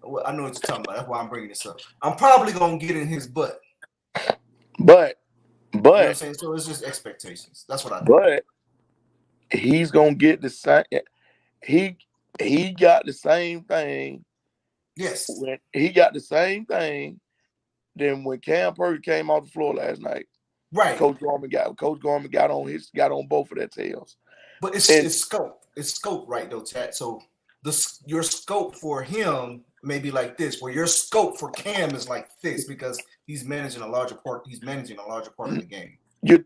Well, I know what you're talking about. That's why I'm bringing this up. I'm probably gonna get in his butt. But You know what I'm saying? So it's just expectations. That's what I think. But he's gonna get the same. He got the same thing. Yes. When he got the same thing. Then when Cam Purdy came off the floor last night, right? Coach Gorman got on both of their tails. But it's scope. It's scope, right though, Tat. So your scope for him may be like this, where your scope for Cam is like this because he's managing a larger part. He's managing a larger part of the game. You're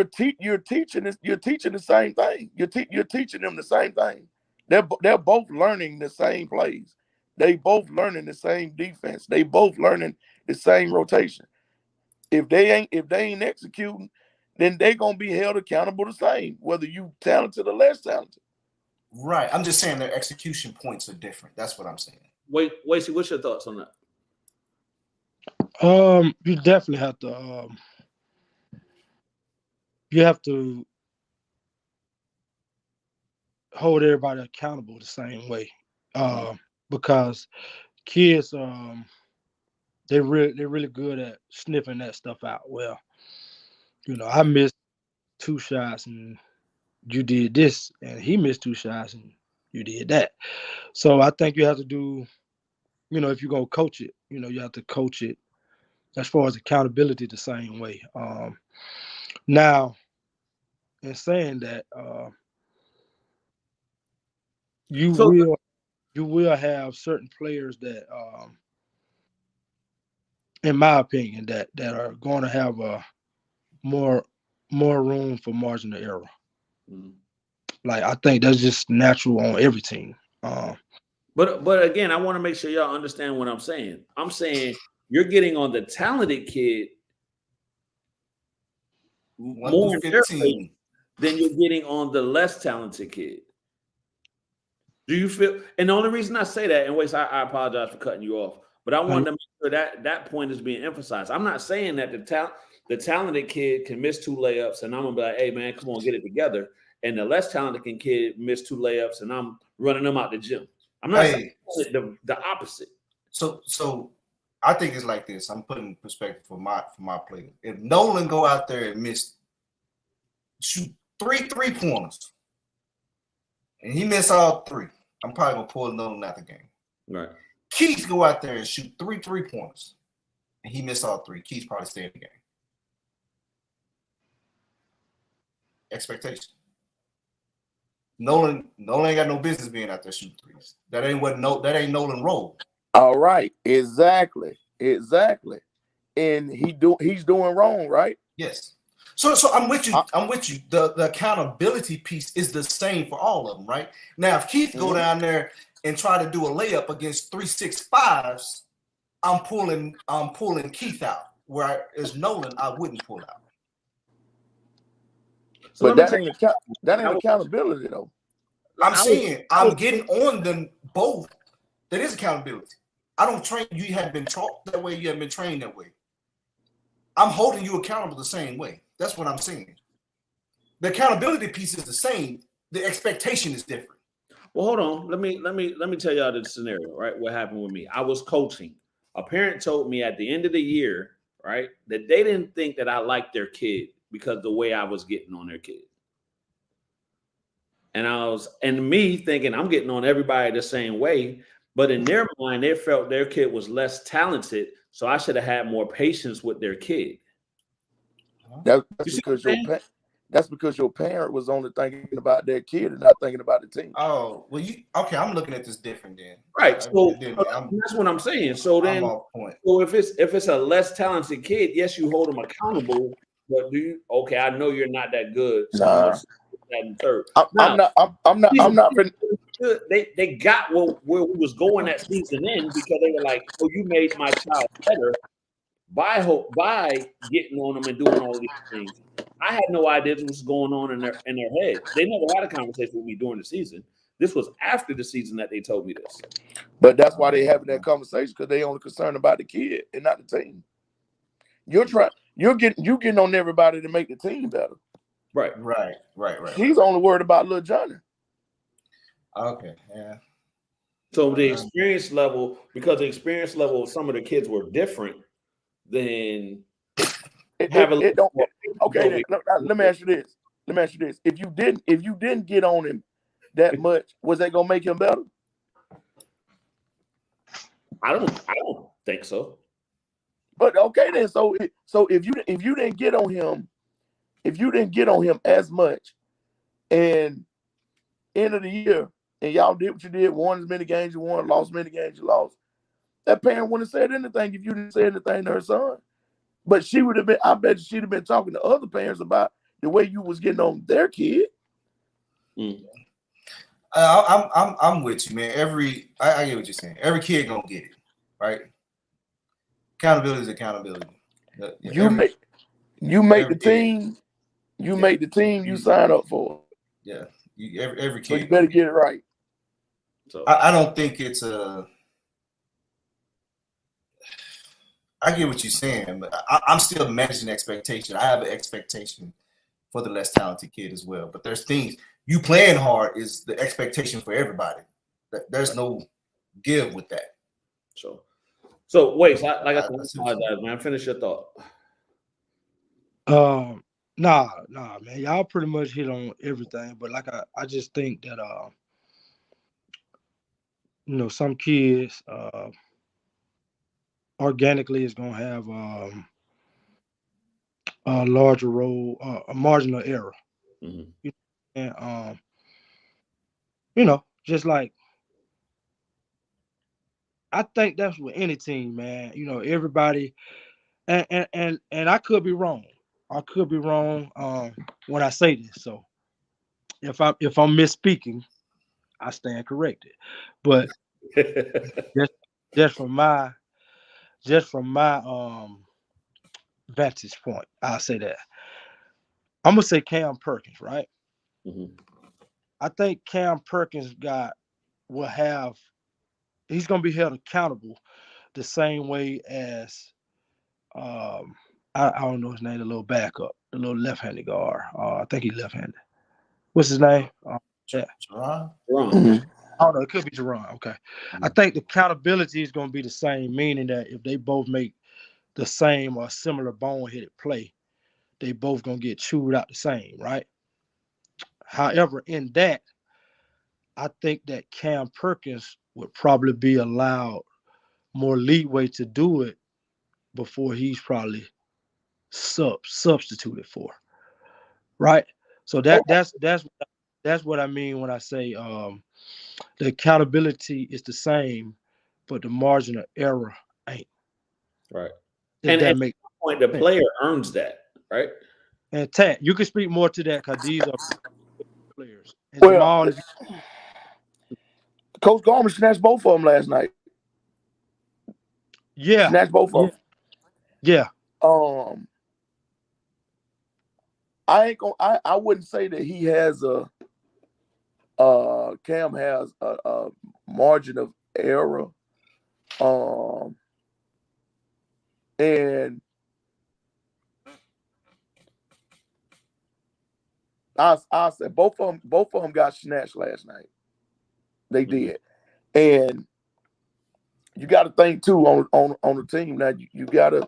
teaching the same thing. You're teaching them the same thing. They're both learning the same plays. They both learning the same defense. They both learning the same rotation. If they ain't executing, then they're gonna be held accountable the same, whether you talented or less talented. Right. I'm just saying their execution points are different. That's what I'm saying. Wait, see, what's your thoughts on that? You definitely have to hold everybody accountable the same way. Because kids they're really good at sniffing that stuff out. Well, I missed 2 shots and you did this, and he missed 2 shots and you did that. So I think you have to do, if you're gonna coach it, you have to coach it as far as accountability the same way. Now, in saying that, you will have certain players that, in my opinion, that are going to have a more room for margin of error. Mm-hmm. Like, I think that's just natural on every team. But again, I want to make sure y'all understand what I'm saying. I'm saying you're getting on the talented kid more carefully than you're getting on the less talented kid. Do you feel? And the only reason I say that, and Wes, I apologize for cutting you off, but I wanted to make sure that point is being emphasized. I'm not saying that the talented kid can miss 2 layups, and I'm gonna be like, "Hey man, come on, get it together." And the less talented kid miss 2 layups, and I'm running them out the gym. I'm not saying the opposite. So I think it's like this. I'm putting perspective for my player. If Nolan go out there and shoot 3 3-pointers, and he missed all 3, I'm probably gonna pull Nolan out the game. Right. Keith go out there and shoot 3 3-pointers, and he missed all 3. Keith probably stay in the game. Expectation. Nolan ain't got no business being out there shooting 3s. That ain't Nolan role. All right, exactly. And he's doing wrong, right? Yes. So I'm with you. I'm with you. The accountability piece is the same for all of them, right? Now, if Keith go down there and try to do a layup against 3-6-5s, I'm pulling Keith out. Whereas Nolan, I wouldn't pull out. So but that ain't accountability though. I'm saying I'm getting on them both. That is accountability. I don't train you. You haven't been taught that way. You haven't been trained that way. I'm holding you accountable the same way. That's what I'm saying. The accountability piece is the same. The expectation is different. Well, hold on. Let me tell y'all the scenario, right? What happened with me? I was coaching. A parent told me at the end of the year, right, that they didn't think that I liked their kid because the way I was getting on their kid. And me thinking I'm getting on everybody the same way, but in their mind, they felt their kid was less talented, so I should have had more patience with their kid. That's because your parent was only thinking about their kid and not thinking about the team. Oh, well, okay. I'm looking at this different then. Right. So that's what I'm saying. So then, so if it's a less talented kid, yes, you hold them accountable. But okay, I know you're not that good. So I'm not. They got where we was going that season in because they were like, "Oh, you made my child better by getting on them and doing all these things." I had no idea what was going on in their head. They never had a conversation with me during the season. This was after the season that they told me this. But that's why they having that conversation because they only concerned about the kid and not the team. You're getting on everybody to make the team better. Right. He's only worried about little Johnny. Okay, yeah. So the experience level, because the experience level of some of the kids were different, then okay. Let me ask you this. If you didn't get on him that much, was that gonna make him better? I don't think so. But okay then. So if you didn't get on him, as much, and end of the year, and y'all did what you did, won as many games you won, lost as many games you lost, that parent wouldn't have said anything if you didn't say anything to her son. But she would have been. I bet she'd have been talking to other parents about the way you was getting on their kid. I'm with you, man. I get what you're saying. Every kid gonna get it, right? Accountability is accountability. You make the team. You make the team you sign up for. Yeah, every kid. So you better get it right. So I don't think it's a. I get what you're saying, but I'm still managing expectation. I have an expectation for the less talented kid as well. But there's things you playing hard is the expectation for everybody. There's no give with that. So wait, I apologize, man. Finish your thought. Nah, man. Y'all pretty much hit on everything, but like I just think that some kids organically is gonna have a larger role, a marginal error. Mm-hmm. And just like I think that's with any team, man. Everybody, and I could be wrong. I could be wrong when I say this. So if I'm misspeaking, I stand corrected. But just from my vantage point, I'll say that. I'm gonna say Cam Perkins, right? Mm-hmm. I think Cam Perkins he's gonna be held accountable the same way as I don't know his name, the little backup, the little left-handed guard. I think he's left-handed. What's his name? Jerron. I don't know. It could be Jerron. Okay. Mm-hmm. I think the accountability is going to be the same, meaning that if they both make the same or similar boneheaded play, they both going to get chewed out the same, right? However, in that, I think that Cam Perkins would probably be allowed more leeway to do it before he's probably substituted for, right? So that's what I mean when I say the accountability is the same, but the margin of error ain't. Right. And that makes point the player earns that, right? And Tat, you can speak more to that because these are players. And well, Coach Garman snatched both of them last night. Yeah. Snatched both of them. Yeah. I wouldn't say that he has Cam has a margin of error. And I said both of them got snatched last night. They did. And you got to think too on the team now. You gotta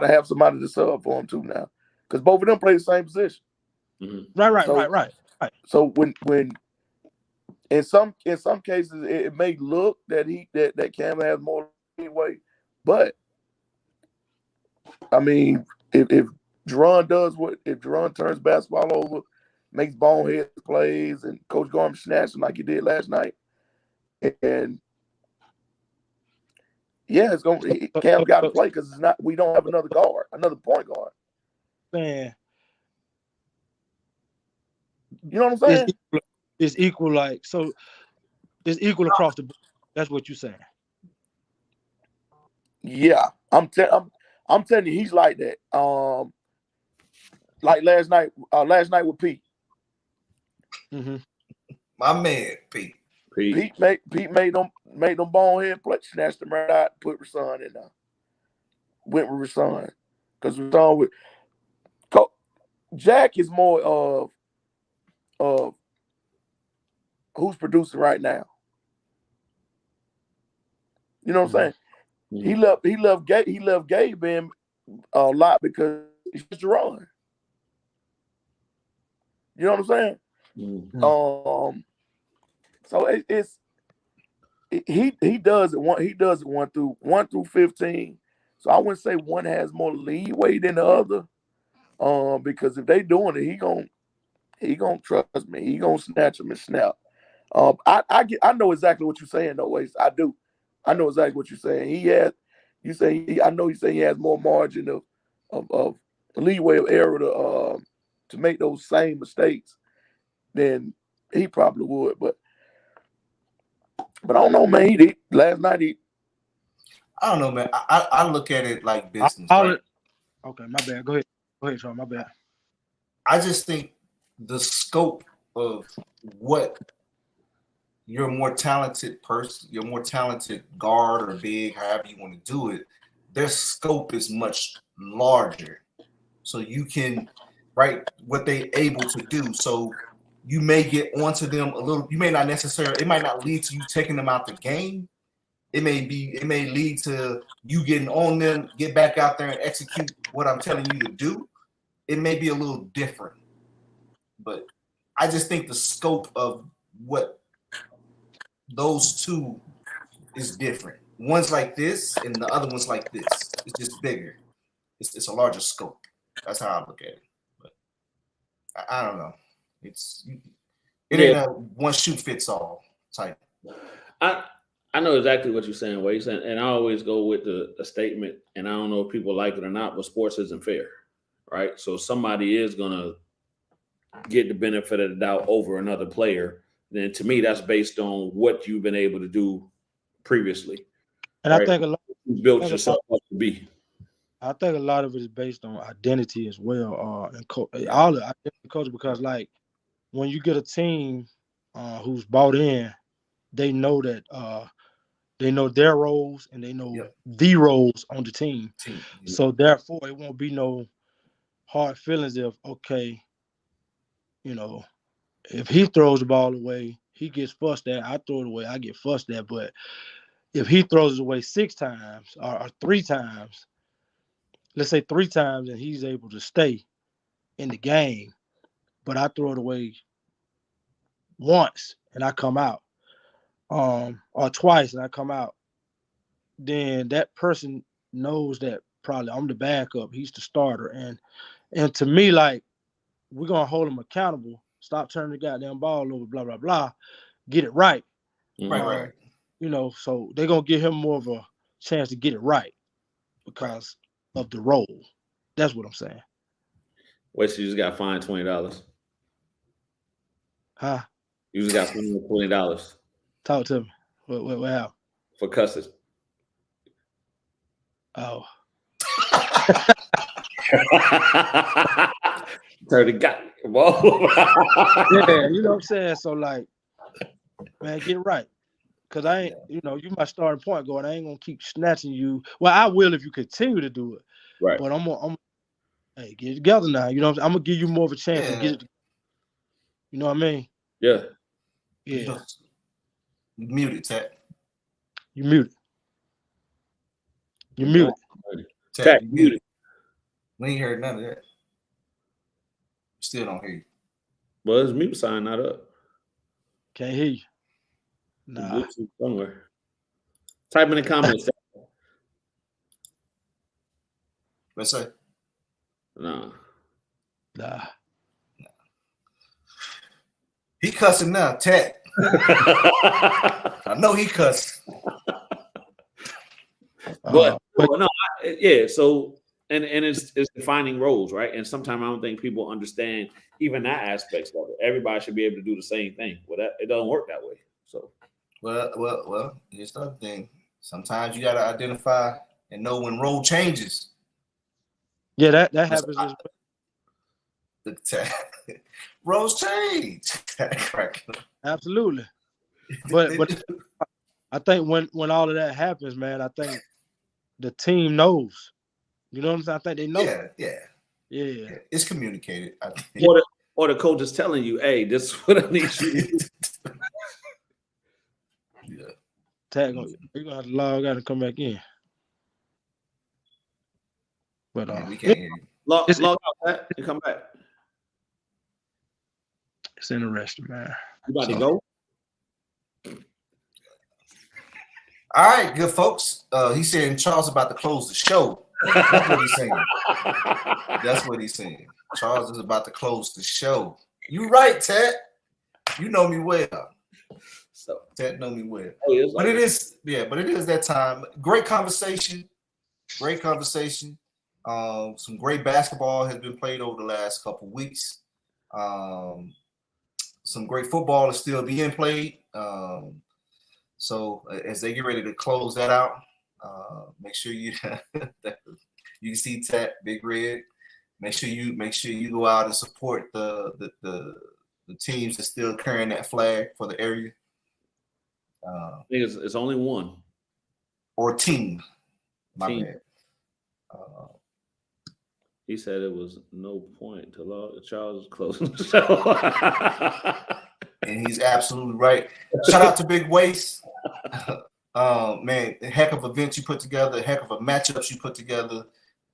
have somebody to sub for them too now, because both of them play the same position. Mm-hmm. Right. So when in some cases it may look that Cam has more leeway, but I mean if Jerron turns basketball over, makes bonehead plays, and Coach Garman snatched him like he did last night, and yeah, Cam got to play because we don't have another point guard. Man, you know what I'm saying? It's equal, it's equal across the board. That's what you're saying. Yeah, I'm telling you, he's like that. Like last night with Pete. Mm-hmm. My man, Pete. Pete made them bonehead play, snatched him right out, put Rasan in there. Went with Rasan because Rasan with Jack is more of who's producing right now. You know what I'm saying? He loved Gabe in a lot because he's Jerron. You know what I'm saying? So he does it 1 through 15. So I wouldn't say one has more leeway than the other. Because if they doing it, he gonna trust me. He gonna snatch him and snap. I know exactly what you're saying though, Waste. I do. I know exactly what you're saying. I know you say he has more margin of leeway of error to make those same mistakes than he probably would. But I don't know, man. Last night I don't know, man. I look at it like business. Okay, my bad. Go ahead, Sean. My bad. I just think the scope of what your more talented person, your more talented guard or big, however you want to do it, their scope is much larger. So you can what they able to do. So you may get onto them a little. You may not necessarily. It might not lead to you taking them out the game. It may lead to you getting on them, get back out there and execute what I'm telling you to do. It may be a little different, but I just think the scope of what those two is different. One's like this, and the other one's like this. It's just bigger. It's a larger scope. That's how I look at it. But I don't know. It ain't a one shoe fits all type. I know exactly what you're saying, Wade, and I always go with the statement, and I don't know if people like it or not, but sports isn't fair, right? So somebody is gonna get the benefit of the doubt over another player. Then to me, that's based on what you've been able to do previously. And right? I think a lot you built yourself up to be. I think a lot of it is based on identity as well, and all the identity coach, because like when you get a team who's bought in, they know that they know their roles and they know the roles on the team. So therefore, it won't be no hard feelings if, okay, you know, if he throws the ball away, he gets fussed at. I throw it away, I get fussed at. But if he throws it away 6 times or 3 times, let's say 3 times, and he's able to stay in the game, but I throw it away once and I come out, or twice and I come out, then that person knows that probably I'm the backup, he's the starter. And to me, like, we're going to hold him accountable. Stop turning the goddamn ball over, blah, blah, blah. Get it right. Right. You know, so they're going to give him more of a chance to get it right because of the role. That's what I'm saying. Wait, so you just got fined $20. Huh? You just got fined $20. Talk to me. What happened? For cussing. Oh. Turn the guy. Whoa. Yeah, you know what I'm saying? So, like, man, get it right. Because I ain't, you know, you my starting point guard. I ain't going to keep snatching you. Well, I will if you continue to do it. Right. But I'm hey, get it together now. You know what I'm going to give you more of a chance to get it. You know what I mean? Yeah. Yeah. You muted, Ted. You muted. You muted. Ted, muted. We ain't heard none of that. Still don't hear you. Well, his mute sign not up. Can't hear you. Nah. Somewhere. Type in the comments. What's that? Nah. He cussing now, Ted. I know he cussed. But no, yeah. So and it's defining roles, right? And sometimes I don't think people understand even that aspect of it. Everybody should be able to do the same thing. Well, it doesn't work that way. So, well. Here's the other thing. Sometimes you got to identify and know when role changes. Yeah, that happens. Roles change. Absolutely. But I think when all of that happens, man, I think the team knows. You know what I'm saying? I think they know. Yeah. It's communicated. Or the coach is telling you, hey, this is what I need you to do. Tag, you're gonna have to log out and come back in. But Man, we can't hear you. Log out, Pat, and come back. It's interesting, man. You about to go? All right, good folks. He's saying Charles about to close the show. That's what he's saying. That's what he's saying. Charles is about to close the show. You right, Ted. You know me well. So Ted know me well. Oh, but it is that time. Great conversation. Great conversation. Some great basketball has been played over the last couple of weeks. Some great football is still being played. So as they get ready to close that out, make sure you you see Tat Big Red. Make sure you go out and support the teams that still carrying that flag for the area. I think it's only one. Or team. My bad. He said it was no point to Charles closing the show. And he's absolutely right. Shout out to Big Waste. Man, a heck of events you put together, a heck of a matchups you put together.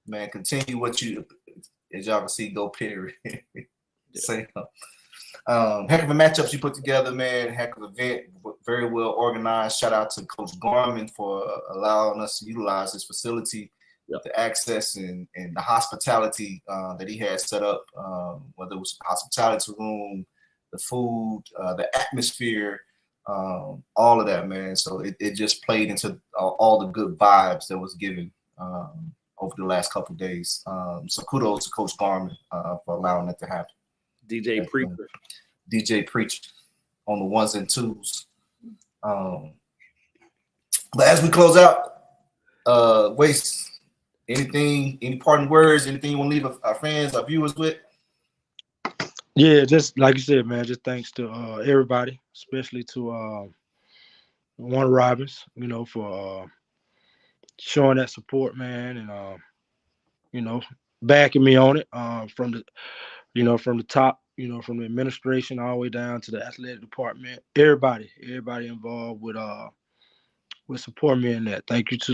Man, continue what you, as y'all can see, go Perry. Heck of a matchups you put together, man. Heck of an event, very well organized. Shout out to Coach Garmin for allowing us to utilize this facility, the access and the hospitality that he had set up, whether it was the hospitality room, the food, the atmosphere, all of that, man. So it just played into all the good vibes that was given over the last couple of days. So kudos to Coach Garmin for allowing that to happen. DJ Preacher on the ones and twos. But as we close out, Waste, any parting words, anything you want to leave our fans, our viewers with? Yeah, just like you said, man, just thanks to everybody, especially to Warner Robbins, for showing that support, man, and backing me on it from the top, from the administration all the way down to the athletic department. Everybody involved with supporting me in that. Thank you to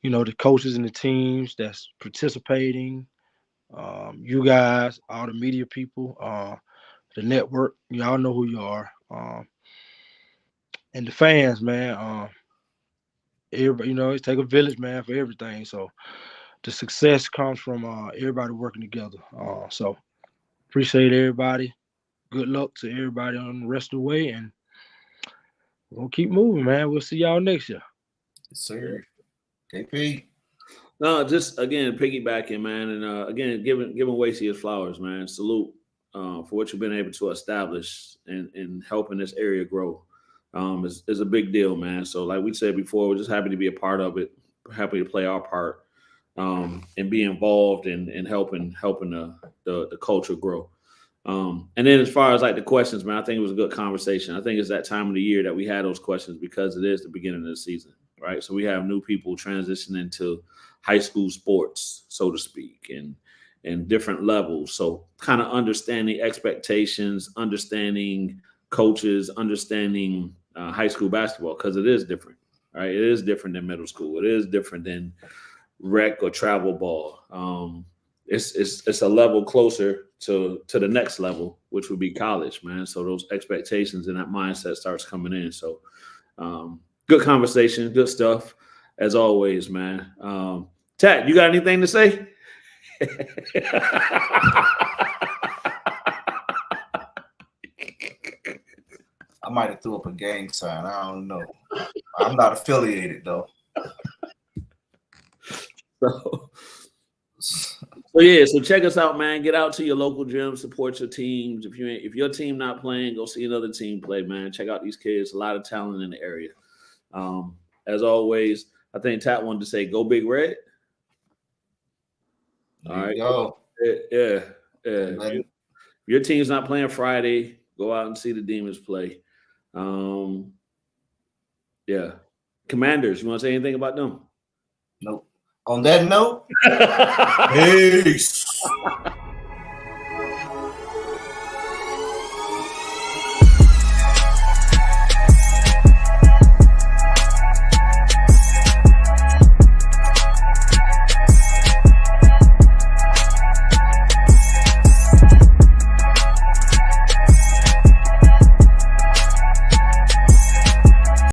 the coaches and the teams that's participating. You guys, all the media people, the network, y'all know who you are. And the fans, man, everybody, it take a village, man, for everything. So the success comes from everybody working together. So appreciate everybody. Good luck to everybody on the rest of the way, and we're gonna keep moving, man. We'll see y'all next year. Yes, sir. KP. No, just again piggybacking, man, and again giving Wasey his flowers, man. Salute for what you've been able to establish and helping this area grow. Is a big deal, man. So like we said before, we're just happy to be a part of it, happy to play our part, and be involved in helping the culture grow. And then as far as like the questions, man, I think it was a good conversation. I think it's that time of the year that we had those questions because it is the beginning of the season, right? So we have new people transitioning to high school sports, so to speak, and different levels. So kind of understanding expectations, understanding coaches, understanding high school basketball, because it is different, right? It is different than middle school. It is different than rec or travel ball. It's a level closer to the next level, which would be college, man. So those expectations and that mindset starts coming in. So good conversation, good stuff as always, man. Tat, you got anything to say? I might have threw up a gang sign. I don't know. I'm not affiliated though. So check us out, man. Get out to your local gym, support your teams. If your team not playing, go see another team play, man. Check out these kids. A lot of talent in the area. As always, I think Tat wanted to say, "Go Big Red." All right. Go. Yeah. If your team's not playing Friday, go out and see the Demons play. Yeah. Commanders, you want to say anything about them? Nope. On that note, peace.